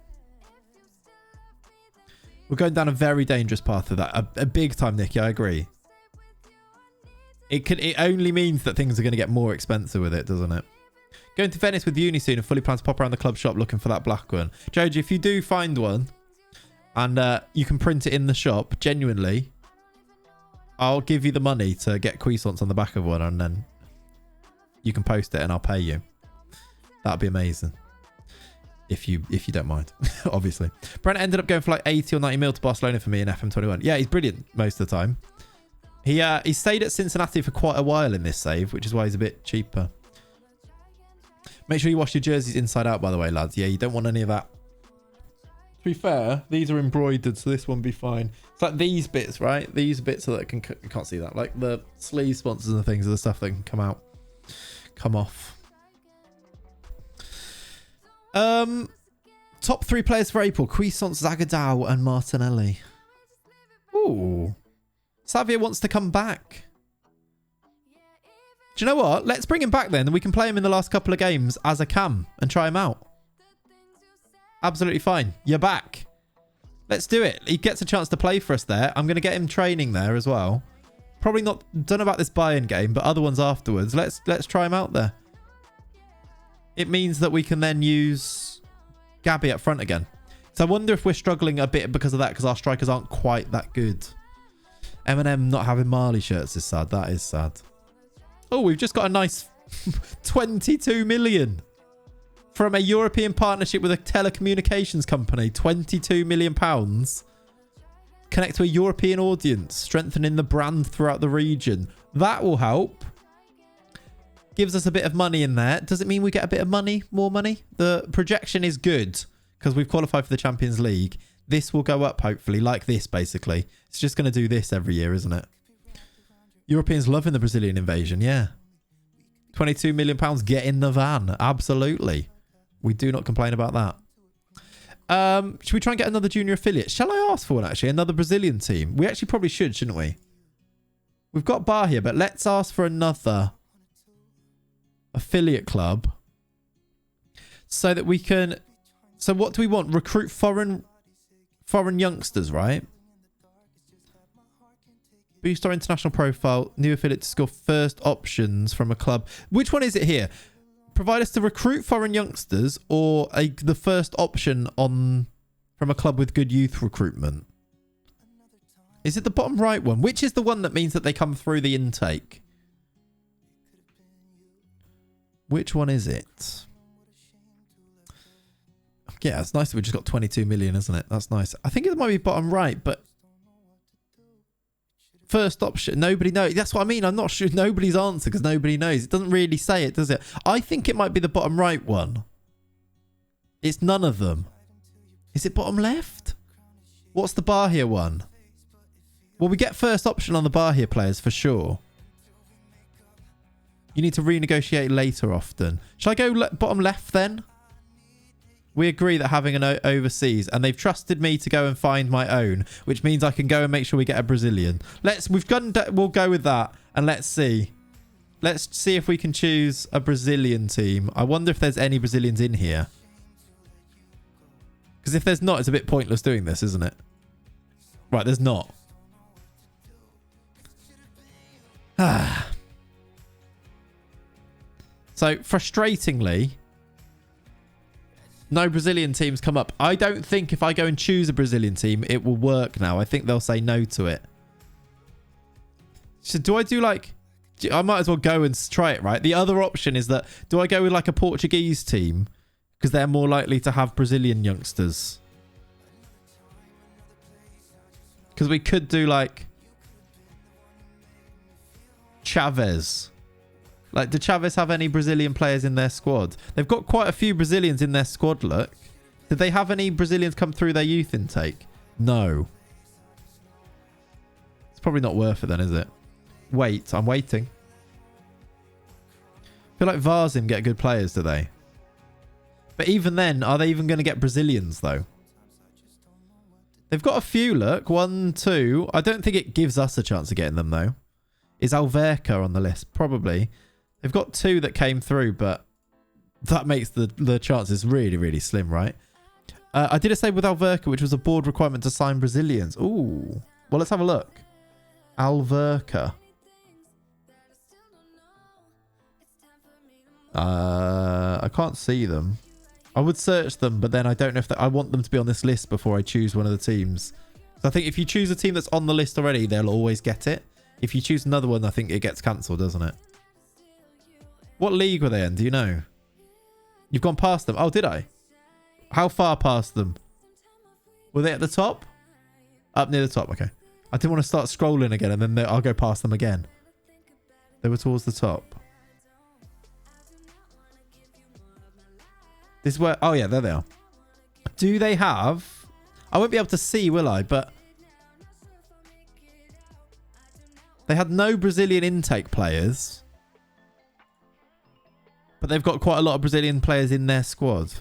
We're going down a very dangerous path of that. A big time, Nicky. I agree. It only means that things are going to get more expensive with it, doesn't it? Going to Venice with uni soon and fully plan to pop around the club shop looking for that black one. Joji, if you do find one and you can print it in the shop, genuinely, I'll give you the money to get cuissance on the back of one and then you can post it and I'll pay you. That'd be amazing. If you don't mind, obviously. Brent ended up going for like 80 or 90 mil to Barcelona for me in FM21. Yeah, he's brilliant most of the time. He stayed at Cincinnati for quite a while in this save, which is why he's a bit cheaper. Make sure you wash your jerseys inside out, by the way, lads. Yeah, you don't want any of that To be fair, these are embroidered, so this one will be fine. It's like these bits, right? These bits so that you can't see that. Like the sleeve sponsors and things are the stuff that can come off. Top 3 players for April: Cuisance, Zagadou, and Martinelli. Ooh. Xavier wants to come back. Do you know what? Let's bring him back then, and we can play him in the last couple of games as a cam and try him out. Absolutely fine. You're back. Let's do it. He gets a chance to play for us there. I'm going to get him training there as well. Probably not. Don't know about this Bayern game, but other ones afterwards. Let's try him out there. It means that we can then use Gabby up front again. So I wonder if we're struggling a bit because of that, because our strikers aren't quite that good. Eminem not having Marley shirts is sad. That is sad. Oh, we've just got a nice 22 million. From a European partnership with a telecommunications company. 22 million pounds. Connect to a European audience. Strengthening the brand throughout the region. That will help. Gives us a bit of money in there. Does it mean we get a bit of money? More money? The projection is good. Because we've qualified for the Champions League. This will go up, hopefully. Like this, basically. It's just going to do this every year, isn't it? Europeans loving the Brazilian invasion. Yeah. 22 million pounds. Get in the van. Absolutely. We do not complain about that. Should we try and get another junior affiliate? Shall I ask for one, actually? Another Brazilian team? We actually probably should, shouldn't we? We've got Bar here, but let's ask for another affiliate club. So that we can... So what do we want? Recruit foreign youngsters, right? Boost our international profile. New affiliate to score first options from a club. Which one is it here? Provide us to recruit foreign youngsters or the first option from a club with good youth recruitment? Is it the bottom right one? Which is the one that means that they come through the intake? Which one is it? Yeah, it's nice that we just got 22 million, isn't it? That's nice. I think it might be bottom right, but first option, nobody knows. That's what I mean. I'm not sure. Nobody's answer because nobody knows. It doesn't really say it, does it? I think it might be the bottom right one. It's none of them. Is it bottom left? What's the bar here one? Well, we get first option on the bar here players for sure. You need to renegotiate later often. Shall I go bottom left then? We agree that having an overseas, and they've trusted me to go and find my own, which means I can go and make sure we get a Brazilian. We'll go with that, and let's see. Let's see if we can choose a Brazilian team. I wonder if there's any Brazilians in here. Because if there's not, it's a bit pointless doing this, isn't it? Right, there's not. So, frustratingly... no Brazilian teams come up. I don't think if I go and choose a Brazilian team, it will work now. I think they'll say no to it. So do I do like... I might as well go and try it, right? The other option is that... do I go with like a Portuguese team? Because they're more likely to have Brazilian youngsters. Because we could do like... Chavez. Like, do Chavez have any Brazilian players in their squad? They've got quite a few Brazilians in their squad, look. Did they have any Brazilians come through their youth intake? No. It's probably not worth it then, is it? Wait, I'm waiting. I feel like Varzim get good players, do they? But even then, are they even going to get Brazilians, though? They've got a few, look. 1, 2. I don't think it gives us a chance of getting them, though. Is Alverca on the list? Probably. They've got 2 that came through, but that makes the chances really, really slim, right? I did a save with Alverca, which was a board requirement to sign Brazilians. Ooh. Well, let's have a look. Alverca. I can't see them. I would search them, but then I don't know if I want them to be on this list before I choose one of the teams. So I think if you choose a team that's on the list already, they'll always get it. If you choose another one, I think it gets cancelled, doesn't it? What league were they in? Do you know? You've gone past them. Oh, did I? How far past them? Were they at the top? Up near the top. Okay. I didn't want to start scrolling again and then I'll go past them again. They were towards the top. This is where... oh, yeah. There they are. Do they have I won't be able to see, will I? But they had no Brazilian intake players. But they've got quite a lot of Brazilian players in their squad.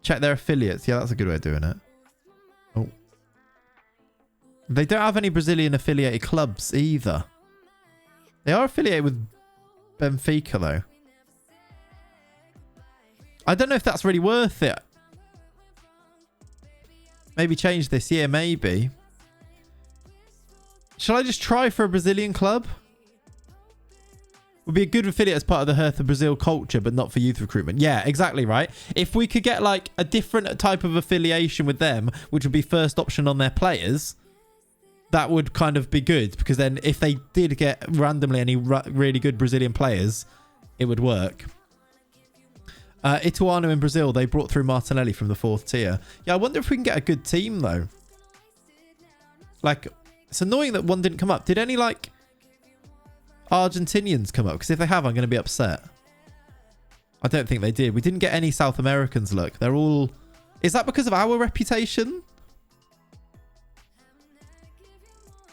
Check their affiliates. Yeah, that's a good way of doing it. Oh. They don't have any Brazilian affiliated clubs either. They are affiliated with Benfica, though. I don't know if that's really worth it. Maybe change this year, maybe. Shall I just try for a Brazilian club? Would be a good affiliate as part of the Hertha Brazil culture, but not for youth recruitment. Yeah, exactly right. If we could get like a different type of affiliation with them, which would be first option on their players, that would kind of be good. Because then if they did get randomly any really good Brazilian players, it would work. Ituano in Brazil, they brought through Martinelli from the 4th tier. Yeah, I wonder if we can get a good team though. Like, it's annoying that one didn't come up. Did any like Argentinians come up? Because if they have, I'm going to be upset. I don't think they did. We didn't get any South Americans, look. They're all... Is that because of our reputation?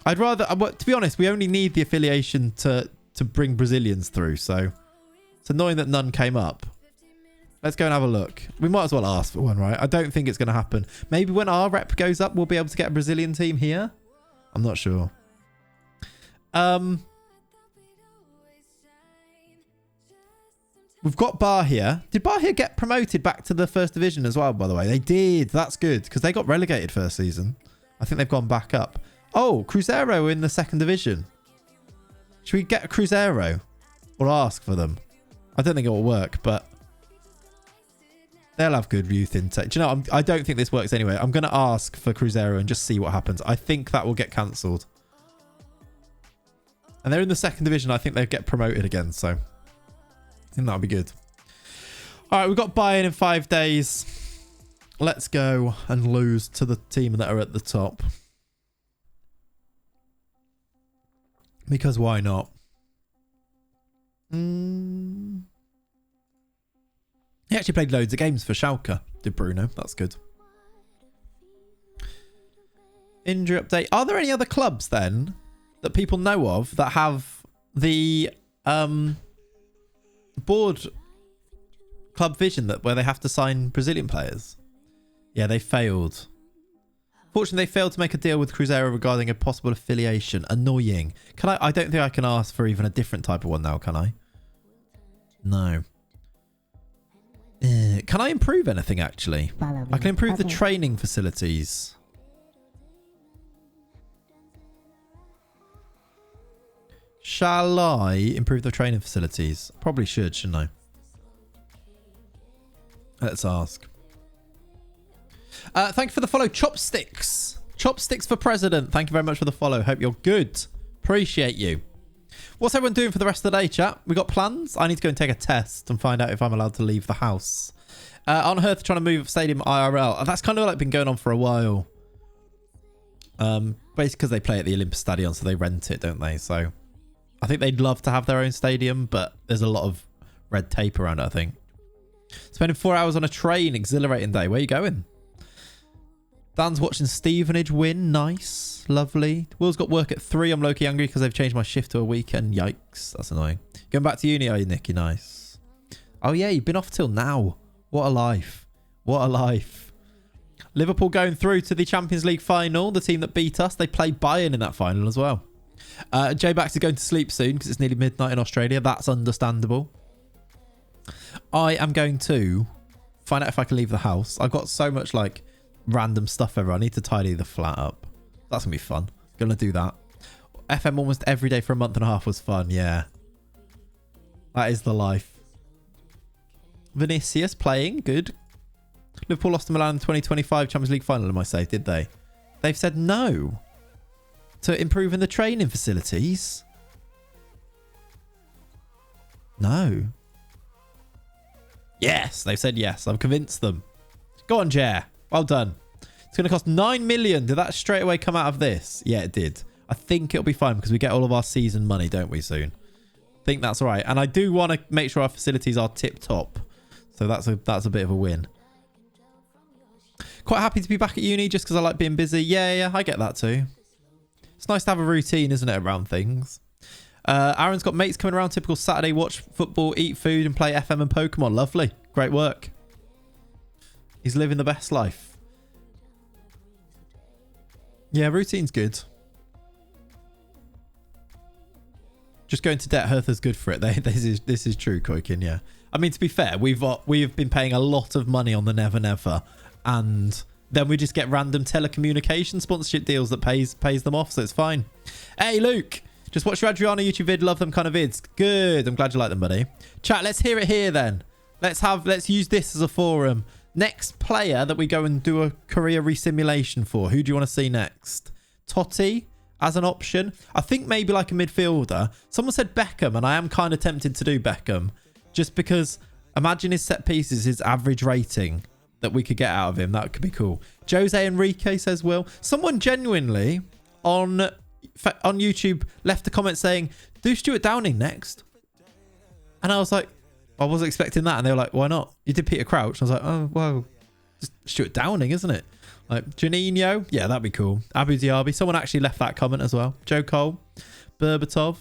I'd rather... To be honest, we only need the affiliation to bring Brazilians through, so... It's annoying that none came up. Let's go and have a look. We might as well ask for one, right? I don't think it's going to happen. Maybe when our rep goes up, we'll be able to get a Brazilian team here. I'm not sure. We've got Bahia. Did Bahia get promoted back to the 1st division as well, by the way? They did. That's good, because they got relegated first season. I think they've gone back up. Oh, Cruzeiro in the 2nd division. Should we get a Cruzeiro? Or ask for them? I don't think it will work, but... They'll have good youth intake. Do you know, I don't think this works anyway. I'm going to ask for Cruzeiro and just see what happens. I think that will get cancelled. And they're in the 2nd division. I think they'll get promoted again, so... I think that'll be good. All right, we've got buy-in in 5 days. Let's go and lose to the team that are at the top. Because why not? He actually played loads of games for Schalke, did Bruno. That's good. Injury update. Are there any other clubs then that people know of that have the board club vision where they have to sign Brazilian players? Yeah, they failed. Fortunately, they failed to make a deal with Cruzeiro regarding a possible affiliation. Annoying. Can I don't think I can ask for even a different type of one now, can I? No. Can I improve anything, actually? I can improve the training facilities. Shall I improve the training facilities? Probably should, shouldn't I? Let's ask. Thank you for the follow, Chopsticks. Chopsticks for President. Thank you very much for the follow. Hope you're good. Appreciate you. What's everyone doing for the rest of the day, chat? We got plans? I need to go and take a test and find out if I'm allowed to leave the house. On Hertha trying to move stadium IRL. That's kind of like been going on for a while. Basically because they play at the Olympus Stadion, so they rent it, don't they? So I think they'd love to have their own stadium, but there's a lot of red tape around it, I think. Spending 4 hours on a train. Exhilarating day. Where are you going? Dan's watching Stevenage win. Nice. Lovely. Will's got work at 3. I'm low-key hungry because they've changed my shift to a weekend. Yikes. That's annoying. Going back to uni, are you, Nicky? Nice. Oh, yeah. You've been off till now. What a life. What a life. Liverpool going through to the Champions League final. The team that beat us. They play Bayern in that final as well. J-Bax is going to sleep soon because it's nearly midnight in Australia. That's understandable. I am going to find out if I can leave the house. I've got so much like random stuff everywhere. I need to tidy the flat up. That's gonna be fun. Gonna do that. FM almost every day for a month and a half was fun. Yeah, that is the life. Vinicius playing good. Liverpool lost to Milan in the 2025 Champions League final. Am I safe? Did they? They've said no to improving the training facilities. No. Yes, they've said yes. I've convinced them. Go on, Jer. Well done. It's going to cost 9 million. Did that straight away come out of this? Yeah, it did. I think it'll be fine because we get all of our season money, don't we, soon? I think that's all right. And I do want to make sure our facilities are tip-top. So that's a bit of a win. Quite happy to be back at uni just because I like being busy. Yeah, I get that too. It's nice to have a routine, isn't it, around things? Aaron's got mates coming around. Typical Saturday, watch football, eat food, and play FM and Pokemon. Lovely. Great work. He's living the best life. Yeah, routine's good. Just going to debt, Hertha's good for it. This is true, Koikin, yeah. I mean, to be fair, we've been paying a lot of money on the Never Never, and then we just get random telecommunication sponsorship deals that pays them off, so it's fine. Hey, Luke, just watch your Adriana YouTube vid. Love them kind of vids. Good. I'm glad you like them, buddy. Chat, let's hear it here then. Let's use this as a forum. Next player that we go and do a career resimulation for. Who do you want to see next? Totti as an option. I think maybe like a midfielder. Someone said Beckham, and I am kind of tempted to do Beckham. Just because imagine his set pieces, his average rating that we could get out of him. That could be cool. Jose Enrique says Will. Someone genuinely on YouTube left a comment saying, do Stuart Downing next. And I was like, I wasn't expecting that. And they were like, why not? You did Peter Crouch. I was like, oh, well, just Stuart Downing, isn't it? Like Janino. Yeah, that'd be cool. Abu Diaby. Someone actually left that comment as well. Joe Cole. Berbatov.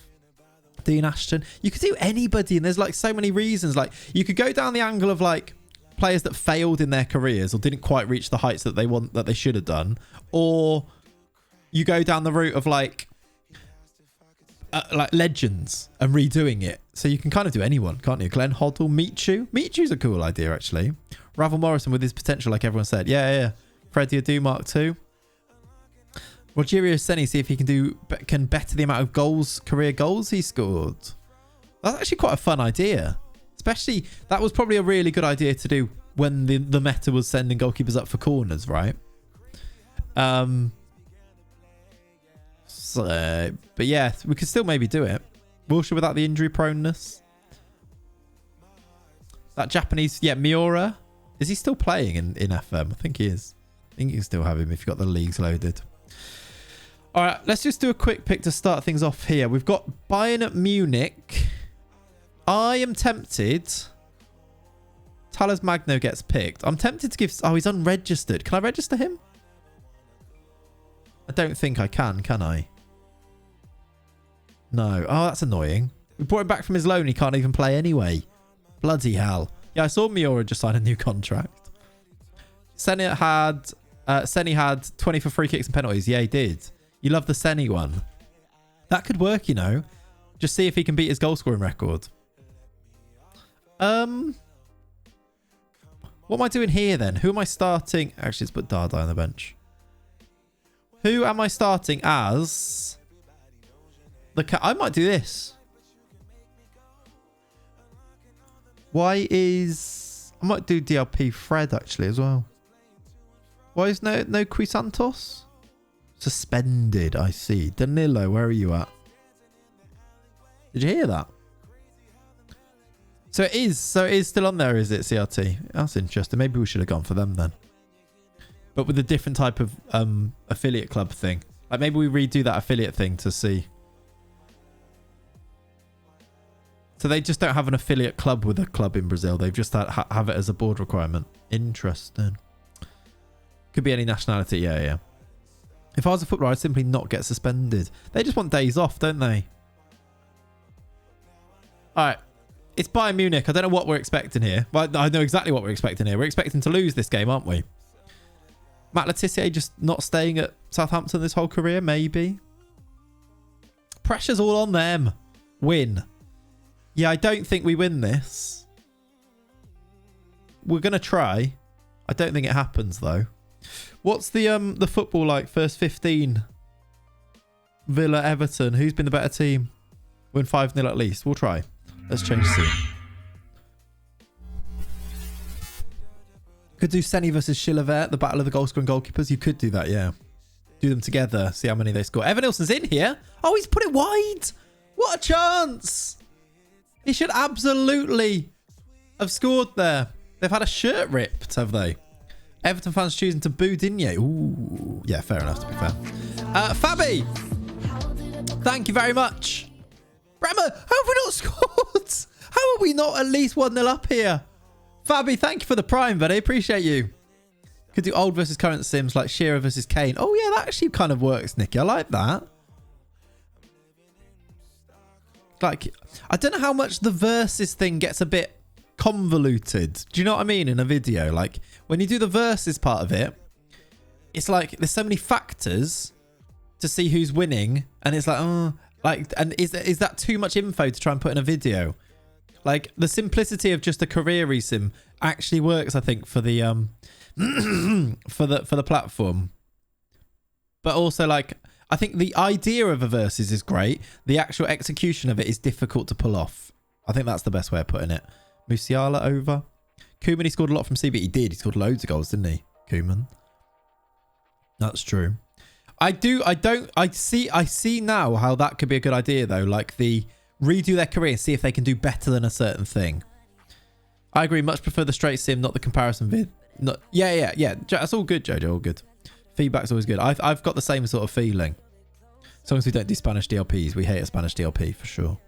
Dean Ashton. You could do anybody, and there's like so many reasons. Like you could go down the angle of like players that failed in their careers or didn't quite reach the heights that they should have done, or you go down the route of like legends and redoing it. So you can kind of do anyone, can't you? Glenn Hoddle, Michu's a cool idea actually. Ravel Morrison with his potential, like everyone said. Yeah. Freddie Adu Mark 2. Rogerio Senni, see if he can better the amount of career goals he scored. That's actually quite a fun idea. Especially, that was probably a really good idea to do when the meta was sending goalkeepers up for corners, right? But yeah, we could still maybe do it. Wilshere without the injury proneness. That Japanese, yeah, Miura. Is he still playing in FM? I think he is. I think you can still have him if you've got the leagues loaded. All right, let's just do a quick pick to start things off here. We've got Bayern Munich. I am tempted. Talas Magno gets picked. I'm tempted to give... Oh, he's unregistered. Can I register him? I don't think I can I? No. Oh, that's annoying. We brought him back from his loan. He can't even play anyway. Bloody hell. Yeah, I saw Miura just sign a new contract. Senni had 20 for free kicks and penalties. Yeah, he did. You love the Senni one. That could work, you know. Just see if he can beat his goal scoring record. What am I doing here then? Who am I starting? Actually, let's put Dardai on the bench. Who am I starting as? I might do this. I might do DLP Fred actually as well. Why is no Quisantos? Suspended, I see. Danilo, where are you at? Did you hear that? So it is still on there, is it, CRT? That's interesting. Maybe we should have gone for them then. But with a different type of affiliate club thing. Like maybe we redo that affiliate thing to see. So they just don't have an affiliate club with a club in Brazil. They've just have it as a board requirement. Interesting. Could be any nationality. Yeah. If I was a footballer, I'd simply not get suspended. They just want days off, don't they? All right. It's Bayern Munich. I don't know what we're expecting here. Well, I know exactly what we're expecting here. We're expecting to lose this game, aren't we? Matt Letitia just not staying at Southampton this whole career, maybe. Pressure's all on them. Win. Yeah, I don't think we win this. We're going to try. I don't think it happens, though. What's the football like? First 15. Villa, Everton. Who's been the better team? Win 5-0 at least. We'll try. Let's change the scene. Could do Senni versus Chilavert, the battle of the goal-scoring goalkeepers. You could do that, yeah. Do them together. See how many they score. Evan Nilsson's in here. Oh, he's put it wide. What a chance. He should absolutely have scored there. They've had a shirt ripped, have they? Everton fans choosing to boo Digne. Ooh. Yeah, fair enough, to be fair. Fabi. Thank you very much. Bremer, how have we not scored? How are we not at least 1-0 up here? Fabi, thank you for the prime, buddy. Appreciate you. Could do old versus current Sims like Shearer versus Kane. Oh yeah, that actually kind of works, Nicky. I like that. Like, I don't know how much the versus thing gets a bit convoluted. Do you know what I mean? In a video, like when you do the versus part of it, it's like there's so many factors to see who's winning, and it's like, oh, like, and is that too much info to try and put in a video? Like the simplicity of just a career resim actually works, I think, for the for the platform. But also, like, I think the idea of a versus is great. The actual execution of it is difficult to pull off. I think that's the best way of putting it. Musiala over. Koeman, he scored a lot from CB. He did. He scored loads of goals, didn't he? Koeman. That's true. I see now how that could be a good idea though. Like the redo their career and see if they can do better than a certain thing. I agree. Much prefer the straight sim, not the comparison vid. Not, yeah. That's all good, Jojo. All good. Feedback's always good. I've got the same sort of feeling. As long as we don't do Spanish DLPs, we hate a Spanish DLP for sure.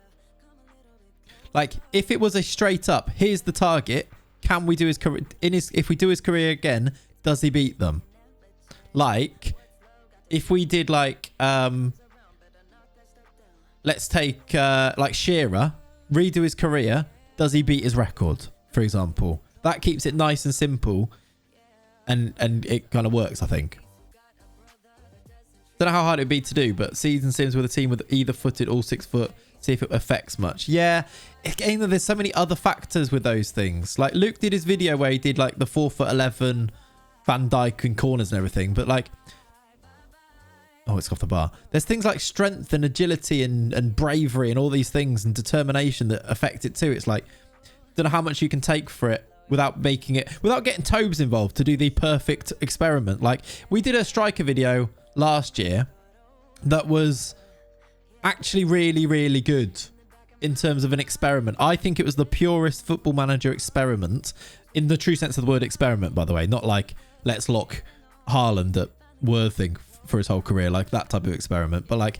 Like if it was a straight up, here's the target. Can we do his career? If we do his career again, does he beat them? Like if we did like let's take like Shearer, redo his career, does he beat his record, for example? That keeps it nice and simple, and it kind of works, I think. Don't know how hard it'd be to do, but season sims with a team with either footed or 6 foot, see if it affects much. Yeah, again, there's so many other factors with those things. Like Luke did his video where he did like the 4'11" Van Dijk and corners and everything, but like, oh, it's off the bar. There's things like strength and agility and bravery and all these things and determination that affect it too. It's like, don't know how much you can take for it without making it, without getting Tobes involved to do the perfect experiment. Like we did a striker video last year that was actually really, really good in terms of an experiment. I think it was the purest Football Manager experiment in the true sense of the word experiment, by the way, not like let's lock Haaland at Worthing for his whole career, like that type of experiment, but like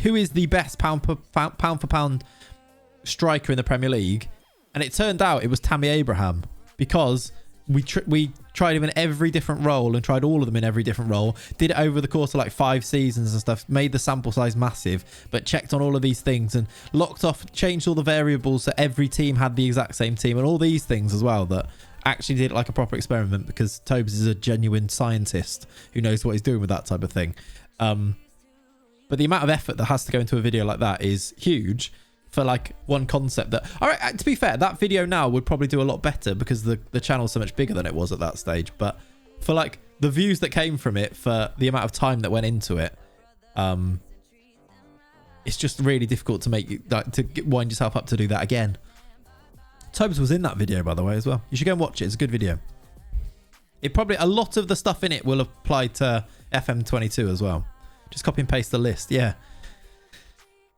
who is the best pound for pound striker in the Premier League? And it turned out it was Tammy Abraham, because we tried him in every different role and tried all of them in every different role, did it over the course of like 5 seasons and stuff, made the sample size massive, but checked on all of these things and locked off, changed all the variables so every team had the exact same team and all these things as well, that actually did it like a proper experiment, because Tobes is a genuine scientist who knows what he's doing with that type of thing. But the amount of effort that has to go into a video like that is huge for like one concept that, all right, to be fair, that video now would probably do a lot better because the channel's so much bigger than it was at that stage. But for like the views that came from it, for the amount of time that went into it, it's just really difficult to make, like, to wind yourself up to do that again. Tobes was in that video, by the way, as well. You should go and watch it. It's a good video. It probably, a lot of the stuff in it will apply to FM22 as well. Just copy and paste the list. Yeah.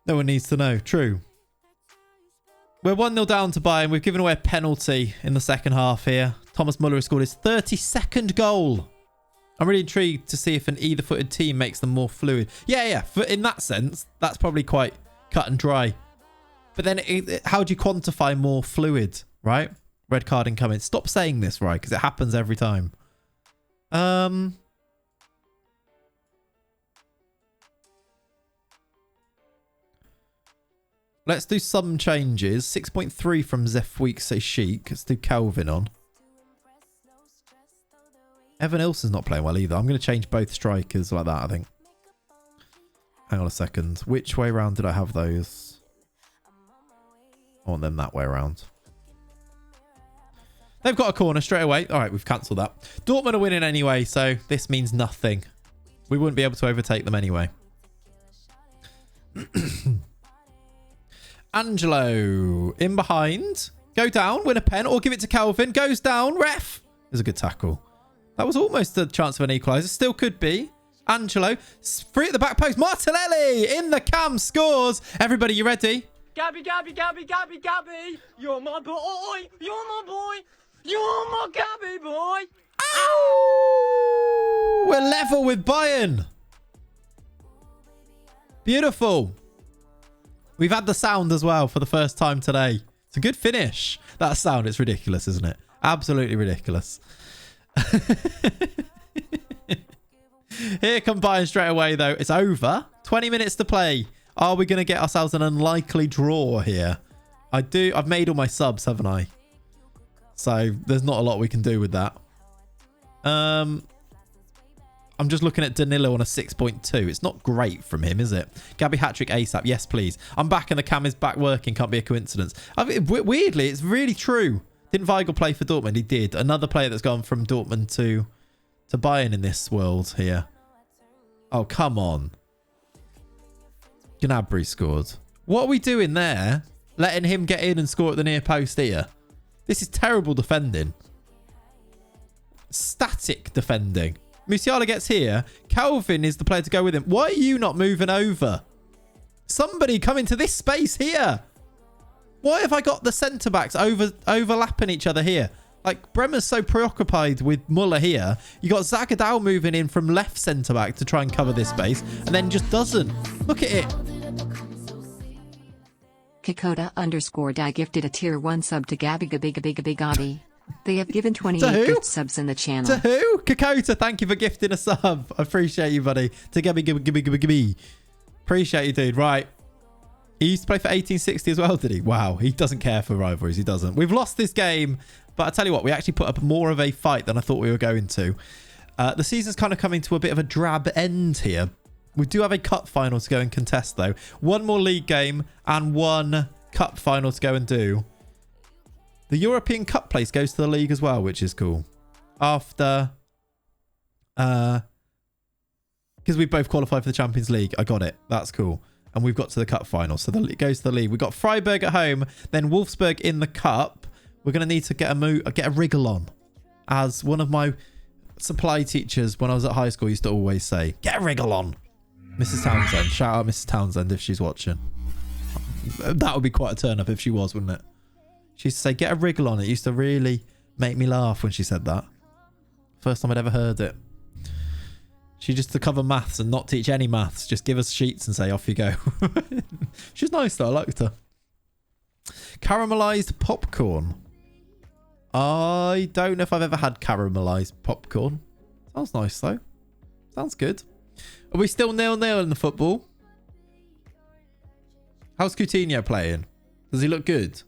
No one needs to know. True. We're 1-0 down to Bayern. We've given away a penalty in the second half here. Thomas Muller has scored his 32nd goal. I'm really intrigued to see if an either-footed team makes them more fluid. Yeah. In that sense, that's probably quite cut and dry. But then how do you quantify more fluid, right? Red card incoming. Stop saying this, right? Because it happens every time. Let's do some changes. 6.3 from Zefweek say Chic. Let's do Calvin on. Evan Ilson's not playing well either. I'm going to change both strikers like that, I think. Hang on a second. Which way round did I have those? I want them that way around. They've got a corner straight away. All right, we've cancelled that. Dortmund are winning anyway, so this means nothing. We wouldn't be able to overtake them anyway. Angelo in behind. Go down, win a pen, or give it to Calvin. Goes down, ref. There's a good tackle. That was almost a chance of an equaliser. Still could be. Angelo, free at the back post. Martinelli in the cam, scores. Everybody, you ready? Gabby, you're my boy, you're my Gabby boy. Ow! We're level with Bayern. Beautiful. We've had the sound as well for the first time today. It's a good finish. That sound, it's ridiculous, isn't it? Absolutely ridiculous. Here come Bayern straight away, though. It's over. 20 minutes to play. Are we going to get ourselves an unlikely draw here? I've made all my subs, haven't I? So there's not a lot we can do with that. I'm just looking at Danilo on a 6.2. It's not great from him, is it? Gabby hat-trick ASAP. Yes, please. I'm back and the cam is back working. Can't be a coincidence. Weirdly, it's really true. Didn't Weigl play for Dortmund? He did. Another player that's gone from Dortmund to Bayern in this world here. Oh, come on. Gnabry scored. What are we doing there? Letting him get in and score at the near post here. This is terrible defending. Static defending. Musiala gets here. Calvin is the player to go with him. Why are you not moving over? Somebody come into this space here. Why have I got the centre-backs overlapping each other here? Like, Bremer's so preoccupied with Muller here. You got Zagadou moving in from left centre-back to try and cover this space, and then just doesn't. Look at it. Kikoda_die gifted a tier 1 sub to Gabby. They have given 28 gift subs in the channel. To who? Kakota, thank you for gifting a sub. I appreciate you, buddy. To Gabby. Appreciate you, dude. Right. He used to play for 1860 as well, did he? Wow. He doesn't care for rivalries. He doesn't. We've lost this game, but I tell you what, we actually put up more of a fight than I thought we were going to. The season's kind of coming to a bit of a drab end here. We do have a cup final to go and contest, though. One more league game and one cup final to go and do. The European Cup place goes to the league as well, which is cool. After... because we both qualified for the Champions League. I got it. That's cool. And we've got to the cup final. So it goes to the league. We've got Freiburg at home. Then Wolfsburg in the cup. We're going to need to get a wriggle on. As one of my supply teachers when I was at high school used to always say, get a wriggle on. Mrs. Townsend. Shout out Mrs. Townsend if she's watching. That would be quite a turn up if she was, wouldn't it? She used to say, get a wriggle on. It used to really make me laugh when she said that. First time I'd ever heard it. She just to cover maths and not teach any maths. Just give us sheets and say, off you go. She's nice though. I liked her. Caramelized popcorn. I don't know if I've ever had caramelized popcorn. Sounds nice though. Sounds good. Are we still 0-0 in the football? How's Coutinho playing? Does he look good?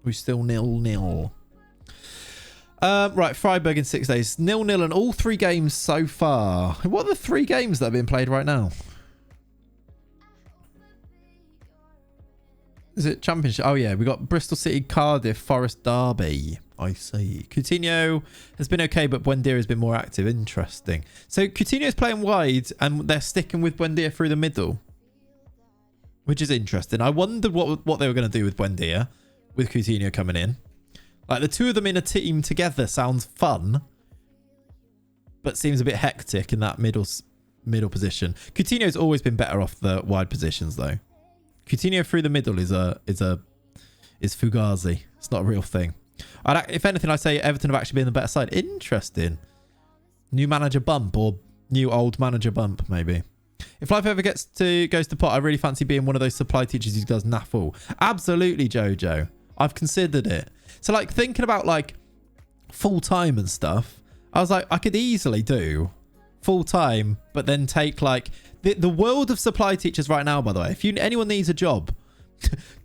We're still 0-0. Right, Freiburg in 6 days. 0-0 in all 3 games so far. What are the 3 games that are being played right now? Is it Championship? Oh, yeah. We got Bristol City, Cardiff, Forest Derby. I see. Coutinho has been okay, but Buendia has been more active. Interesting. So Coutinho's playing wide and they're sticking with Buendia through the middle, which is interesting. I wondered what they were going to do with Buendia with Coutinho coming in. Like the two of them in a team together sounds fun, but seems a bit hectic in that middle position. Coutinho's always been better off the wide positions though. Coutinho through the middle is Fugazi. It's not a real thing. If anything, I'd say Everton have actually been the better side. Interesting. New manager bump or new old manager bump, maybe. If life ever goes to pot, I really fancy being one of those supply teachers who does NAFL. Absolutely, Jojo. I've considered it. So, like, thinking about, like, full-time and stuff, I was like, I could easily do full-time, but then take, like... The world of supply teachers right now, by the way, if anyone needs a job,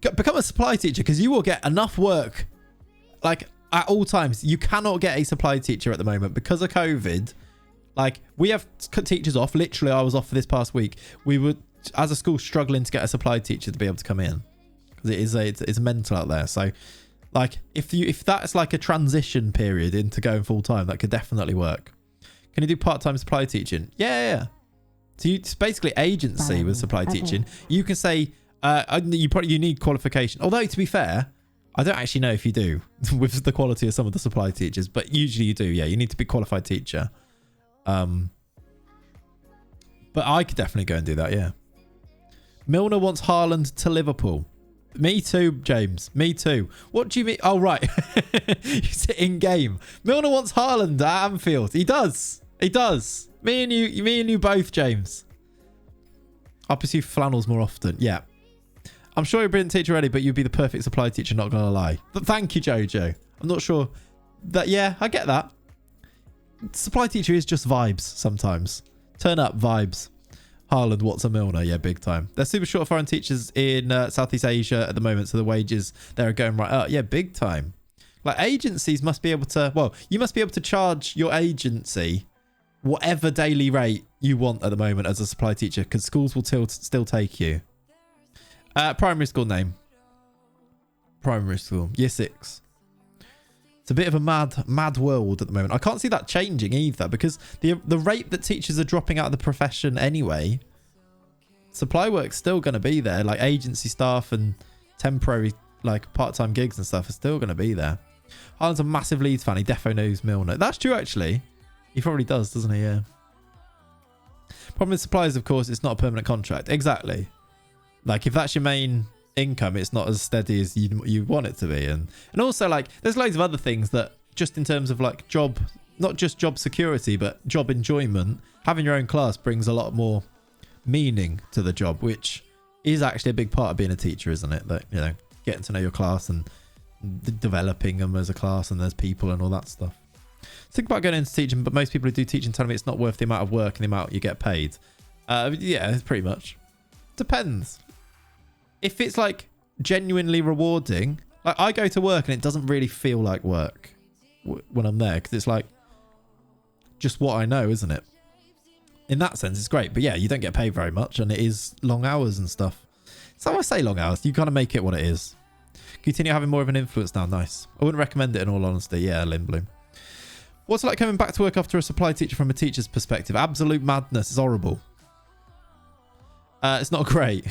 become a supply teacher because you will get enough work, like, at all times. You cannot get a supply teacher at the moment because of COVID. Like, we have teachers off. Literally, I was off for this past week. We were, as a school, struggling to get a supply teacher to be able to come in because it's mental out there. So, like, if that's like a transition period into going full time, that could definitely work. Can you do part-time supply teaching? Yeah. So it's basically agency with supply teaching. You can say you need qualification. Although to be fair, I don't actually know if you do with the quality of some of the supply teachers, but usually you do. Yeah, you need to be a qualified teacher. But I could definitely go and do that. Yeah. Milner wants Haaland to Liverpool. Me too, James. Me too. What do you mean? Oh, right. You sit in game. Milner wants Haaland at Anfield. He does. Me and you both, James. I'll pursue flannels more often. Yeah. I'm sure you're a brilliant teacher already, but you'd be the perfect supply teacher, not going to lie. But thank you, Jojo. I'm not sure that. Yeah, I get that. Supply teacher is just vibes sometimes. Turn up vibes. Haaland, Watson, Milner, yeah, big time. They're super short of foreign teachers in Southeast Asia at the moment, so the wages there are going right up. Yeah, big time. Like agencies must be able to, well, you must be able to charge your agency whatever daily rate you want at the moment as a supply teacher, because schools will still take you. Primary school name. Primary school, year 6. It's a bit of a mad world at the moment. I can't see that changing either, because the rate that teachers are dropping out of the profession anyway, supply work's still going to be there. Like agency staff and temporary, like part-time gigs and stuff are still going to be there. Haaland's a massive Leeds fan. He defo knows Milner. That's true, actually. He probably does, doesn't he? Yeah. Problem with suppliers, of course, it's not a permanent contract. Exactly. Like if that's your main income, it's not as steady as you want it to be. And also, like, there's loads of other things that just in terms of like job, not just job security, but job enjoyment, having your own class brings a lot more meaning to the job, which is actually a big part of being a teacher, isn't it? That, you know, getting to know your class and developing them as a class, and there's people and all that stuff. Think about going into teaching, but most people who do teaching tell me it's not worth the amount of work and the amount you get paid. Yeah, pretty much. Depends. If it's like genuinely rewarding, like I go to work and it doesn't really feel like work when I'm there, because it's like just what I know, isn't it? In that sense, it's great. But yeah, you don't get paid very much, and it is long hours and stuff. So I say long hours. You kind of make it what it is. Continue having more of an influence now. Nice. I wouldn't recommend it in all honesty. Yeah, Lindblom. What's it like coming back to work after a supply teacher from a teacher's perspective? Absolute madness. It's horrible. It's not great.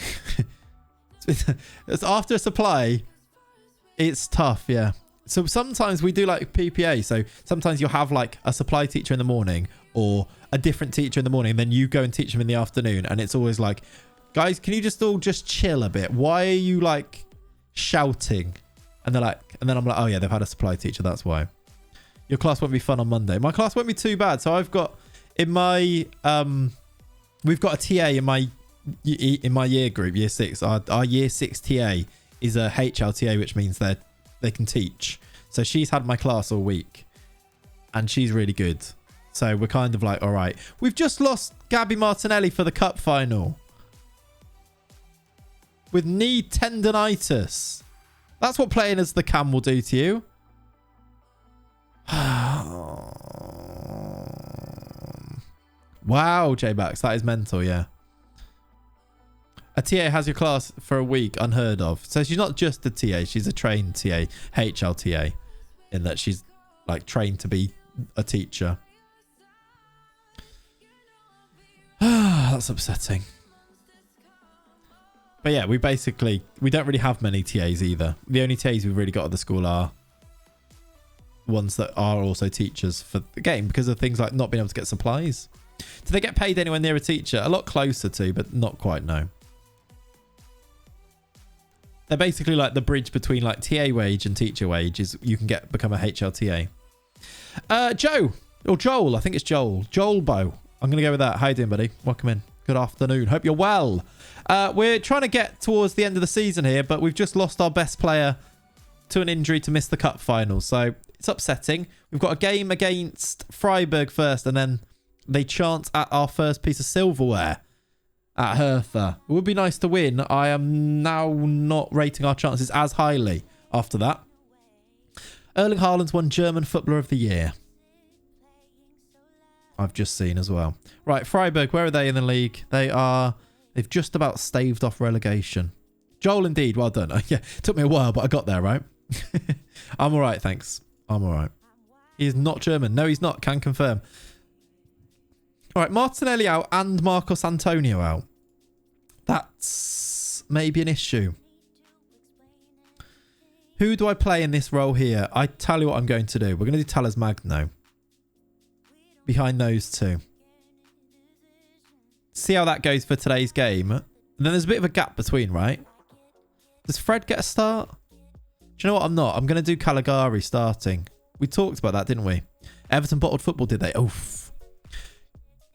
It's after a supply, it's tough, yeah. So sometimes we do like PPA. So sometimes you'll have like a supply teacher in the morning or a different teacher in the morning, and then you go and teach them in the afternoon. And it's always like, guys, can you just all just chill a bit? Why are you like shouting? And they're like, and then I'm like, oh yeah, they've had a supply teacher. That's why. Your class won't be fun on Monday. My class won't be too bad. So I've got in my, we've got a TA in my year group, year 6. Our year 6 TA is a HLTA, which means they can teach. So she's had my class all week and she's really good. So we're kind of like, all right, we've just lost Gabby Martinelli for the cup final with knee tendonitis. That's what playing as the cam will do to you. Wow, J-Bax, that is mental, yeah. A TA has your class for a week, unheard of. So she's not just a TA, she's a trained TA, HLTA, in that she's like trained to be a teacher. That's upsetting. But yeah, we don't really have many TAs either. The only TAs we've really got at the school are ones that are also teachers for the game, because of things like not being able to get supplies. Do they get paid anywhere near a teacher? A lot closer to, but not quite, no. They're basically like the bridge between like TA wage and teacher wage is you can become a HLTA. Joe, or Joel, I think it's Joel. Joel Bow. I'm going to go with that. How you doing, buddy? Welcome in. Good afternoon. Hope you're well. We're trying to get towards the end of the season here, but we've just lost our best player to an injury to miss the cup final. So it's upsetting. We've got a game against Freiburg first, and then they chance at our first piece of silverware at Hertha. It would be nice to win. I am now not rating our chances as highly after that. Erling Haaland's won German Footballer of the Year. I've just seen as well. Right, Freiburg, where are they in the league? They've just about staved off relegation. Joel, indeed, well done. Yeah, it took me a while, but I got there, right? I'm all right, thanks. I'm all right. He is not German. No, he's not. Can confirm. All right, Martinelli out and Marcos Antonio out. That's maybe an issue. Who do I play in this role here? I tell you what I'm going to do. We're going to do Talas Magno. Behind those two. See how that goes for today's game. And then there's a bit of a gap between, right? Does Fred get a start? Do you know what? I'm not. I'm going to do Caligari starting. We talked about that, didn't we? Everton bottled football, did they? Oof.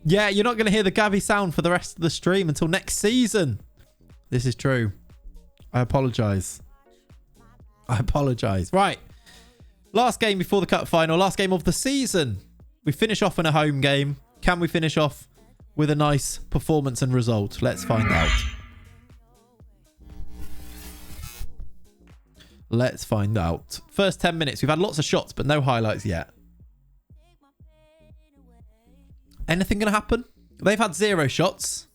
Yeah, you're not going to hear the Gavi sound for the rest of the stream until next season. This is true. I apologise. I apologise. Right. Last game before the cup final. Last game of the season. We finish off in a home game. Can we finish off with a nice performance and result? Let's find out. Let's find out. First 10 minutes. We've had lots of shots, but no highlights yet. Anything going to happen? They've had 0 shots.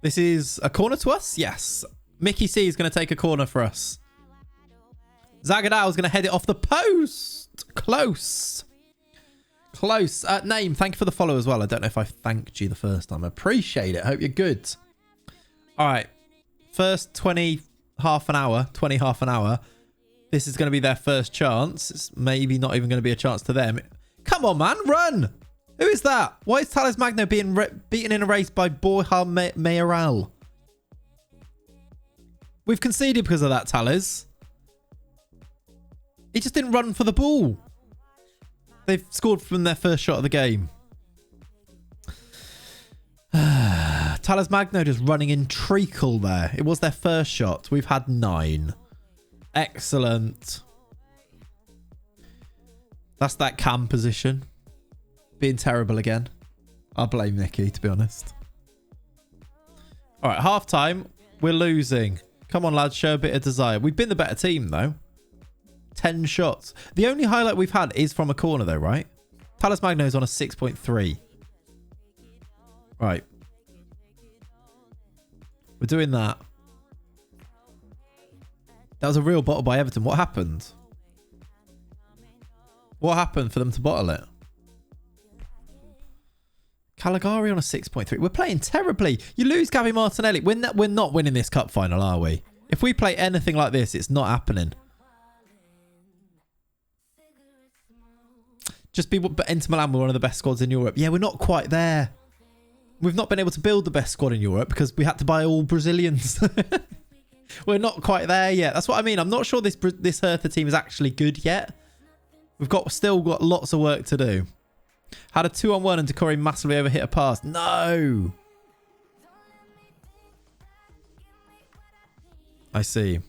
This is a corner to us? Yes. Mickey C is going to take a corner for us. Zagadao is going to head it off the post. Close. Close. Name, thank you for the follow as well. I don't know if I thanked you the first time. I appreciate it. Hope you're good. All right. First 20 half an hour. This is going to be their first chance. It's maybe not even going to be a chance to them. Come on, man. Run. Who is that? Why is Thales Magno being beaten in a race by Borja Mayoral? We've conceded because of that, Thales. He just didn't run for the ball. They've scored from their first shot of the game. Thales Magno just running in treacle there. It was their first shot. We've had 9. Excellent. That's that cam position. Being terrible again. I'll blame Nicky, to be honest. All right, half time. We're losing. Come on, lads. Show a bit of desire. We've been the better team, though. 10 shots. The only highlight we've had is from a corner, though, right? Thales Magno's on a 6.3. Right. We're doing that. That was a real bottle by Everton. What happened? What happened for them to bottle it? Caligari on a 6.3. We're playing terribly. You lose Gabby Martinelli. We're not winning this cup final, are we? If we play anything like this, it's not happening. Just be, but Inter Milan were one of the best squads in Europe. Yeah, we're not quite there. We've not been able to build the best squad in Europe because we had to buy all Brazilians. We're not quite there yet. That's what I mean. I'm not sure this Hertha team is actually good yet. We've still got lots of work to do. Had a 2-on-1 and Decore massively overhit a pass. No. I see.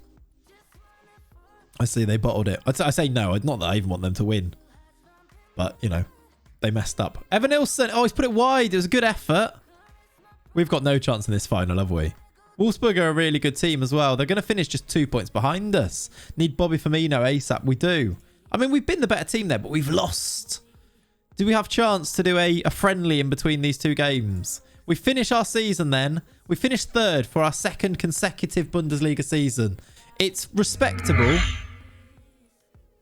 They bottled it. I say no. Not that I even want them to win. But, you know, they messed up. Evan Nilsson. Oh, he's put it wide. It was a good effort. We've got no chance in this final, have we? Wolfsburg are a really good team as well. They're going to finish just 2 points behind us. Need Bobby Firmino ASAP. We do. I mean, we've been the better team there, but we've lost. Do we have chance to do a friendly in between these two games? We finish our season then. We finished 3rd for our 2nd consecutive Bundesliga season. It's respectable.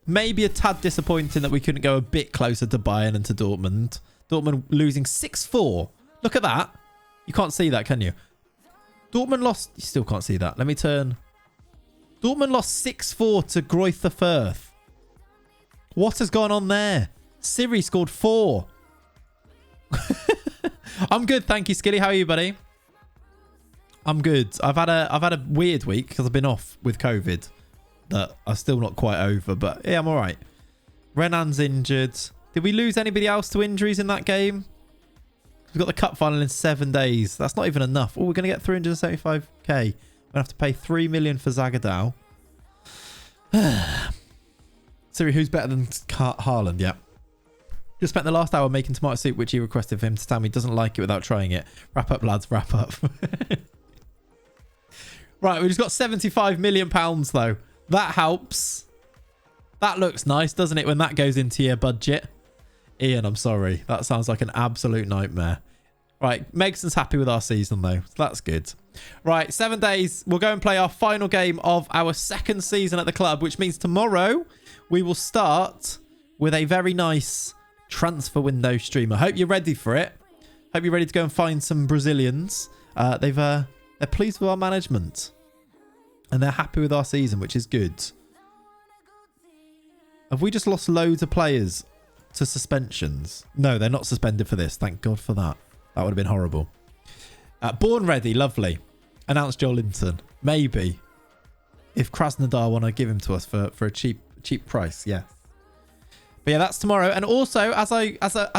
Maybe a tad disappointing that we couldn't go a bit closer to Bayern and to Dortmund. Dortmund losing 6-4. Look at that. You can't see that, can you? Dortmund lost... You still can't see that. Let me turn. Dortmund lost 6-4 to Greuther Fürth. What has gone on there? Siri scored 4. I'm good, thank you, Skilly. How are you, buddy? I'm good. I've had a weird week because I've been off with COVID that I'm still not quite over, but yeah, I'm all right. Renan's injured. Did we lose anybody else to injuries in that game? We've got the cup final in 7 days. That's not even enough. Oh, we're going to get 375k. We're going to have to pay 3 million for Zagadao. Siri, who's better than Haaland? Yeah. Just spent the last hour making tomato soup, which he requested for him to tell me he doesn't like it without trying it. Wrap up, lads. Wrap up. Right, we just got £75 million, though. That helps. That looks nice, doesn't it, when that goes into your budget? Ian, I'm sorry. That sounds like an absolute nightmare. Right, Megson's happy with our season, though. So that's good. Right, 7 days. We'll go and play our final game of our 2nd season at the club, which means tomorrow we will start with a very nice transfer window stream. I hope you're ready for it. Hope you're ready to go and find some Brazilians. They're pleased with our management. And they're happy with our season, which is good. Have we just lost loads of players to suspensions? No, they're not suspended for this. Thank God for that. That would have been horrible. Born ready. Lovely. Announced Joel Linton. Maybe. If Krasnodar want to give him to us for a cheap price. Yeah. But yeah, that's tomorrow. And also, as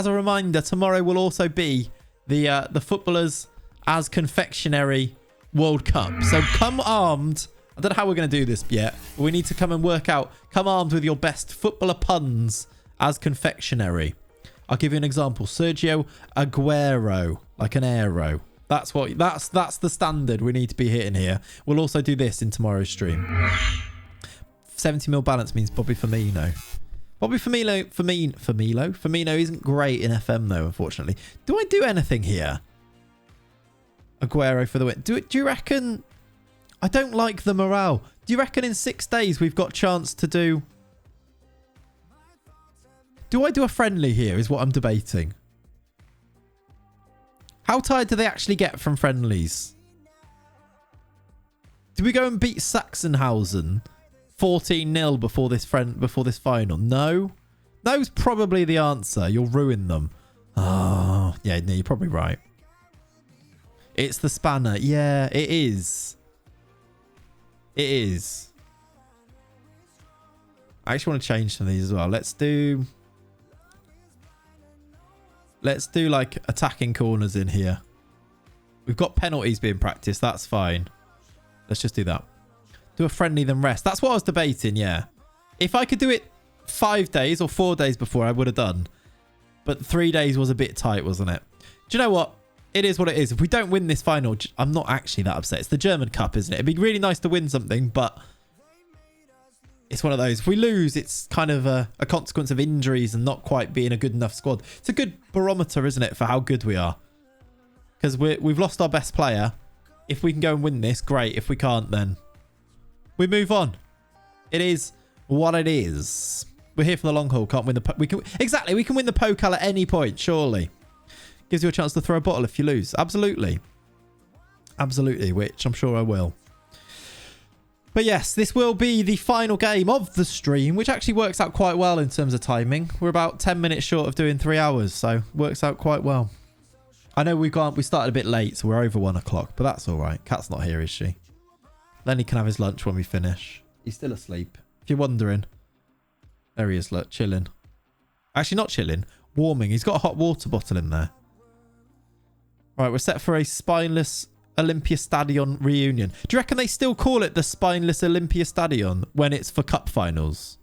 a reminder, tomorrow will also be the Footballers as Confectionery World Cup. So come armed I don't know how we're going to do this yet, but we need to come and work out. Come armed with your best footballer puns as confectionery. I'll give you an example. Sergio Aguero, like an arrow. That's the standard we need to be hitting here. We'll also do this in tomorrow's stream. 70 mil balance means Bobby Firmino. Bobby Firmino isn't great in FM though, unfortunately. Do I do anything here? Aguero for the win. Do you reckon? I don't like the morale. Do you reckon in 6 days we've got chance to do? Do I do a friendly here? Is what I'm debating. How tired do they actually get from friendlies? Do we go and beat Sachsenhausen 14-0 before this final? No. No's probably the answer. You'll ruin them. Oh, yeah, no, you're probably right. It's the spanner. Yeah, it is. It is. I actually want to change some of these as well. Let's do like attacking corners in here. We've got penalties being practiced. That's fine. Let's just do that. Do a friendly then rest. That's what I was debating, yeah. If I could do it 5 days or 4 days before, I would have done. But 3 days was a bit tight, wasn't it? Do you know what? It is what it is. If we don't win this final, I'm not actually that upset. It's the German Cup, isn't it? It'd be really nice to win something, but it's one of those. If we lose, it's kind of a consequence of injuries and not quite being a good enough squad. It's a good barometer, isn't it, for how good we are? Because we've lost our best player. If we can go and win this, great. If we can't, then we move on. It is what it is. We're here for the long haul. Can't win the... We can win the Pokal at any point, surely. Gives you a chance to throw a bottle if you lose. Absolutely. Absolutely, which I'm sure I will. But yes, this will be the final game of the stream, which actually works out quite well in terms of timing. We're about 10 minutes short of doing 3 hours, so works out quite well. I know we started a bit late, so we're over 1 o'clock, but that's all right. Kat's not here, is she? Lenny can have his lunch when we finish. He's still asleep, if you're wondering. There he is, look, chilling. Actually, not chilling, warming. He's got a hot water bottle in there. Right, we're set for a spineless Olympia Stadion reunion. Do you reckon they still call it the spineless Olympia Stadion when it's for cup finals?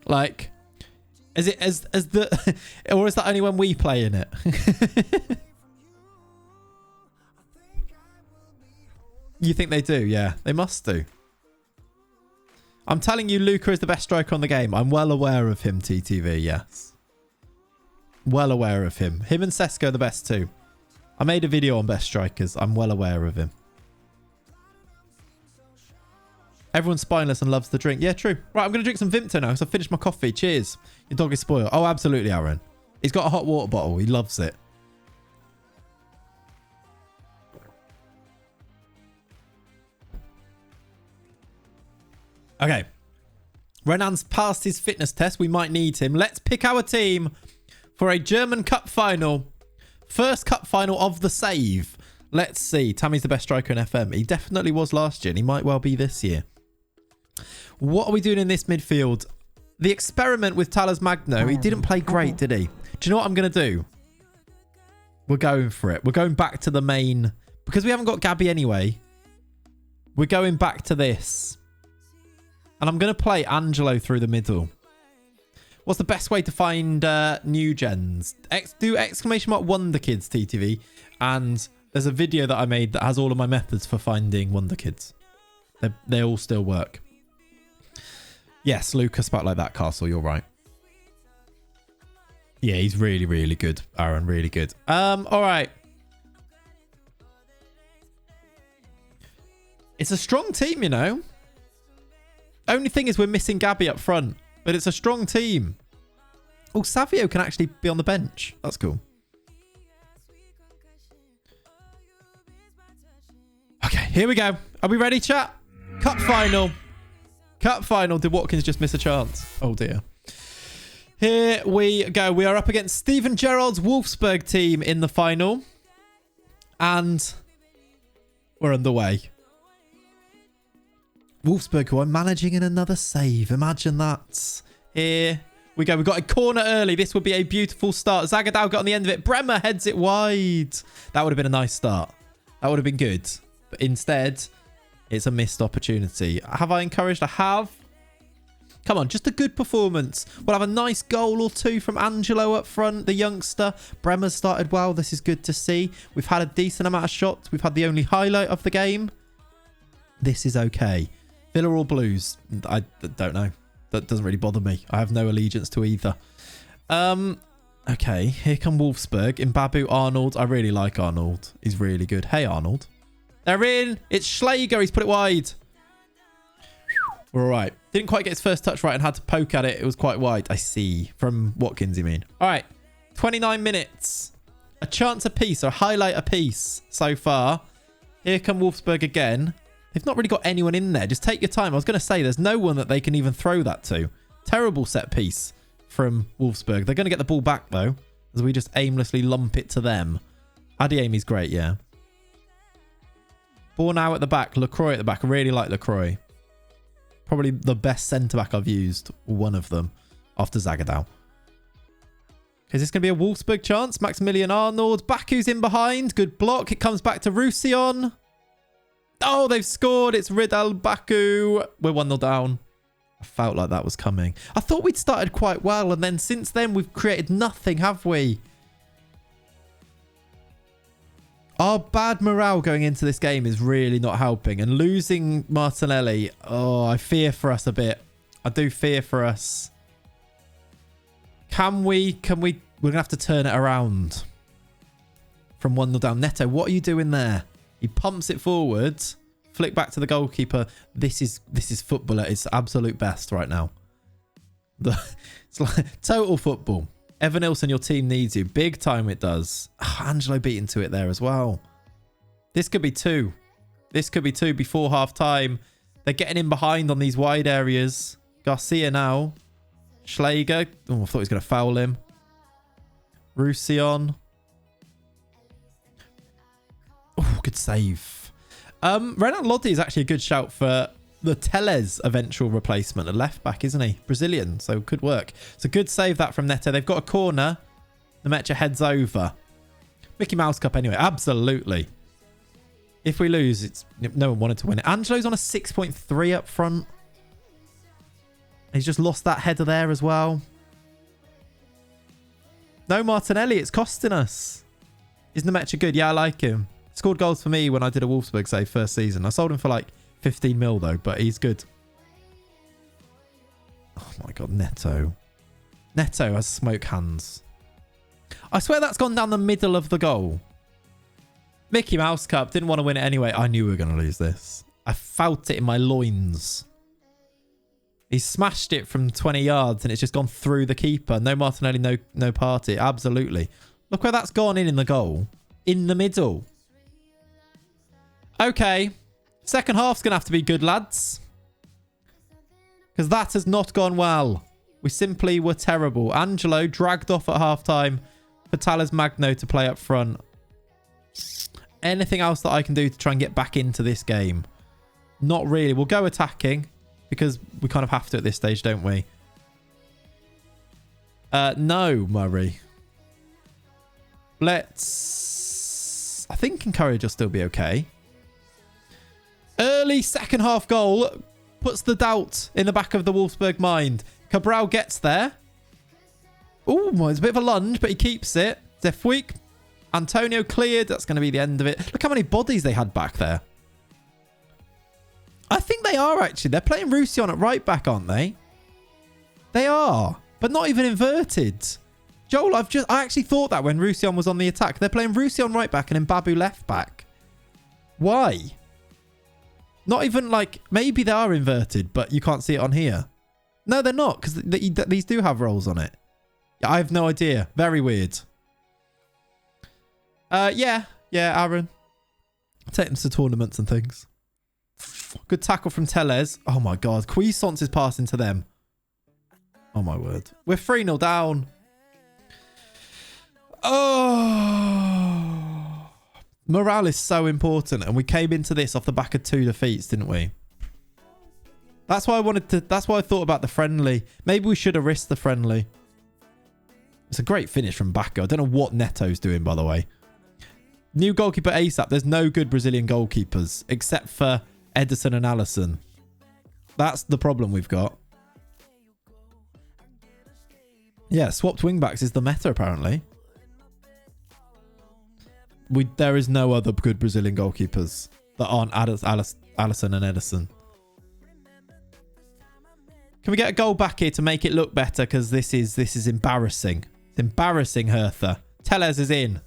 Like, is it as the, or is that only when we play in it? You think they do? Yeah, they must do. I'm telling you, Luca is the best striker on the game. I'm well aware of him, TTV, yes. Well aware of him. Him and Sesko are the best too. I made a video on best strikers. I'm well aware of him. Everyone's spineless and loves the drink. Yeah, true. Right, I'm going to drink some Vimto now because I've finished my coffee. Cheers. Your dog is spoiled. Oh, absolutely, Aaron. He's got a hot water bottle. He loves it. Okay. Renan's passed his fitness test. We might need him. Let's pick our team for a German Cup final. First cup final of the save. Let's see. Tammy's the best striker in FM. He definitely was last year and he might well be this year. What are we doing in this midfield? The experiment with Talas Magno. He didn't play great, did he? Do you know what I'm going to do? We're going for it. We're going back to the main. Because we haven't got Gabby anyway. We're going back to this. And I'm going to play Angelo through the middle. What's the best way to find new gens? Do exclamation mark Wonder Kids TTV. And there's a video that I made that has all of my methods for finding Wonder Kids. They all still work. Yes, Lucas spat like that, Castle. You're right. Yeah, he's really, really good, Aaron. Really good. All right. It's a strong team, you know. Only thing is we're missing Gabby up front. But it's a strong team. Oh, Savio can actually be on the bench. That's cool. Okay, here we go. Are we ready, chat? Cup final. Cup final. Did Watkins just miss a chance? Oh, dear. Here we go. We are up against Steven Gerrard's Wolfsburg team in the final. And we're underway. Wolfsburg, who are managing in another save. Imagine that. Here we go. We got a corner early. This would be a beautiful start. Zagadou got on the end of it. Bremer heads it wide. That would have been a nice start. That would have been good. But instead, It's a missed opportunity. Have I encouraged? I have. Come on, just a good performance. We'll have a nice goal or two from Angelo up front, the youngster. Bremer's started well. This is good to see. We've had a decent amount of shots. We've had the only highlight of the game. This is okay. Villa or Blues? I don't know. That doesn't really bother me. I have no allegiance to either. Okay, here come Wolfsburg. Mbabu, Arnold. I really like Arnold. He's really good. Hey, Arnold. They're in. It's Schläger. He's put it wide. We're all right. Didn't quite get his first touch right and had to poke at it. It was quite wide. I see. From Watkins, you mean? All right. 29 minutes. A chance apiece or a highlight apiece so far. Here come Wolfsburg again. They've not really got anyone in there. Just take your time. I was going to say there's no one that they can even throw that to. Terrible set piece from Wolfsburg. They're going to get the ball back, though, as we just aimlessly lump it to them. Adiemi's great, yeah. Ball now at the back. Lacroix at the back. I really like Lacroix. Probably the best centre-back I've used. One of them. After Zagadou. Is this going to be a Wolfsburg chance? Maximilian Arnold. Baku's in behind. Good block. It comes back to Roussillon. Oh, they've scored. It's Ridal Baku. We're 1-0 down. I felt like that was coming. I thought we'd started quite well. And then since then, we've created nothing, have we? Our bad morale going into this game is really not helping. And losing Martinelli, oh, I fear for us a bit. I do fear for us. We're going to have to turn it around. From 1-0 down. Neto, what are you doing there? He pumps it forward. Flick back to the goalkeeper. This is football at its absolute best right now. It's like total football. Evan Nilsson, your team needs you. Big time it does. Oh, Angelo beat into it there as well. This could be 2. This could be 2 before half time. They're getting in behind on these wide areas. Garcia now. Schläger. Oh, I thought he was going to foul him. Roussillon. Oh, good save. Renan Lodi is actually a good shout for the Teles eventual replacement. A left back, isn't he? Brazilian, so could work. It's a good save that from Neto. They've got a corner. The Mecha heads over. Mickey Mouse Cup anyway. Absolutely. If we lose, it's no one wanted to win it. Angelo's on a 6.3 up front. He's just lost that header there as well. No Martinelli. It's costing us. Is Nemecha good? Yeah, I like him. Scored goals for me when I did a Wolfsburg save first season. I sold him for like 15 mil though, but he's good. Oh my god, Neto. Neto has smoke hands. I swear that's gone down the middle of the goal. Mickey Mouse Cup. Didn't want to win it anyway. I knew we were going to lose this. I felt it in my loins. He smashed it from 20 yards and it's just gone through the keeper. No Martinelli, no party. Absolutely. Look where that's gone in the goal. In the middle. Okay. Second half's going to have to be good, lads. Because that has not gone well. We simply were terrible. Angelo dragged off at halftime for Thales Magno to play up front. Anything else that I can do to try and get back into this game? Not really. We'll go attacking because we kind of have to at this stage, don't we? No, Murray. Let's... I think encourage will still be okay. Early second half goal puts the doubt in the back of the Wolfsburg mind. Cabral gets there. Oh, it's a bit of a lunge, but he keeps it. Zefuik. Antonio cleared. That's going to be the end of it. Look how many bodies they had back there. I think they are actually. They're playing Roussillon at right back, aren't they? They are, but not even inverted. Joel, I actually thought that when Roussillon was on the attack. They're playing Roussillon right back and Mbabu left back. Why? Not even like, maybe they are inverted, but you can't see it on here. No, they're not, because these do have rolls on it. I have no idea. Very weird. Yeah, Aaron. Take them to tournaments and things. Good tackle from Teles. Oh my god. Cuisance is passing to them. Oh my word. We're 3-0 down. Oh. Morale is so important. And we came into this off the back of 2 defeats, didn't we? That's why that's why I thought about the friendly. Maybe we should have risked the friendly. It's a great finish from Baco. I don't know what Neto's doing, by the way. New goalkeeper ASAP. There's no good Brazilian goalkeepers except for Edison and Allison. That's the problem we've got. Yeah, swapped wingbacks is the meta, apparently. There is no other good Brazilian goalkeepers that aren't Allison and Edison. Can we get a goal back here to make it look better? Because this is embarrassing. It's embarrassing, Hertha. Tellez is in.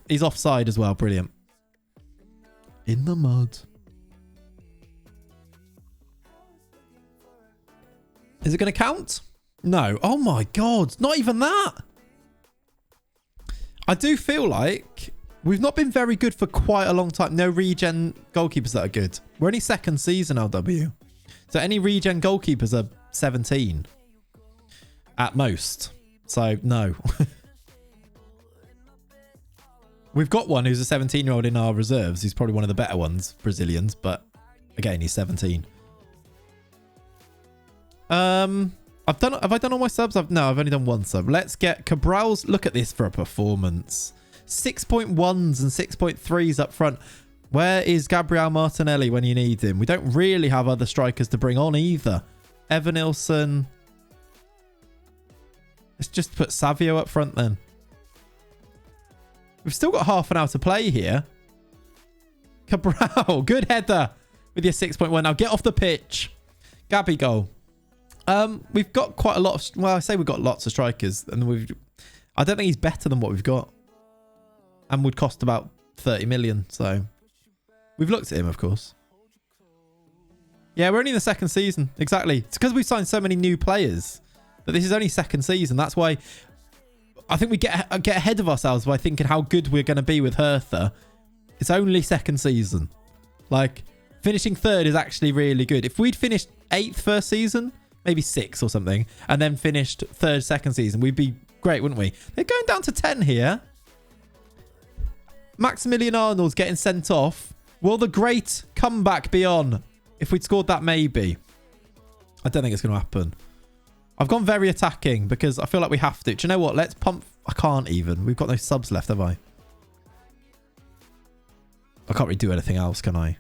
He's offside as well. Brilliant. In the mud. Is it going to count? No. Oh my God. Not even that. I do feel like we've not been very good for quite a long time. No regen goalkeepers that are good. We're only second season LW. So any regen goalkeepers are 17 at most. So no. We've got one who's a 17-year-old in our reserves. He's probably one of the better ones, Brazilians. But again, he's 17. Have I done all my subs? No, I've only done one sub. Let's get Cabral's. Look at this for a performance. 6.1s and 6.3s up front. Where is Gabriel Martinelli when you need him? We don't really have other strikers to bring on either. Evanilson. Let's just put Savio up front then. We've still got half an hour to play here. Cabral. Good header with your 6.1. Now get off the pitch. Gabby goal. We've got quite a lot of... Well, I say we've got lots of strikers. And I don't think he's better than what we've got. And would cost about 30 million. So we've looked at him, of course. Yeah, we're only in the second season. Exactly. It's because we've signed so many new players. But this is only second season. That's why I think we get ahead of ourselves by thinking how good we're going to be with Hertha. It's only second season. Like, finishing third is actually really good. If we'd finished 8th first season, maybe 6th or something, and then finished third second season, we'd be great, wouldn't we? They're going down to 10 here. Maximilian Arnold's getting sent off. Will the great comeback be on? If we'd scored that, maybe. I don't think it's going to happen. I've gone very attacking because I feel like we have to. Do you know what? Let's pump. I can't even. We've got no subs left, have I? I can't really do anything else, can I?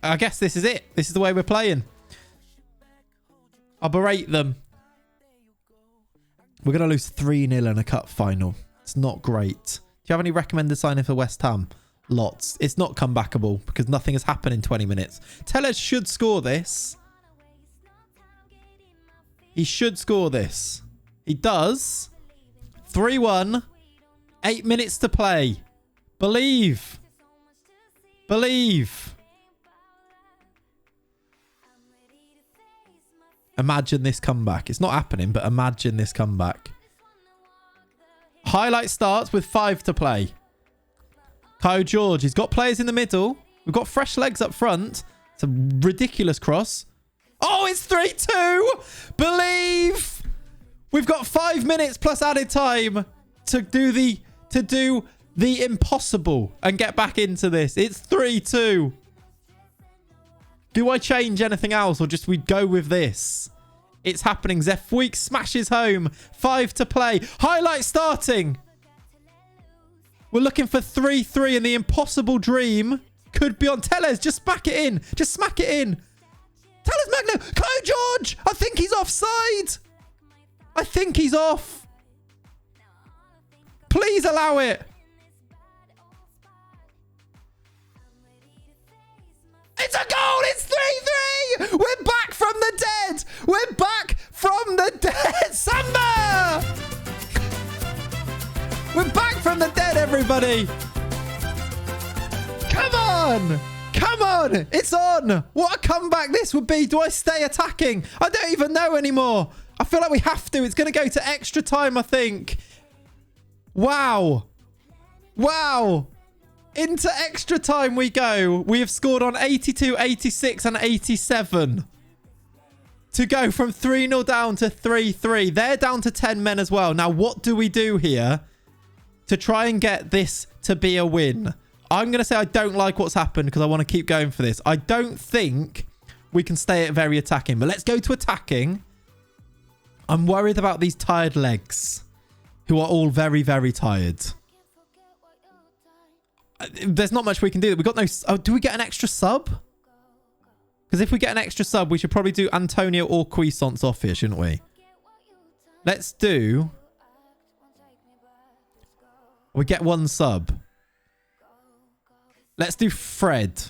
I guess this is it. This is the way we're playing. I'll berate them. We're going to lose 3-0 in a cup final. It's not great. Do you have any recommended signing for West Ham? Lots. It's not comebackable because nothing has happened in 20 minutes. Tellez should score this. He should score this. He does. 3-1. 8 minutes to play. Believe. Believe. Imagine this comeback. It's not happening, but imagine this comeback. Highlight starts with 5 to play. Kyle George. He's got players in the middle. We've got fresh legs up front. It's a ridiculous cross. Oh, it's 3-2. Believe. We've got 5 minutes plus added time to do the impossible and get back into this. It's 3-2. Do I change anything else or just we go with this? It's happening. Zefweek smashes home. 5 to play. Highlight starting. We're looking for 3-3 and the impossible dream could be on. Tellez, just smack it in. Just smack it in. Tellez Magno. Kyle George. I think he's offside. I think he's off. Please allow it. It's a goal. It's 3-3. We're back from the dead. We're back from the dead. Samba. We're back from the dead, everybody. Come on. Come on. It's on. What a comeback this would be. Do I stay attacking? I don't even know anymore. I feel like we have to. It's going to go to extra time, I think. Wow. Wow. Into extra time we go. We have scored on 82, 86 and 87. To go from 3-0 down to 3-3. They're down to 10 men as well. Now, what do we do here to try and get this to be a win? I'm going to say I don't like what's happened because I want to keep going for this. I don't think we can stay at very attacking. But let's go to attacking. I'm worried about these tired legs who are all very, very tired. there's not much we can do. We got no... Oh, do we get an extra sub? Because if we get an extra sub, we should probably do Antonio or Cuisance off here, shouldn't we? Let's do... We get one sub. Let's do Fred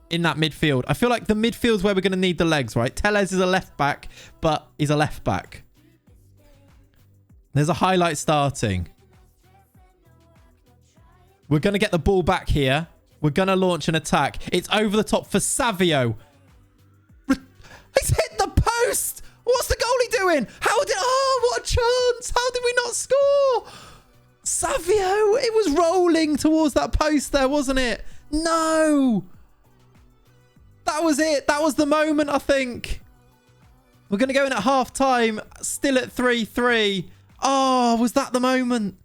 in that midfield. I feel like the midfield's where we're going to need the legs, right? Tellez is a left back, but he's a left back. There's a highlight starting. We're going to get the ball back here. We're going to launch an attack. It's over the top for Savio. He's hit the post. What's the goalie doing? Oh, what a chance. How did we not score? Savio, it was rolling towards that post there, wasn't it? No. That was it. That was the moment, I think. We're going to go in at half time. Still at 3-3. Oh, was that the moment?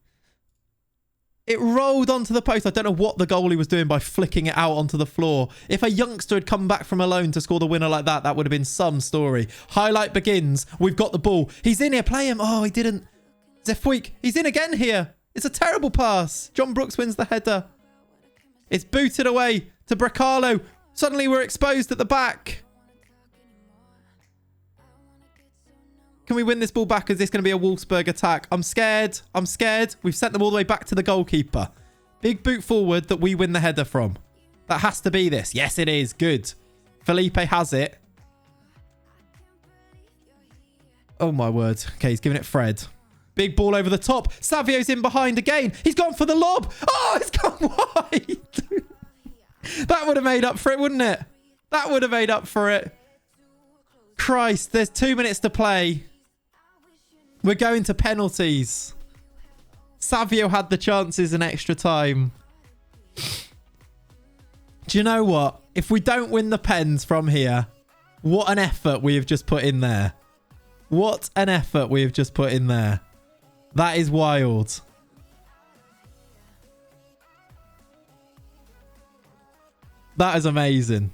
It rolled onto the post. I don't know what the goalie was doing by flicking it out onto the floor. If a youngster had come back from a loan to score the winner like that, that would have been some story. Highlight begins. We've got the ball. He's in here. Play him. Oh, he didn't. Zefweek. He's in again here. It's a terrible pass. John Brooks wins the header. It's booted away to Bracalo. Suddenly we're exposed at the back. Can we win this ball back? Is this going to be a Wolfsburg attack? I'm scared. I'm scared. We've sent them all the way back to the goalkeeper. Big boot forward that we win the header from. That has to be this. Yes, it is. Good. Felipe has it. Oh, my word. Okay, he's giving it Fred. Big ball over the top. Savio's in behind again. He's gone for the lob. Oh, it's gone wide. That would have made up for it, wouldn't it? That would have made up for it. Christ, there's 2 minutes to play. We're going to penalties. Savio had the chances in extra time. Do you know what? If we don't win the pens from here, what an effort we have just put in there. What an effort we have just put in there. That is wild. That is amazing.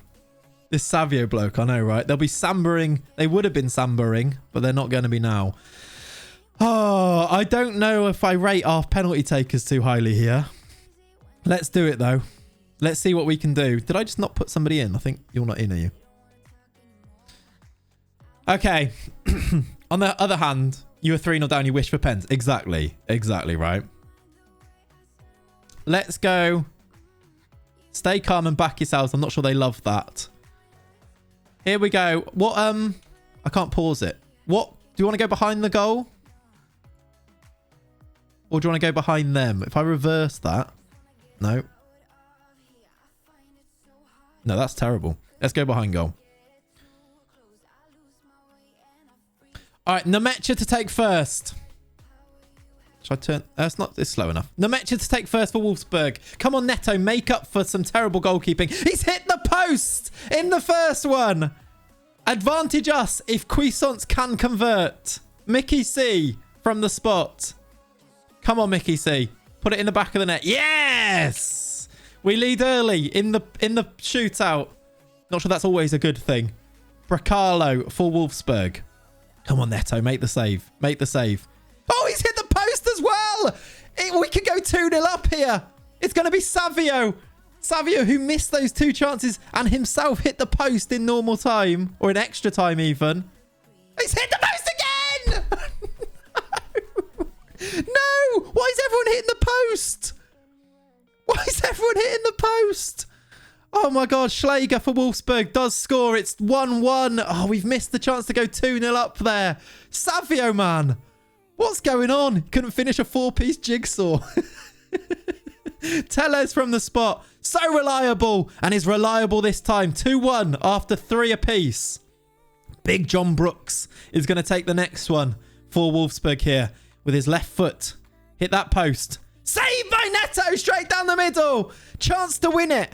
This Savio bloke, I know, right? They'll be sambering. They would have been sambering, but they're not going to be now. Oh, I don't know if I rate our penalty takers too highly here. Let's do it, though. Let's see what we can do. Did I just not put somebody in? I think you're not in, are you? Okay. On the other hand, you were 3-0 down. You wish for pens. Exactly. Exactly, right? Let's go. Stay calm and back yourselves. I'm not sure they love that. Here we go. What, I can't pause it. What? Do you want to go behind the goal? Or do you want to go behind them? If I reverse that. No. No, that's terrible. Let's go behind goal. All right, Nemecha to take first. Should I turn? It's slow enough. Nemecha to take first for Wolfsburg. Come on, Neto, make up for some terrible goalkeeping. He's hit the post in the first one. Advantage us if Cuisance can convert. Mickey C from the spot. Come on, Mickey C. Put it in the back of the net. Yes! We lead early in the shootout. Not sure that's always a good thing. Bracalo for Wolfsburg. Come on, Neto. Make the save. Make the save. Oh, he's hit the post as well. We could go 2-0 up here. It's going to be Savio. Savio, who missed those 2 chances and himself hit the post in normal time. Or in extra time, even. He's hit the post again. No. Why is everyone hitting the post? Why is everyone hitting the post? Oh, my God. Schläger for Wolfsburg does score. It's 1-1. Oh, we've missed the chance to go 2-0 up there. Savio, man. What's going on? Couldn't finish a 4-piece jigsaw. Tellez from the spot. So reliable. And is reliable this time. 2-1 after 3 apiece. Big John Brooks is going to take the next one for Wolfsburg here with his left foot. Hit that post. Saved by Neto straight down the middle. Chance to win it.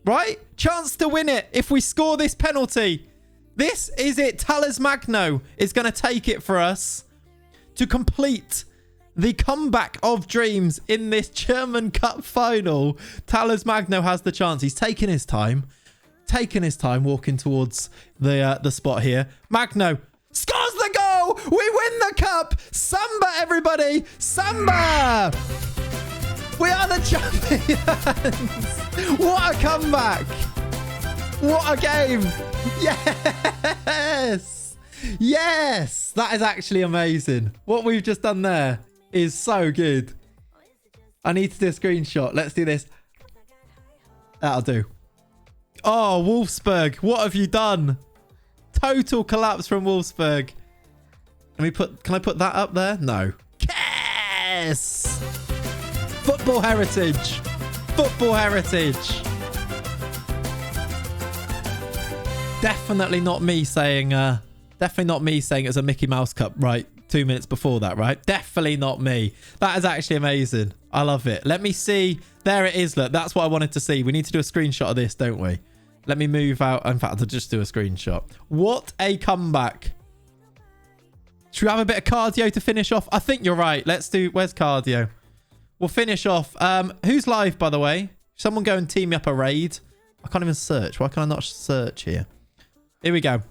Right? Chance to win it if we score this penalty. This is it. Thales Magno is going to take it for us to complete the comeback of dreams in this German Cup final. Thales Magno has the chance. He's taking his time. Walking towards the spot here. Magno scores the goal. We win the cup. Samba, everybody. Samba. We are the champions! What a comeback! What a game! Yes! Yes! That is actually amazing. What we've just done there is so good. I need to do a screenshot. Let's do this. That'll do. Oh, Wolfsburg. What have you done? Total collapse from Wolfsburg. Can I put that up there? No. Yes! Football heritage. Football heritage. Definitely not me saying it was a Mickey Mouse Cup right 2 minutes before that, right? Definitely not me. That is actually amazing. I love it. Let me see. There it is. Look, that's what I wanted to see. We need to do a screenshot of this, don't we? Let me move out. In fact, I'll just do a screenshot. What a comeback. Should we have a bit of cardio to finish off? I think you're right. Let's do... Where's cardio? We'll finish off. Who's live, by the way? Someone go and team me up a raid. I can't even search. Why can I not search here? Here we go.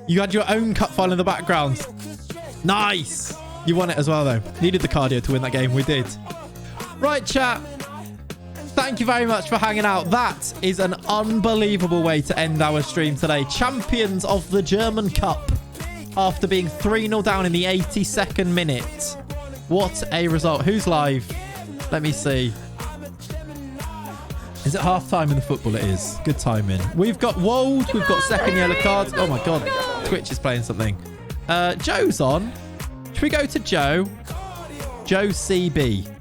You had your own cut file in the background. Nice. You won it as well, though. Needed the cardio to win that game. We did. Right, chat. Thank you very much for hanging out. That is an unbelievable way to end our stream today. Champions of the German Cup after being 3-0 down in the 82nd minute. What a result. Who's live? Let me see. Is it half time in the football? It is. Good timing. We've got Wold. We've got second yellow cards. Oh my God. Twitch is playing something. Joe's on. Should we go to Joe? Joe CB.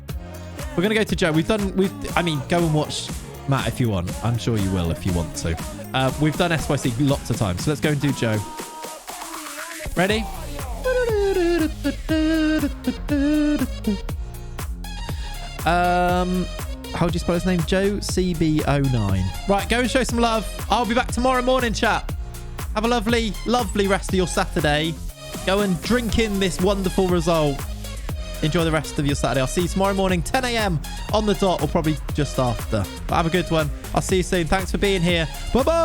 We're going to go to Joe. I mean, go and watch Matt if you want. I'm sure you will if you want to. We've done SYC lots of times. So let's go and do Joe. Ready? How do you spell his name? Joe CB09. Right, go and show some love. I'll be back tomorrow morning, chat. Have a lovely, lovely rest of your Saturday. Go and drink in this wonderful result. Enjoy the rest of your Saturday. I'll see you tomorrow morning, 10 a.m. on the dot, or probably just after. But have a good one. I'll see you soon. Thanks for being here. Bye-bye.